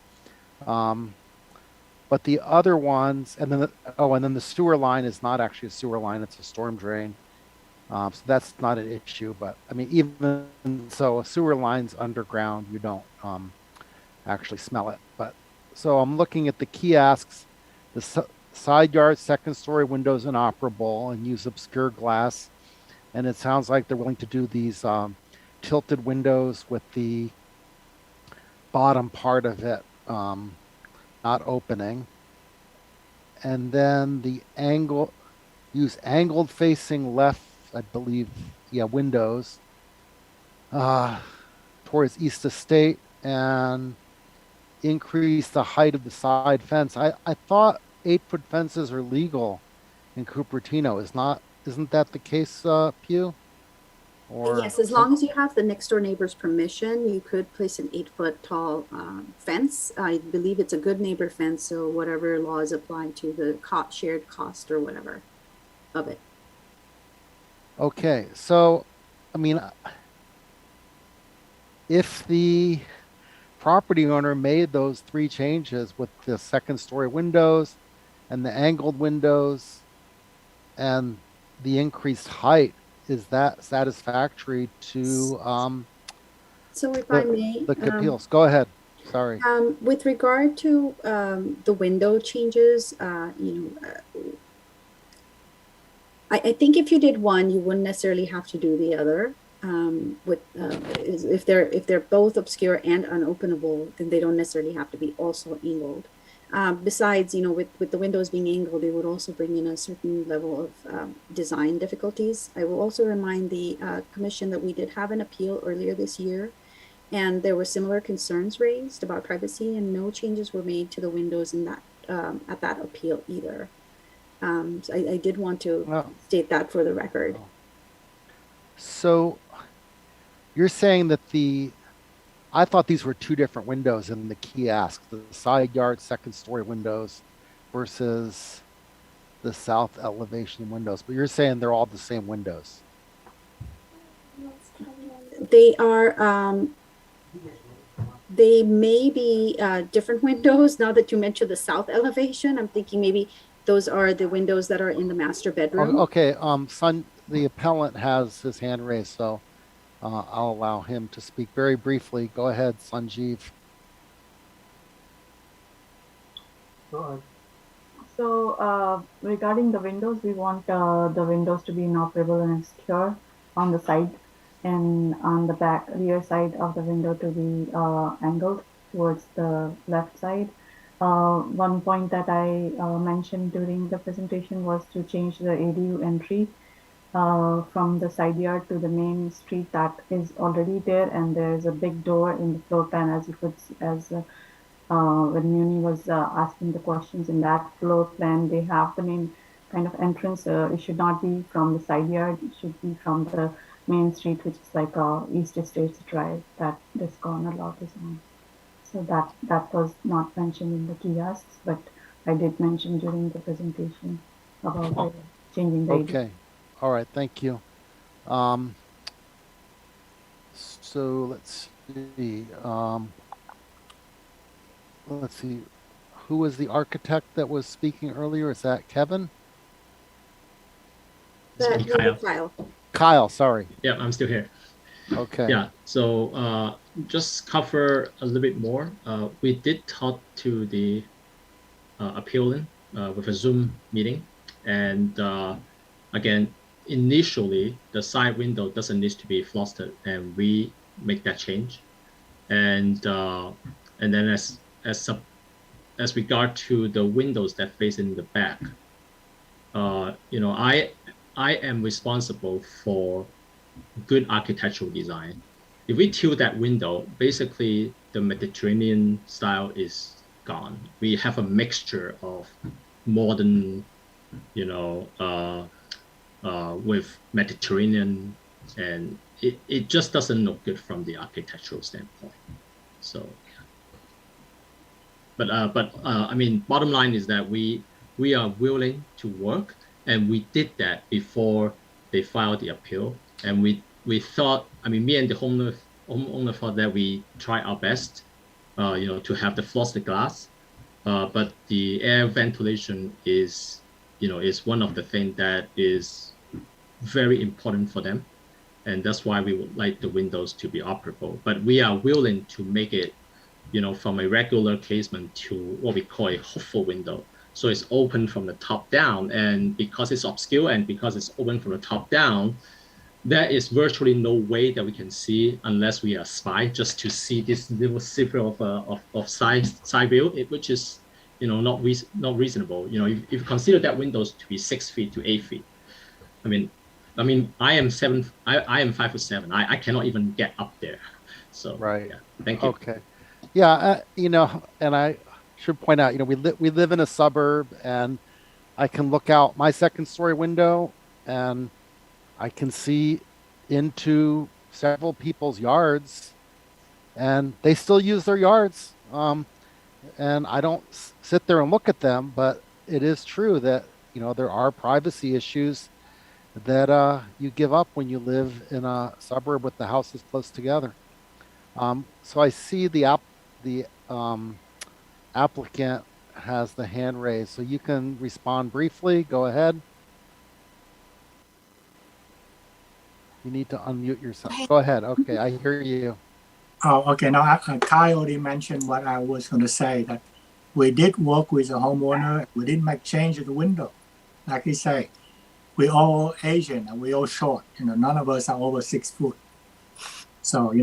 But the other ones, and then the sewer line is not actually a sewer line; it's a storm drain. So that's not an issue. But I mean, even so, a sewer line's underground. You don't actually smell it. But so I'm looking at the kiosks, the side yard, second story windows inoperable, and use obscure glass. And it sounds like they're willing to do these tilted windows with the bottom part of it not opening. And then the angle, use angled facing left, I believe, yeah, windows towards East Estate, and increase the height of the side fence. I thought 8-foot fences are legal in Cupertino. Isn't that the case, Pew? Or yes, as long as you have the next door neighbor's permission, you could place an 8-foot tall fence. I believe it's a good neighbor fence, so whatever laws apply to the shared cost or whatever of it. Okay, so I mean, if the property owner made those 3 changes with the 2nd-story windows and the angled windows and the increased height, is that satisfactory to so if I may, the appeals? Go ahead. Sorry. With regard to the window changes, I think if you did one, you wouldn't necessarily have to do the other. If they're both obscure and unopenable, then they don't necessarily have to be also angled. Besides, with the windows being angled, they would also bring in a certain level of design difficulties. I will also remind the commission that we did have an appeal earlier this year, and there were similar concerns raised about privacy, and no changes were made to the windows in that at that appeal either. So I did want to state that for the record. So you're saying that I thought these were 2 different windows in the kiosk, the side yard 2nd-story windows versus the south elevation windows, but you're saying they're all the same windows. They are, they may be different windows. Now that you mentioned the south elevation, I'm thinking maybe those are the windows that are in the master bedroom. Okay, the appellant has his hand raised, so I'll allow him to speak very briefly. Go ahead, Sanjeev. So regarding the windows, we want the windows to be inoperable and secure on the side, and on the rear side of the window to be angled towards the left side. One point that I mentioned during the presentation was to change the ADU entry from the side yard to the main street that is already there, and there's a big door in the floor plan, as you could see, when Muni was asking the questions in that floor plan, they have the main kind of entrance. It should not be from the side yard, it should be from the main street, which is like East Estates Drive that this corner lot is on. So that was not mentioned in the kiosks, but I did mention during the presentation about changing the Okay. AD. All right. Thank you. So let's see. Let's see. Who was the architect that was speaking earlier? Is that Kevin? Kyle. Kyle, sorry. Yeah, I'm still here. Okay. Yeah, so just cover a little bit more. We did talk to the appellant with a Zoom meeting. And again, initially, the side window doesn't need to be frosted, and we make that change. And then as regard to the windows that face in the back, I am responsible for good architectural design. If we tilt that window, basically the Mediterranean style is gone. We have a mixture of modern, with Mediterranean, and it just doesn't look good from the architectural standpoint. So, but I mean, bottom line is that we are willing to work, and we did that before they filed the appeal. And we thought, I mean, me and the homeowner thought that we try our best, to have the frosted glass, but the air ventilation is one of the things that is very important for them, and that's why we would like the windows to be operable. But we are willing to make it, from a regular casement to what we call a hopeful window. So it's open from the top down, and because it's obscure and because it's open from the top down, there is virtually no way that we can see unless we are spy just to see this little sliver of side view, which is not reasonable. If you consider that windows to be 6 feet to 8 feet, I mean I am 5'7". I cannot even get up there. So Right. yeah, thank you. Okay. Yeah, and I should point out, we live in a suburb, and I can look out my second story window and I can see into several people's yards, and they still use their yards. And I don't sit there and look at them, but it is true that, there are privacy issues that you give up when you live in a suburb with the houses close together. So I see the applicant has the hand raised, so you can respond briefly. Go ahead. You need to unmute yourself. Go ahead. Okay, I hear you. Oh, okay. Now, Kai already mentioned what I was going to say, that we did work with the homeowner. We didn't make change to the window. Like he said, we all Asian and we all short. None of us are over 6 foot. So,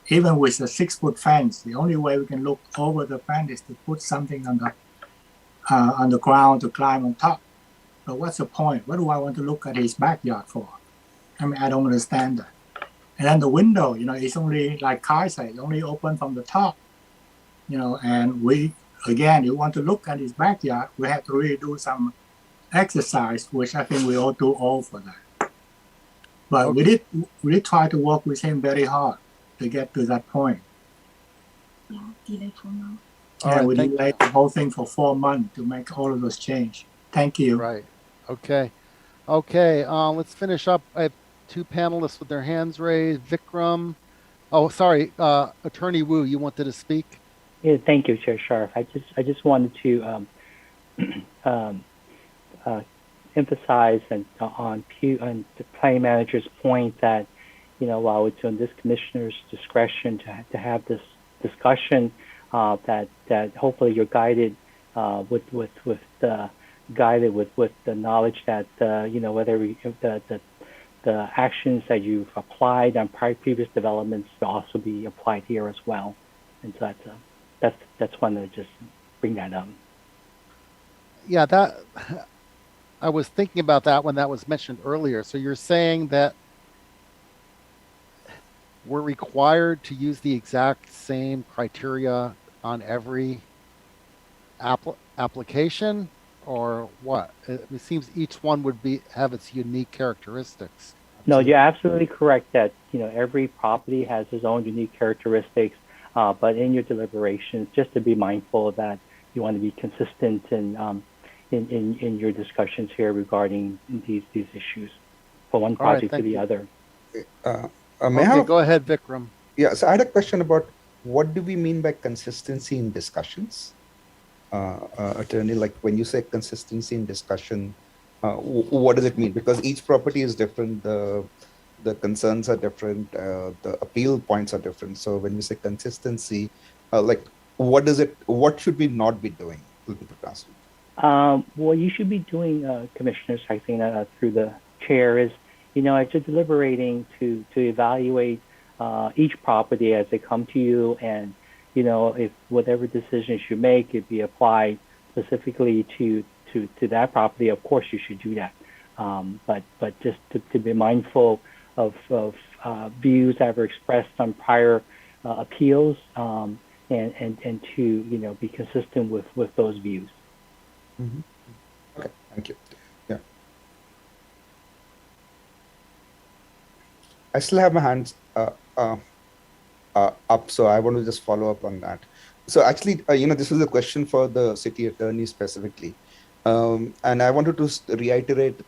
even with a 6 foot fence, the only way we can look over the fence is to put something on the ground to climb on top. But what's the point? What do I want to look at his backyard for? I don't understand that. And then the window, it's only, like Kai said, it's only open from the top. And we want to look at his backyard, we have to really do some exercise, which I think we all too old for that. But Okay. we did try to work with him very hard to get to that point. All And right, we thank you. delayed the whole thing for 4 months to make all of those change. Thank you. Right. Okay. Okay. Let's finish up. I have two panelists with their hands raised. Vikram. Oh, sorry. Attorney Wu, you wanted to speak? Yeah, thank you, Chair Sharf. I just wanted to emphasize on the planning manager's point that, while it's on this commissioner's discretion to have this discussion, that hopefully you're guided with the knowledge that whether the actions that you've applied on previous developments will also be applied here as well. And so that's one to just bring that up. Yeah, I was thinking about that when that was mentioned earlier. So you're saying that we're required to use the exact same criteria on every application, or what? It seems each one would have its unique characteristics. No, you're absolutely correct that every property has its own unique characteristics. But in your deliberations, just to be mindful of that, you want to be consistent in your discussions here regarding these issues for one project to the other. Go ahead, Vikram. Yeah, so I had a question about what do we mean by consistency in discussions? Attorney, like when you say consistency in discussion, what does it mean? Because each property is different, the concerns are different, the appeal points are different. So when we say consistency, what should we not be doing? What you should be doing, commissioners, I think through the chair is, as you're deliberating to evaluate each property as they come to you, and if whatever decisions you make, it be applied specifically to that property, of course you should do that. But just to be mindful of views that were expressed on prior appeals, and to be consistent with those views. Mm-hmm. Okay, thank you. Yeah, I still have my hands up, so I want to just follow up on that. So actually, this is a question for the city attorney specifically, and I wanted to reiterate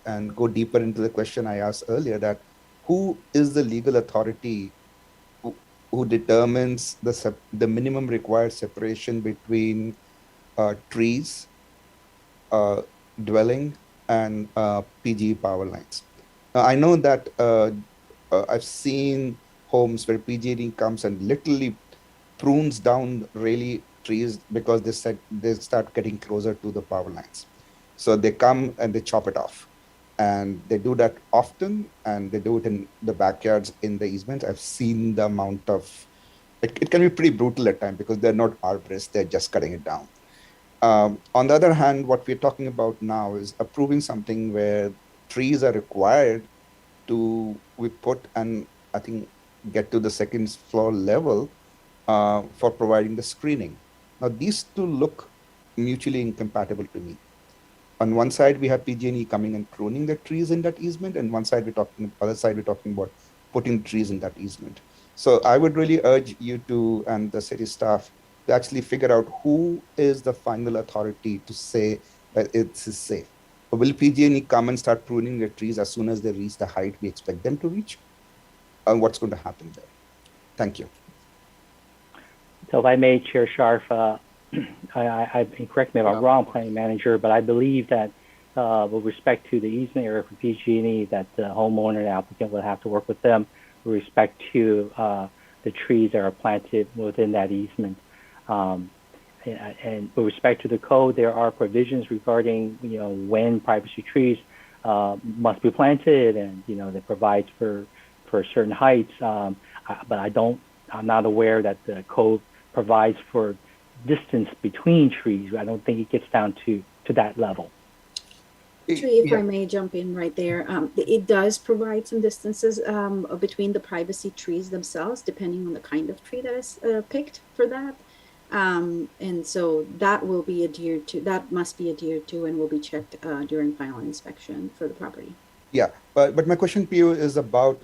and go deeper into the question I asked earlier, that who is the legal authority who determines the minimum required separation between trees, dwelling, and PGE power lines. I know that I've seen homes where PG&E comes and literally prunes down really trees because they start getting closer to the power lines. So they come and they chop it off. and they do that often, and they do it in the backyards in the easements. I've seen the amount of, it can be pretty brutal at times because they're not arborists, they're just cutting it down. On the other hand, what we're talking about now is approving something where trees are required to we put and I think get to the second floor level for providing the screening. Now these two look mutually incompatible to me. On one side we have PG&E coming and pruning the trees in that easement, and other side we're talking about putting trees in that easement. So I would really urge you to and the city staff to actually figure out who is the final authority to say that it's safe. Or will PG&E come and start pruning the trees as soon as they reach the height we expect them to reach? And what's going to happen there? Thank you. So if I may, Chair Sharf, correct me if I'm wrong, Planning Manager, but I believe that with respect to the easement area for PG&E, that the homeowner and applicant will have to work with them with respect to the trees that are planted within that easement. And with respect to the code, there are provisions regarding, when privacy trees must be planted, and that provides for certain heights. But I'm not aware that the code provides for distance between trees. I don't think it gets down to that level. Actually, if I may jump in right there, it does provide some distances between the privacy trees themselves, depending on the kind of tree that is picked for that. And so that will be adhered to, that must be adhered to and will be checked during final inspection for the property. Yeah, but my question to you is about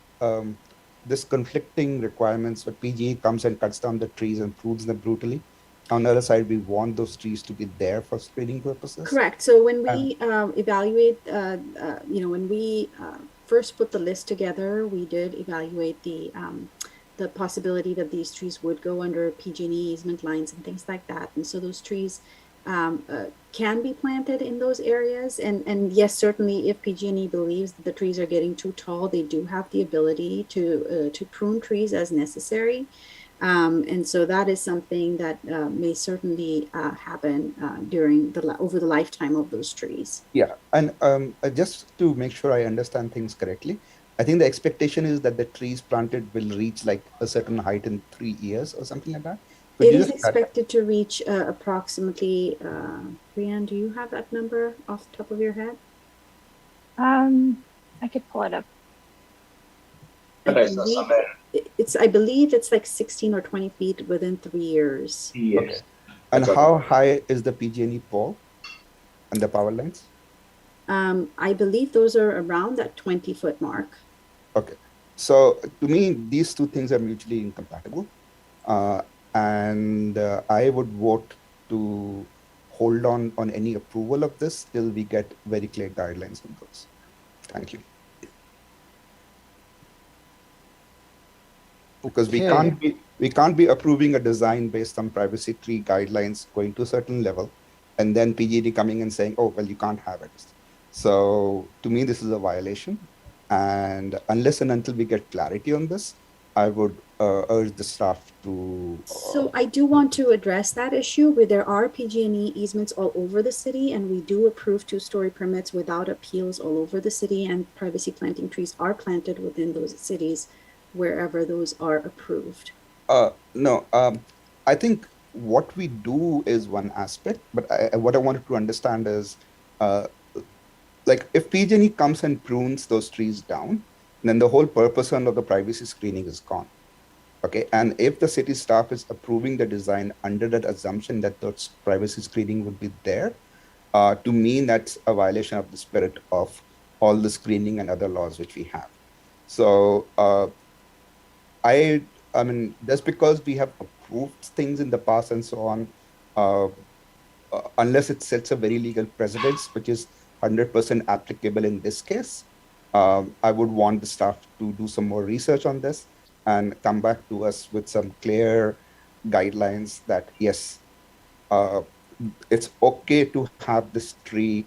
this conflicting requirements where PG&E comes and cuts down the trees and prunes them brutally. On the other side, we want those trees to be there for screening purposes. Correct. So when we evaluate, when we first put the list together, we did evaluate the possibility that these trees would go under PG&E easement lines and things like that. And so those trees can be planted in those areas. And yes, certainly if PG&E believes that the trees are getting too tall, they do have the ability to prune trees as necessary. And so that is something that may certainly happen over the lifetime of those trees. Yeah, and just to make sure I understand things correctly, I think the expectation is that the trees planted will reach like a certain height in 3 years or something like that. It is expected to reach approximately, Brianne, do you have that number off the top of your head? I could pull it up. I believe it's like 16 or 20 feet within 3 years. Yes. Okay. And how high is the PG&E pole and the power lines? I believe those are around that 20-foot mark. Okay. So to me, these two things are mutually incompatible. And I would vote to hold on any approval of this till we get very clear guidelines on those. Thank you. Because we can't be approving a design based on privacy tree guidelines going to a certain level, and then PG&E coming and saying, oh, well, you can't have it. So to me, this is a violation. And unless and until we get clarity on this, I would urge the staff to... So I do want to address that issue where there are PG&E easements all over the city, and we do approve 2-story permits without appeals all over the city, and privacy planting trees are planted within those cities wherever those are approved. No, I think what we do is one aspect, but what I wanted to understand is, like if PG&E comes and prunes those trees down, then the whole purpose of the privacy screening is gone. Okay, and if the city staff is approving the design under that assumption that the privacy screening would be there, to me that's a violation of the spirit of all the screening and other laws which we have. So I mean, just because we have approved things in the past and so on, unless it sets a very legal precedence, which is 100% applicable in this case, I would want the staff to do some more research on this and come back to us with some clear guidelines that, yes, it's okay to have this tree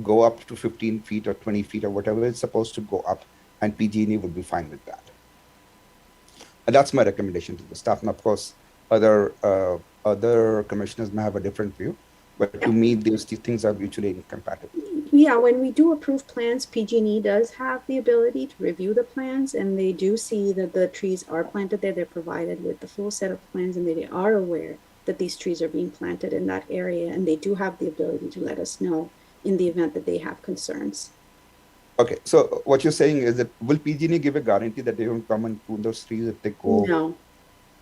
go up to 15 feet or 20 feet or whatever it's supposed to go up, and PG&E would be fine with that. And that's my recommendation to the staff. And of course, other commissioners may have a different view, but to me, these two things are mutually incompatible. Yeah, when we do approve plans, PG&E does have the ability to review the plans, and they do see that the trees are planted there. They're provided with the full set of plans, and they are aware that these trees are being planted in that area, and they do have the ability to let us know in the event that they have concerns. Okay, so what you're saying is that will PG&E give a guarantee that they don't come and prune those trees if they go? No.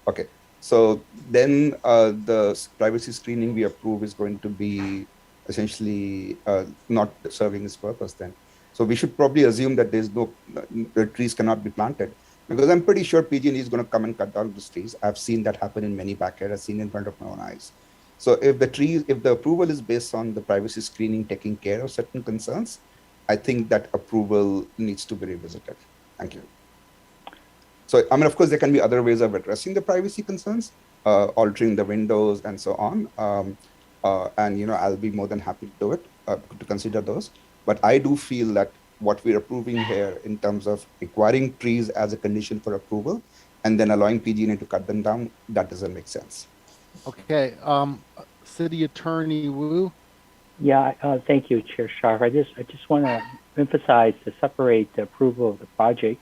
Okay, so then the privacy screening we approve is going to be essentially not serving its purpose then. So we should probably assume that the trees cannot be planted, because I'm pretty sure PG&E is going to come and cut down those trees. I've seen that happen in many backyards. I've seen in front of my own eyes. So if the approval is based on the privacy screening taking care of certain concerns, I think that approval needs to be revisited. Thank you. So, I mean, of course, there can be other ways of addressing the privacy concerns, altering the windows and so on. And, you know, I'll be more than happy to do it, to consider those. But I do feel that what we're approving here in terms of requiring trees as a condition for approval and then allowing PG&E to cut them down, that doesn't make sense. Okay, City Attorney Wu. Yeah, thank you, Chair Sharp. I just want to emphasize to separate the approval of the project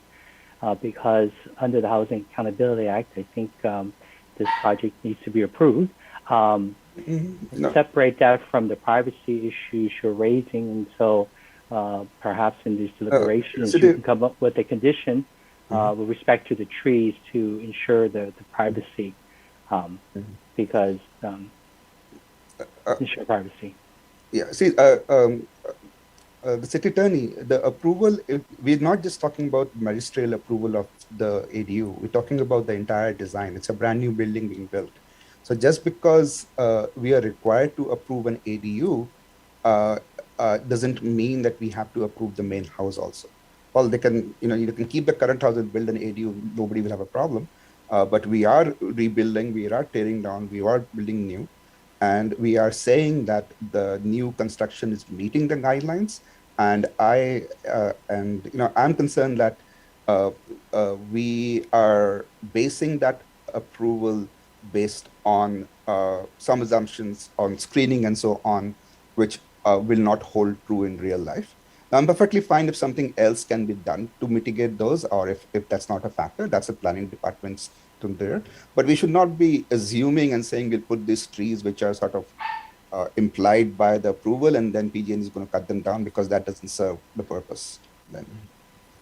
because under the Housing Accountability Act, I think this project needs to be approved. Separate that from the privacy issues you're raising, and so perhaps in these deliberations you can come up with a condition with respect to the trees to ensure the privacy, because ensure privacy. Yeah, see, the city attorney, the approval, we're not just talking about magisterial approval of the ADU. We're talking about the entire design. It's a brand new building being built. So just because we are required to approve an ADU doesn't mean that we have to approve the main house also. Well, they can, you know, you can keep the current house and build an ADU. Nobody will have a problem. But we are rebuilding, we are tearing down, we are building new. And we are saying that the new construction is meeting the guidelines, and I'm concerned that we are basing that approval based on some assumptions on screening and so on, which will not hold true in real life. Now, I'm perfectly fine if something else can be done to mitigate those, or if that's not a factor, that's the planning department's there. But we should not be assuming and saying we'll put these trees which are sort of implied by the approval, and then PG&E is going to cut them down, because that doesn't serve the purpose then.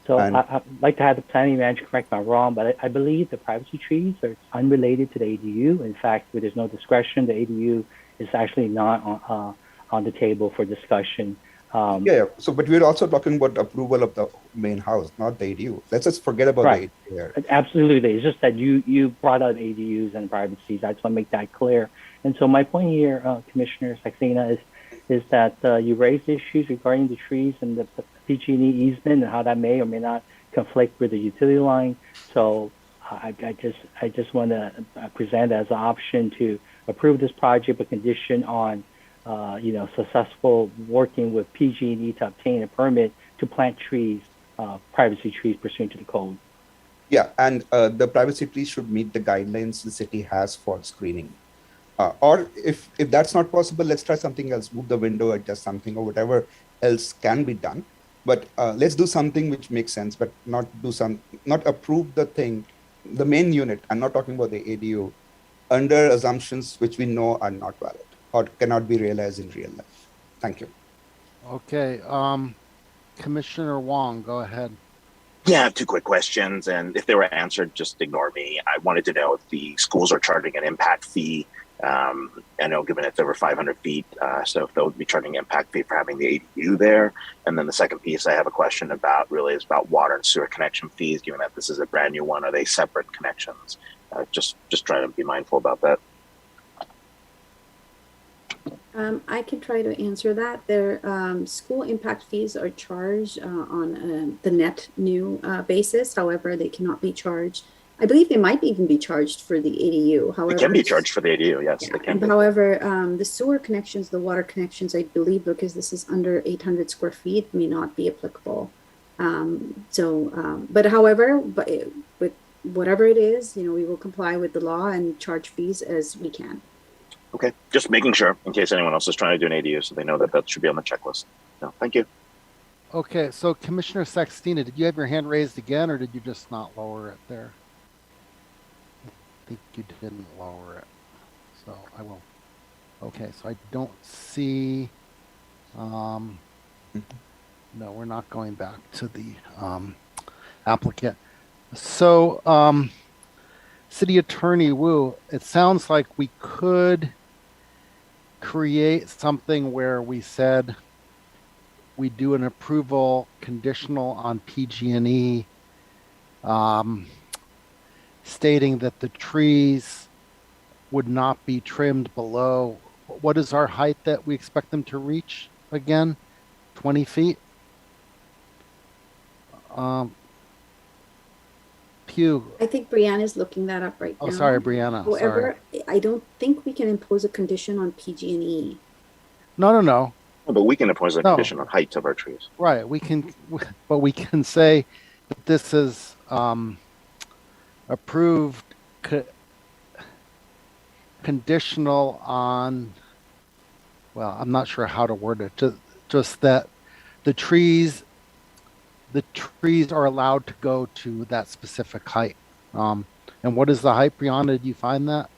So I'd like to have the planning manager correct me if I'm wrong, but I believe the privacy trees are unrelated to the ADU. In fact, where there's no discretion, the ADU is actually not on the table for discussion. Yeah, so, but we're also talking about approval of the main house, not the ADU. Let's just forget about the ADU here. Absolutely. It's just that you brought out ADUs and privacies. I just want to make that clear. And so my point here, Commissioner Saxena, is that you raised issues regarding the trees and the PG&E easement and how that may or may not conflict with the utility line. So I just want to present as an option to approve this project, but condition on successful working with PG&E to obtain a permit to plant trees, privacy trees pursuant to the code. Yeah, and the privacy trees should meet the guidelines the city has for screening. Or if that's not possible, let's try something else, move the window, adjust something, or whatever else can be done. But let's do something which makes sense, but not approve the thing, the main unit. I'm not talking about the ADU, under assumptions which we know are not valid or cannot be realized in real life. Thank you. Okay, Commissioner Wong, go ahead. Yeah, I have two quick questions, and if they were answered, just ignore me. I wanted to know if the schools are charging an impact fee. I know, given it's over 500 feet, so if they'll be charging impact fee for having the ADU there. And then the second piece I have a question about really is about water and sewer connection fees, given that this is a brand new one. Are they separate connections? Just trying to be mindful about that. I can try to answer that. Their school impact fees are charged on the net new basis. However, they cannot be charged. I believe they might even be charged for the ADU. However, they can be charged for the ADU, yes. Yeah, they can. However, the sewer connections, the water connections, I believe, because this is under 800 square feet, may not be applicable. But however, with whatever it is, we will comply with the law and charge fees as we can. Okay, just making sure in case anyone else is trying to do an ADU, so they know that should be on the checklist. No, thank you. Okay, so Commissioner Sextina, did you have your hand raised again, or did you just not lower it there? I think you didn't lower it, so I will. Okay, so I don't see, no, we're not going back to the applicant. So, City Attorney Wu, it sounds like we could create something where we said we do an approval conditional on PG&E, stating that the trees would not be trimmed below. What is our height that we expect them to reach again? 20 feet? Pew. I think Brianna's looking that up right now. Oh, sorry, Brianna. However, I don't think we can impose a condition on PG&E. No. No, but we can impose a condition on height of our trees. Right, we can, but we can say that this is approved conditional on, well, I'm not sure how to word it, just that the trees are allowed to go to that specific height. And what is the height, Brianna? Did you find that?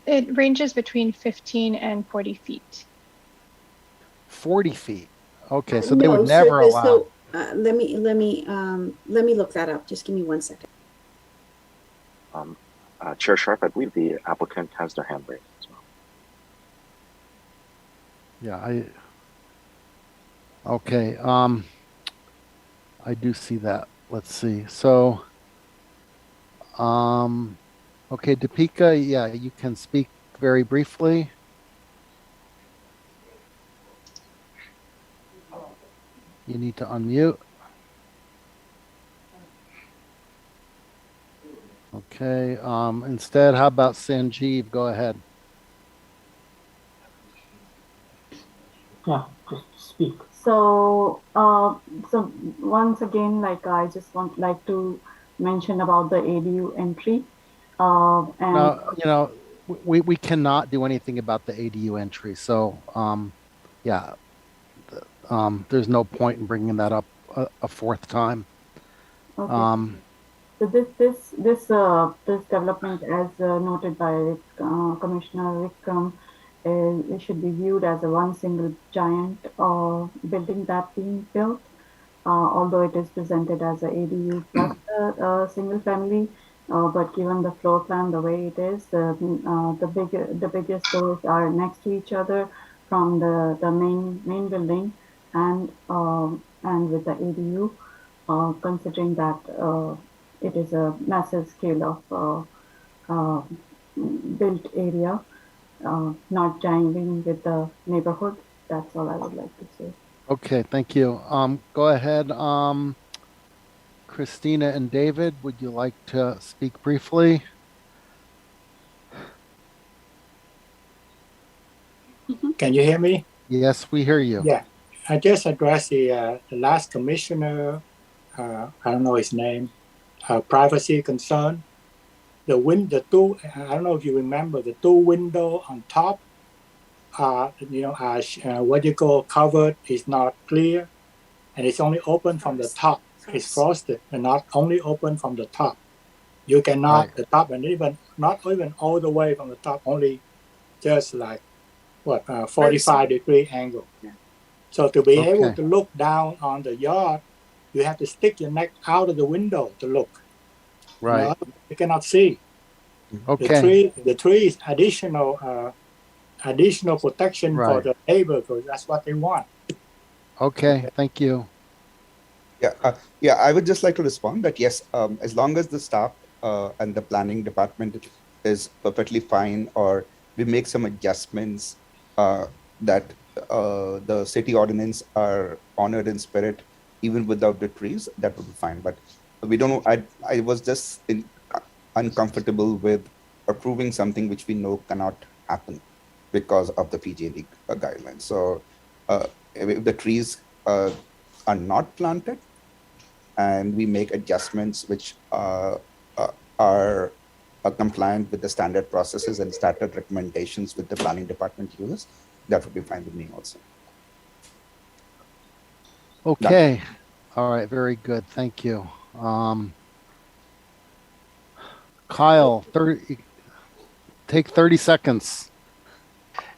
It ranges between 15 and 40 feet. 40 feet. Okay, so they would never allow. So let me look that up. Just give me 1 second. Chair Sharp, I believe the applicant has their hand raised as well. Yeah, okay, I do see that. Let's see. So, okay, Deepika, yeah, you can speak very briefly. You need to unmute. Okay, instead, how about Sanjeev? Go ahead. Yeah, just speak. So, so once again, like I just like to mention about the ADU entry. And no, you know, we cannot do anything about the ADU entry. So, yeah, there's no point in bringing that up a fourth time. Okay. So this development, as noted by Commissioner Vikram, it should be viewed as a one single giant building that being built. Although it is presented as a ADU plus a single family, but given the floor plan the way it is, the biggest doors are next to each other from the main building, and with the ADU, considering that it is a massive scale of built area, not jangling with the neighborhood. That's all I would like to say. Okay, thank you. Go ahead, Christina and David, would you like to speak briefly? Can you hear me? Yes, we hear you. Yeah, I just addressed the last commissioner, I don't know his name, privacy concern. The two, I don't know if you remember, the two window on top, what you call covered is not clear, and it's only open from the top. It's frosted and not only open from the top. You cannot the top, and even not even all the way from the top, only just like 45-degree angle. Yeah. So to be able to look down on the yard, you have to stick your neck out of the window to look. Right. You cannot see. Okay. The tree is additional protection for the neighbor, because that's what they want. Okay, thank you. Yeah, I would just like to respond that yes, as long as the staff and the planning department is perfectly fine, or we make some adjustments that the city ordinance are honored in spirit, even without the trees, that would be fine. But we don't know. I was just uncomfortable with approving something which we know cannot happen because of the PG&E guidelines. So if the trees are not planted, and we make adjustments which are compliant with the standard processes and standard recommendations with the planning department uses, that would be fine with me also. Okay. All right. Very good. Thank you. Kyle, take 30 seconds.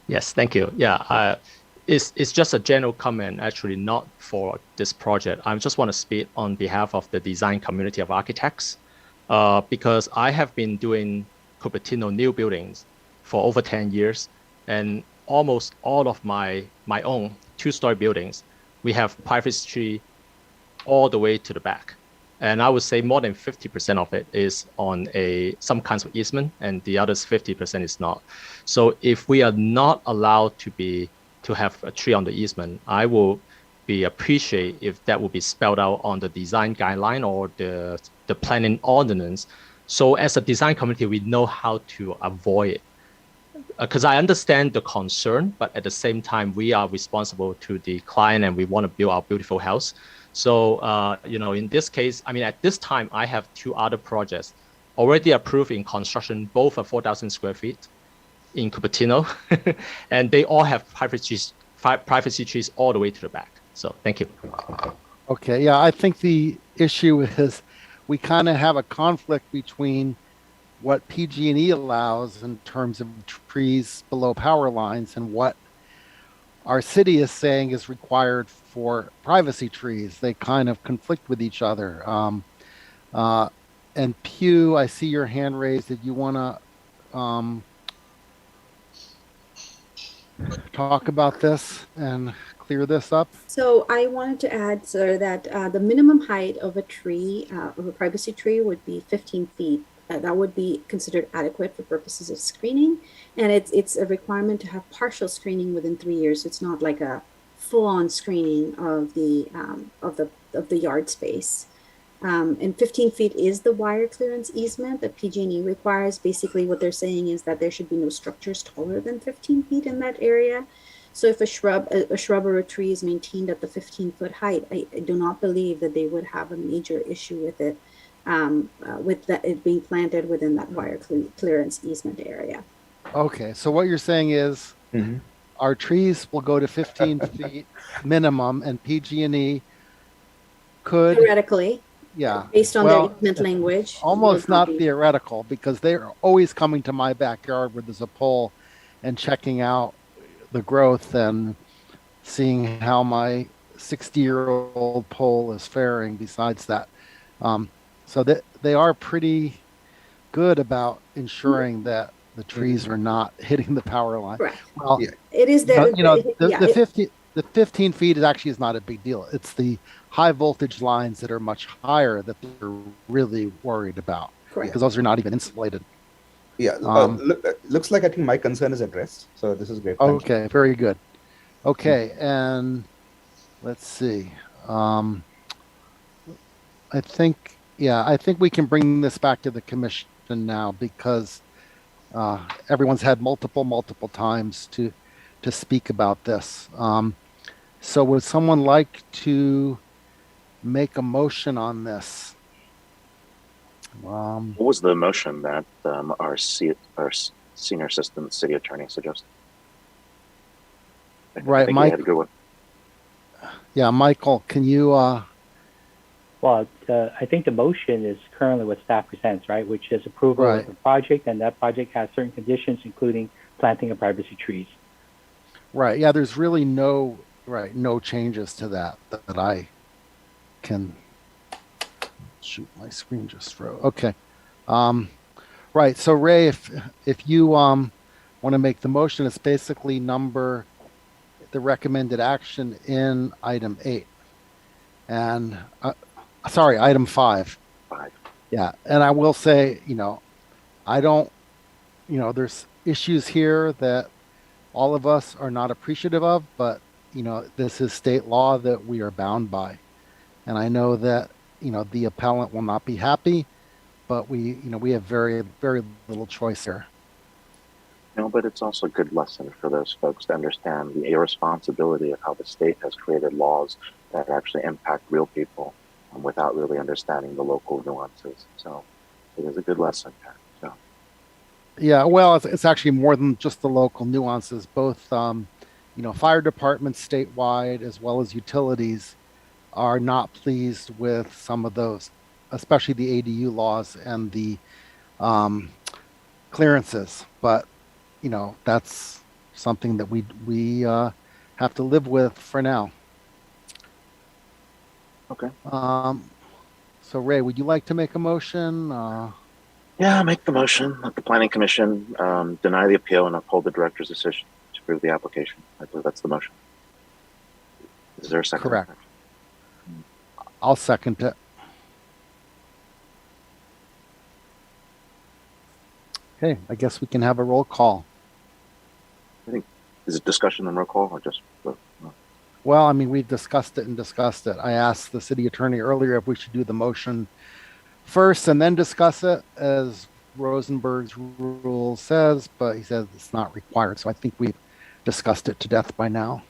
Yes, thank you. Yeah, it's just a general comment, actually, not for this project. I just want to speak on behalf of the design community of architects, because I have been doing Cupertino new buildings for over 10 years, and almost all of my own two-story buildings, we have privacy tree all the way to the back. And I would say more than 50% of it is on some kinds of easement, and the others 50% is not. So if we are not allowed to have a tree on the easement, I will appreciate if that will be spelled out on the design guideline or the planning ordinance. So as a design committee, we know how to avoid it. Because I understand the concern, but at the same time, we are responsible to the client and we want to build our beautiful house. So, in this case, I mean, at this time, I have two other projects already approved in construction, both are 4,000 square feet in Cupertino, and they all have privacy trees all the way to the back. So thank you. Okay. Yeah, I think the issue is we kind of have a conflict between what PG&E allows in terms of trees below power lines and what our city is saying is required for privacy trees. They kind of conflict with each other. And Pew, I see your hand raised. Did you want to talk about this and clear this up? So I wanted to add, sir, that the minimum height of a tree, of a privacy tree, would be 15 feet. That would be considered adequate for purposes of screening, and it's a requirement to have partial screening within 3 years. It's not like a full-on screening of the yard space. And 15 feet is the wire clearance easement that PG&E requires. Basically, what they're saying is that there should be no structures taller than 15 feet in that area. So if a shrub or a tree is maintained at the 15-foot height, I do not believe that they would have a major issue with it. It being planted within that wire clearance easement area. Okay, so what you're saying is our trees will go to 15 feet minimum, and PG&E could theoretically, based on their easement language, almost not theoretical, because they're always coming to my backyard where there's a pole and checking out the growth and seeing how my 60-year-old pole is faring. Besides that. So that they are pretty good about ensuring that the trees are not hitting the power line. Correct. Well, it is that the 15 feet is not a big deal. It's the high voltage lines that are much higher that they're really worried about. Correct. Because those are not even insulated. Yeah. Looks like I think my concern is addressed. So this is great. Okay. Very good. Okay. And let's see. I think we can bring this back to the commission now, because everyone's had multiple times to speak about this. So would someone like to make a motion on this? What was the motion that our senior assistant city attorney suggested? Right, Mike. Yeah, Michael, can you? Well, I think the motion is currently what staff presents, right, which is approval of the project, and that project has certain conditions, including planting of privacy trees. Right. Yeah. There's really no changes to that I can. Shoot, my screen just froze. Okay. Right. So Ray, if you want to make the motion, it's basically number the recommended action in item 8, and sorry, item 5. Yeah. And I will say, I don't, there's issues here that all of us are not appreciative of, but, this is state law that we are bound by. And I know that, the appellant will not be happy, but we have very, very little choice here. No, but it's also a good lesson for those folks to understand the irresponsibility of how the state has created laws that actually impact real people without really understanding the local nuances. So it is a good lesson there. So. Yeah, well, it's actually more than just the local nuances. Both, fire departments statewide as well as utilities are not pleased with some of those, especially the ADU laws and the clearances. But you know, that's something that we have to live with for now. Okay. So Ray, would you like to make a motion? Yeah, make the motion that the Planning Commission deny the appeal and uphold the director's decision to approve the application. I believe that's the motion. Is there a second? Correct. I'll second it. Okay, I guess we can have a roll call. I think, is it discussion and roll call or just? Well, I mean, we've discussed it and discussed it. I asked the city attorney earlier if we should do the motion first and then discuss it, as Rosenberg's rule says, but he says it's not required. So I think we've discussed it to death by now.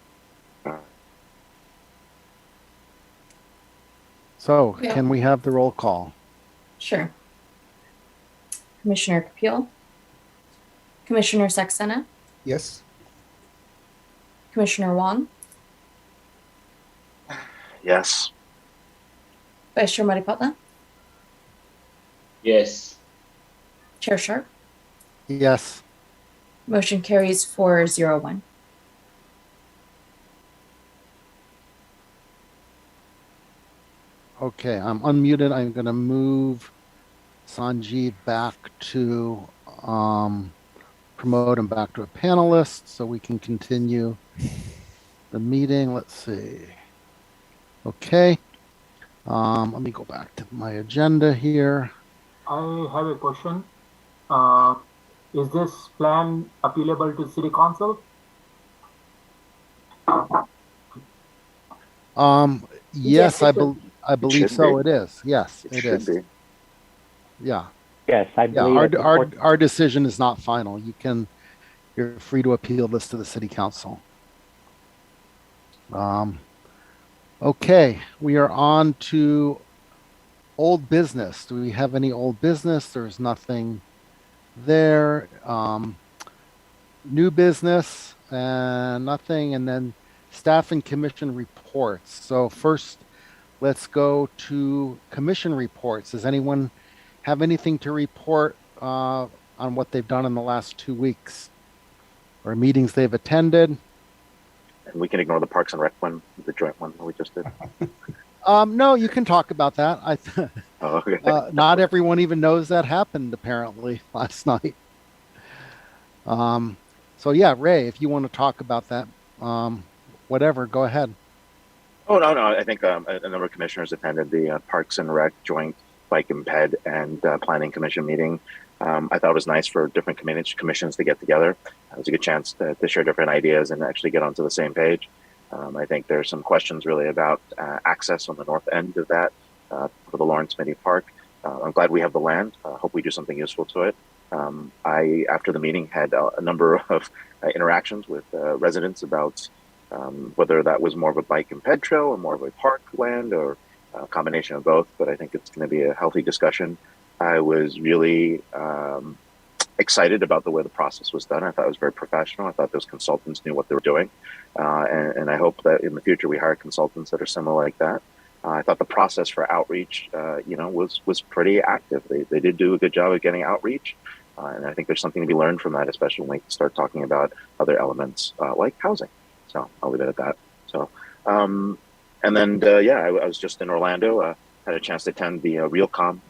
So Yeah. Can we have the roll call? Sure. Commissioner Kapil, Commissioner Saxena, Yes. Commissioner Wong, Yes. Vice Chair Maripatla, Yes. Chair Sharp. Yes. Motion carries 401. Okay, I'm unmuted. I'm going to move Sanjeev back to promote him back to a panelist so we can continue the meeting. Let's see. Okay. Let me go back to my agenda here. I have a question. Is this plan appealable to City Council? Yes, I believe should so. be. It is. Yes, It it should is. be. Yeah. Yes, I Yeah. believe. Our decision is not final. You're free to appeal this to the city council. Okay, we are on to old business. Do we have any old business? There's nothing there. New business, nothing. And then staff and commission reports. So first, let's go to commission reports. Does anyone have anything to report on what they've done in the last 2 weeks or meetings they've attended? And we can ignore the Parks and Rec one, the joint one that we just did. No, you can talk about that. Oh, okay. Not everyone even knows that happened apparently last night. So yeah, Ray, if you want to talk about that, whatever, go ahead. Oh, no. I think a number of commissioners attended the Parks and Rec joint Bike and Ped and Planning Commission meeting. I thought it was nice for different commissions to get together. It was a good chance to share different ideas and actually get onto the same page. I think there's some questions really about access on the north end of that for the Lawrence Mini Park. I'm glad we have the land. Hope we do something useful to it. I, after the meeting, had a number of interactions with residents about whether that was more of a bike and ped trail or more of a park land or a combination of both, but I think it's going to be a healthy discussion. I was really excited about the way the process was done. I thought it was very professional. I thought those consultants knew what they were doing. And I hope that in the future we hire consultants that are similar like that. I thought the process for outreach, was pretty active. They did do a good job of getting outreach. And I think there's something to be learned from that, especially when we start talking about other elements like housing. So I'll leave it at that. So, and then, I was just in Orlando, had a chance to attend the Realcomm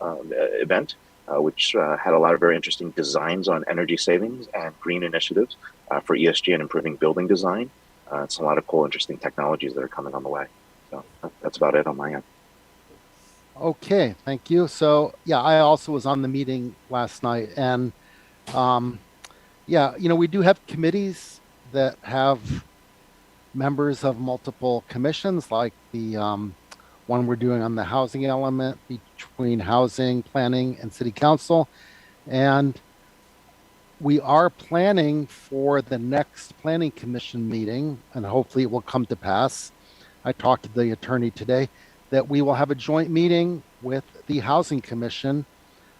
event, which had a lot of very interesting designs on energy savings and green initiatives for ESG and improving building design. It's a lot of cool, interesting technologies that are coming on the way. So that's about it on my end. Okay, thank you. So yeah, I also was on the meeting last night, and we do have committees that have members of multiple commissions, like the one we're doing on the housing element between housing, planning, and city council. And we are planning for the next planning commission meeting, and hopefully it will come to pass. I talked to the attorney today that we will have a joint meeting with the housing commission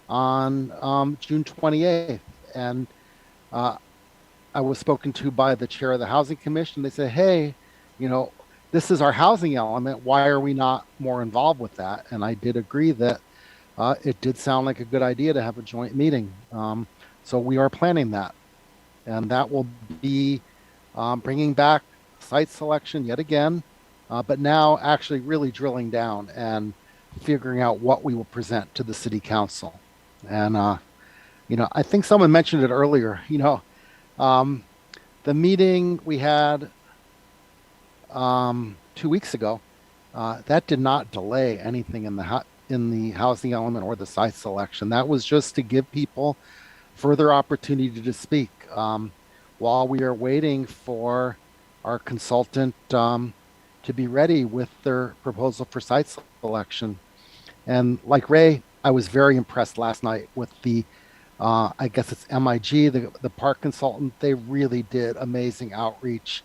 on June 28th. And I was spoken to by the chair of the housing commission. They said, hey, this is our housing element. Why are we not more involved with that? And I did agree that it did sound like a good idea to have a joint meeting. So we are planning that. And that will be bringing back site selection yet again, but now actually really drilling down and figuring out what we will present to the city council. And, I think someone mentioned it earlier, the meeting we had 2 weeks ago, that did not delay anything in the housing element or the site selection. That was just to give people further opportunity to speak while we are waiting for our consultant to be ready with their proposal for site selection. And like Ray, I was very impressed last night with the I guess it's MIG, the park consultant. They really did amazing outreach.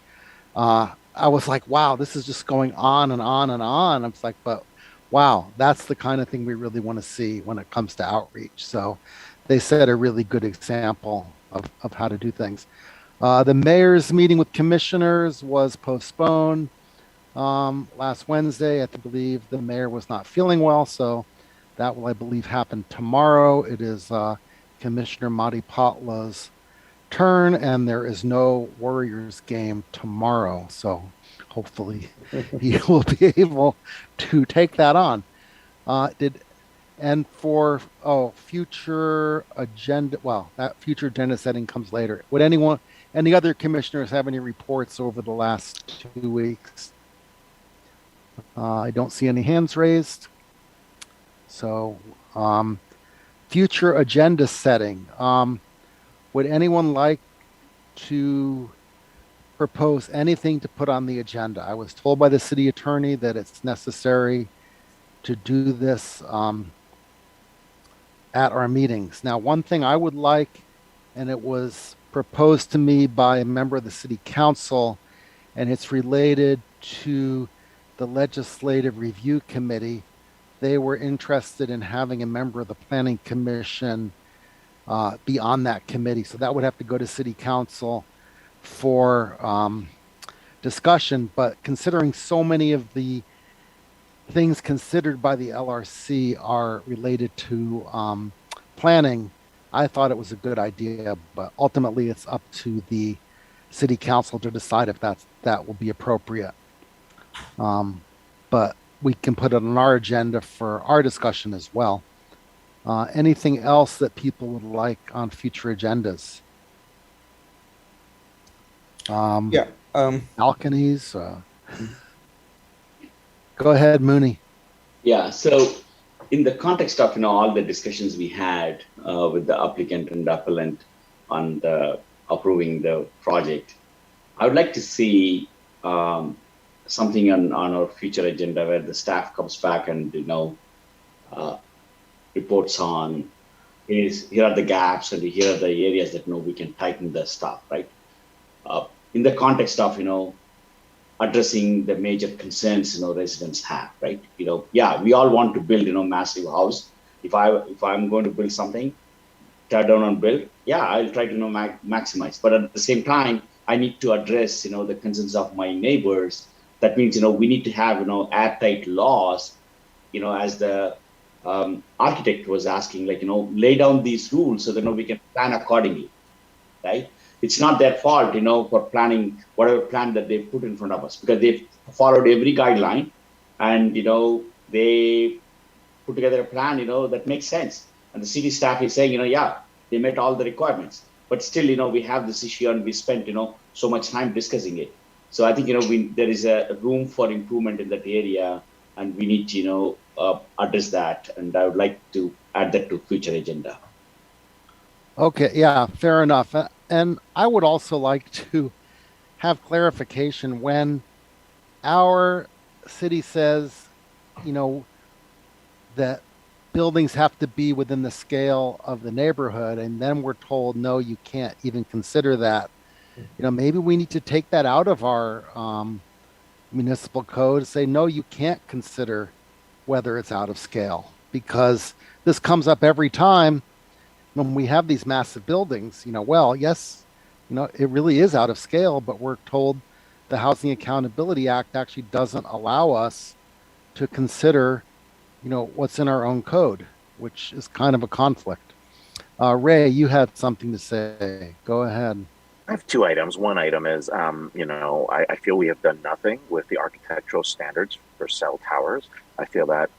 I was like, wow, this is just going on and on and on. I was like, but wow, that's the kind of thing we really want to see when it comes to outreach. So they set a really good example of how to do things. The mayor's meeting with commissioners was postponed last Wednesday. I believe the mayor was not feeling well, so that will, I believe, happen tomorrow. It is Commissioner Madi Patla's turn, and there is no Warriors game tomorrow. So hopefully he will be able to take that on. And for future agenda, well, that future agenda setting comes later. Would any other commissioners have any reports over the last 2 weeks? I don't see any hands raised. So future agenda setting. Would anyone like to propose anything to put on the agenda? I was told by the city attorney that it's necessary to do this at our meetings. Now, one thing I would like, and it was proposed to me by a member of the city council, and it's related to the Legislative Review Committee. They were interested in having a member of the Planning Commission be on that committee. So that would have to go to city council for discussion. But considering so many of the things considered by the LRC are related to planning, I thought it was a good idea, but ultimately it's up to the city council to decide if that will be appropriate. But we can put it on our agenda for our discussion as well. Anything else that people would like on future agendas? Balconies. Go ahead, Mooney. Yeah. So, in the context of all the discussions we had with the applicant and the appellant on approving the project, I would like to see something on our future agenda where the staff comes back and reports on here are the gaps and here are the areas that we can tighten the stuff, right? In the context of addressing the major concerns residents have, right? We all want to build massive house. If I'm going to build something, tear down and build, I'll try to maximize. But at the same time, I need to address the concerns of my neighbors. That means we need to have airtight laws, as the architect was asking, lay down these rules so that we can plan accordingly, right? It's not their fault, for planning whatever plan that they put in front of us, because they've followed every guideline and, they put together a plan, that makes sense. And the city staff is saying, they met all the requirements, but still, we have this issue and we spent, so much time discussing it. So I think, there is a room for improvement in that area, and we need to, address that. And I would like to add that to future agenda. Okay, yeah, fair enough. And I would also like to have clarification when our city says, that buildings have to be within the scale of the neighborhood, and then we're told, no, you can't even consider that. Maybe we need to take that out of our municipal code and say, no, you can't consider whether it's out of scale, because this comes up every time when we have these massive buildings. Yes, it really is out of scale, but we're told the Housing Accountability Act actually doesn't allow us to consider, what's in our own code, which is kind of a conflict. Ray, you had something to say. Go ahead. I have two items. One item is, I feel we have done nothing with the architectural standards for cell towers. I feel that,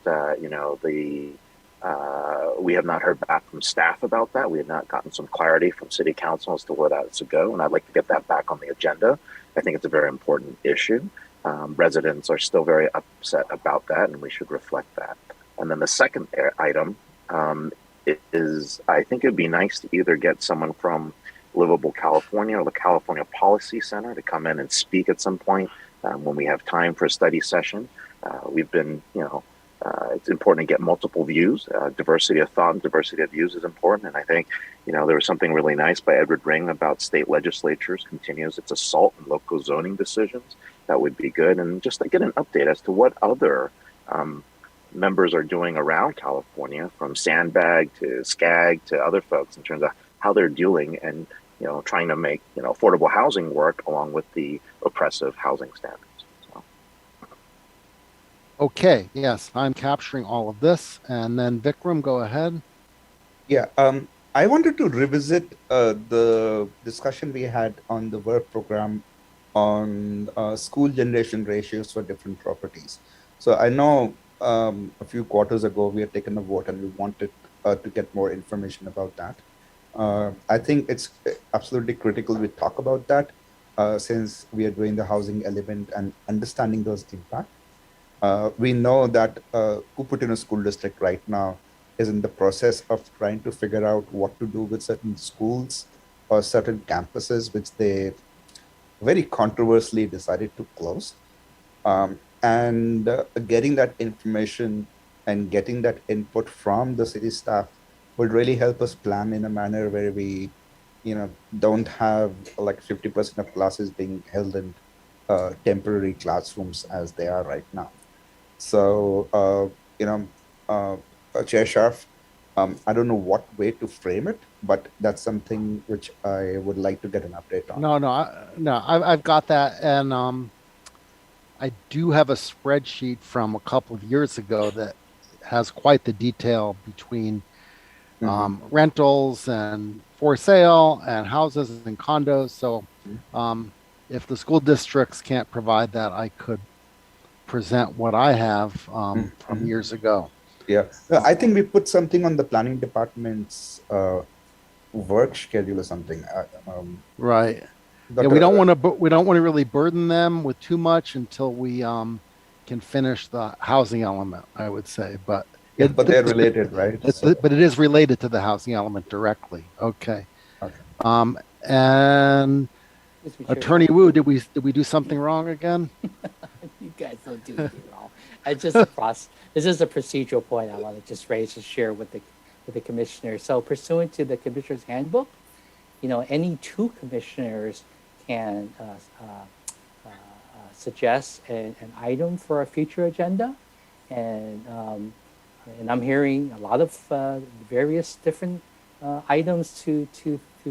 we have not heard back from staff about that. We have not gotten some clarity from City Council as to where that's to go, and I'd like to get that back on the agenda. I think it's a very important issue. Residents are still very upset about that, and we should reflect that. And then the second item is, I think it'd be nice to either get someone from Livable California or the California Policy Center to come in and speak at some point when we have time for a study session. We've been, it's important to get multiple views. Diversity of thought and diversity of views is important. And I think, there was something really nice by Edward Ring about state legislatures continues its assault on local zoning decisions. That would be good. And just to get an update as to what other members are doing around California, from Sandbag to SCAG to other folks, in terms of how they're dealing and, trying to make, affordable housing work along with the oppressive housing standards. Okay, yes, I'm capturing all of this. And then Vikram, go ahead. Yeah, I wanted to revisit the discussion we had on the work program on school generation ratios for different properties. So I know a few quarters ago we had taken a vote and we wanted to get more information about that. I think it's absolutely critical we talk about that since we are doing the housing element and understanding those impacts. We know that Cupertino School District right now is in the process of trying to figure out what to do with certain schools or certain campuses, which they very controversially decided to close. And getting that information and getting that input from the city staff would really help us plan in a manner where we, don't have like 50% of classes being held in temporary classrooms as they are right now. So, Chair Sharf, I don't know what way to frame it, but that's something which I would like to get an update on. I've got that. And I do have a spreadsheet from a couple of years ago that has quite the detail between rentals and for sale and houses and condos. So if the school districts can't provide that, I could present what I have from years ago. Yeah, I think we put something on the planning department's work schedule or something. Right. Yeah, we don't want to really burden them with too much until we can finish the housing element, I would say. But they're related, right? But it is related to the housing element directly. Okay. And Attorney Wu, did we do something wrong again? You guys don't do anything wrong. It's just a process. This is a procedural point I want to just raise and share with the commissioner. So pursuant to the commissioner's handbook, any two commissioners can suggest an item for a future agenda, and I'm hearing a lot of various different items to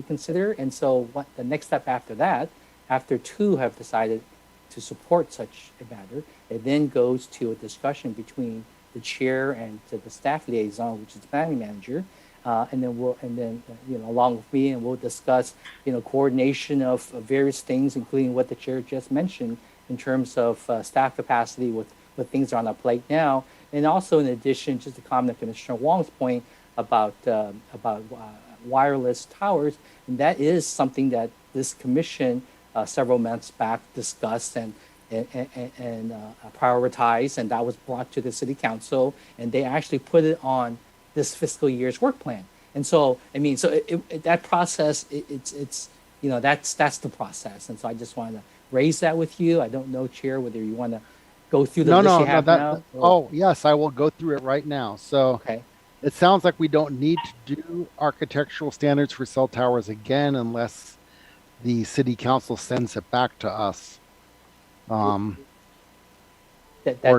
consider. And so what the next step after that, after two have decided to support such a matter, it then goes to a discussion between the chair and to the staff liaison, which is the planning manager, and then along with me, and we'll discuss coordination of various things, including what the chair just mentioned in terms of staff capacity with things on our plate now, and also in addition, just to comment on Commissioner Wong's point about wireless towers, and that is something that this commission several months back discussed and prioritized, and that was brought to the city council, and they actually put it on this fiscal year's work plan. And so, that process, it's that's the process. And so I just wanted to raise that with you. I don't know, Chair, whether you want to go through the list you have now. Oh, yes, I will go through it right now. So it sounds like we don't need to do architectural standards for cell towers again unless the city council sends it back to us. That's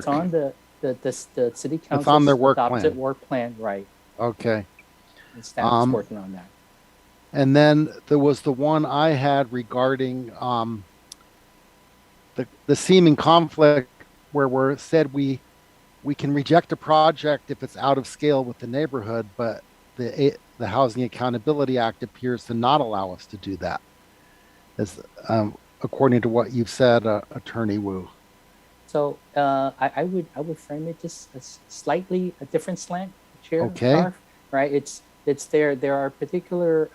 on the city council's on their work adopted plan. Work plan, right? Okay. And staff is working on that. And then there was the one I had regarding the seeming conflict where we're said we can reject a project if it's out of scale with the neighborhood, but the Housing Accountability Act appears to not allow us to do that, as according to what you've said, Attorney Wu. So I would frame it just a slightly a different slant, Chair Okay. Scharf, right? It's there are particular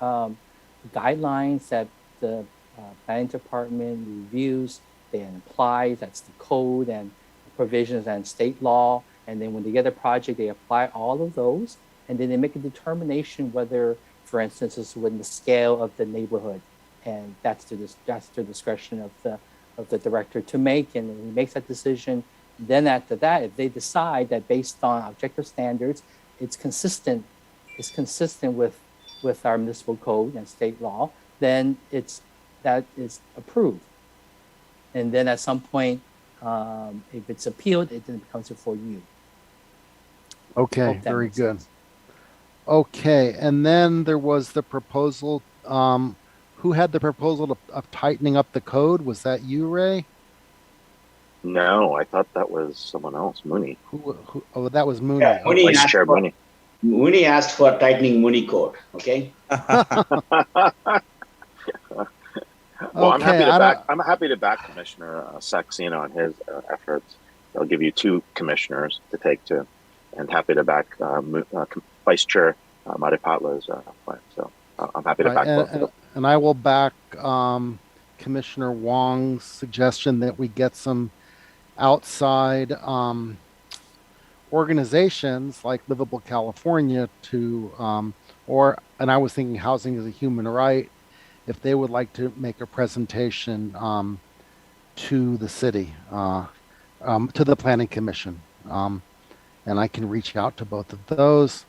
guidelines that the planning department reviews, then applies. That's the code and provisions and state law. And then when they get a project, they apply all of those, and then they make a determination whether, for instance, it's within the scale of the neighborhood, and that's the discretion of the director to make, and he makes that decision. Then after that, if they decide that based on objective standards, it's consistent with our municipal code and state law, then that is approved. And then at some point, if it's appealed, it then becomes before you. Okay, very good. Sense. Okay, and then there was the proposal. Who had the proposal of tightening up the code? Was that you, Ray? No, I thought that was someone else, Mooney. Oh, that was Mooney. Yeah, Mooney Vice Chair Mooney. Mooney asked for tightening Mooney code. Okay. Well, I'm happy to back Commissioner Saxena on his efforts. I'll give you 2 commissioners to take to, and happy to back Vice Chair Maripatla's plan. So I'm happy to back both of them. And I will back Commissioner Wong's suggestion that we get some outside organizations like Livable California to, and I was thinking Housing is a Human Right, if they would like to make a presentation to the city, to the Planning Commission. And I can reach out to both of those.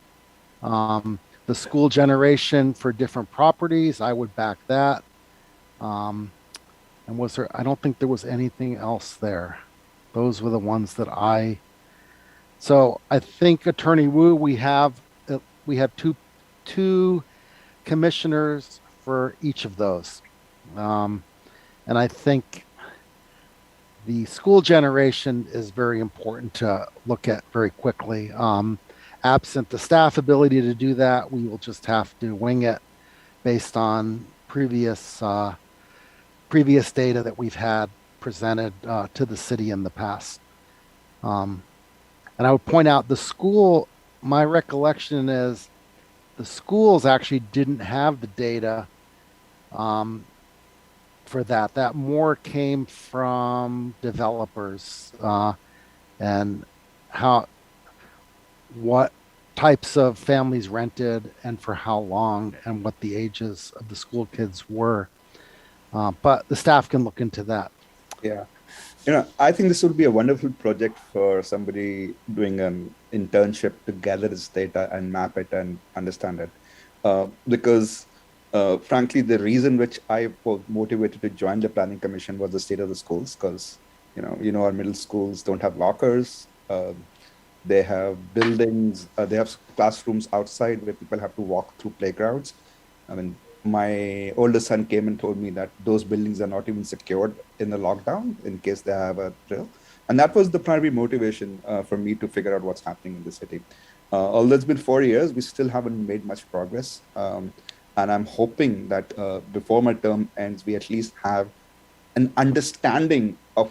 The school generation for different properties, I would back that. And was there, I don't think there was anything else there. Those were the ones that so I think Attorney Wu, we have two commissioners for each of those. And I think the school generation is very important to look at very quickly. Absent the staff ability to do that, we will just have to wing it based on previous data that we've had presented to the city in the past. And I would point out the school, my recollection is the schools actually didn't have the data for that. That more came from developers and what types of families rented and for how long and what the ages of the school kids were. But the staff can look into that. Yeah. I think this would be a wonderful project for somebody doing an internship to gather this data and map it and understand it. Because frankly, the reason which I was motivated to join the Planning Commission was the state of the schools, because our middle schools don't have lockers. They have buildings, they have classrooms outside where people have to walk through playgrounds. I mean, my oldest son came and told me that those buildings are not even secured in the lockdown in case they have a drill. And that was the primary motivation for me to figure out what's happening in the city. Although it's been 4 years, we still haven't made much progress. And I'm hoping that before my term ends, we at least have an understanding of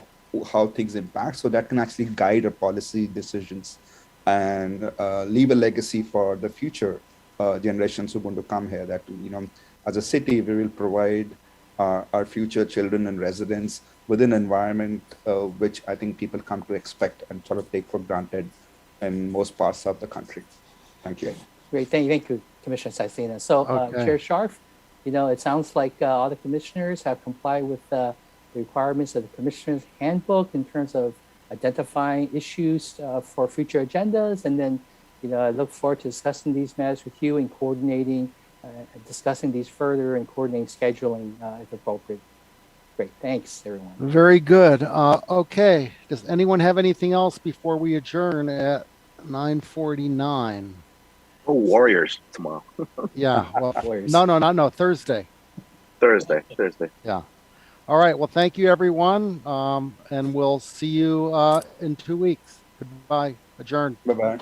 how things impact, so that can actually guide our policy decisions and leave a legacy for the future generations who are going to come here, that as a city we will provide our future children and residents with an environment which I think people come to expect and sort of take for granted in most parts of the country. Thank you. Great, thank you, Commissioner Saxena. So Chair Scharf, it sounds like all the commissioners have complied with the requirements of the Commissioner's Handbook in terms of identifying issues for future agendas. And then, I look forward to discussing these matters with you and coordinating, discussing these further and coordinating scheduling if appropriate. Great, thanks everyone. Very good. Okay, does anyone have anything else before we adjourn at 9:49? Oh, Warriors tomorrow. Yeah, well, Warriors. no, Thursday. Thursday. Yeah. All right. Well, thank you, everyone. And we'll see you in 2 weeks. Goodbye. Adjourned. Bye-bye.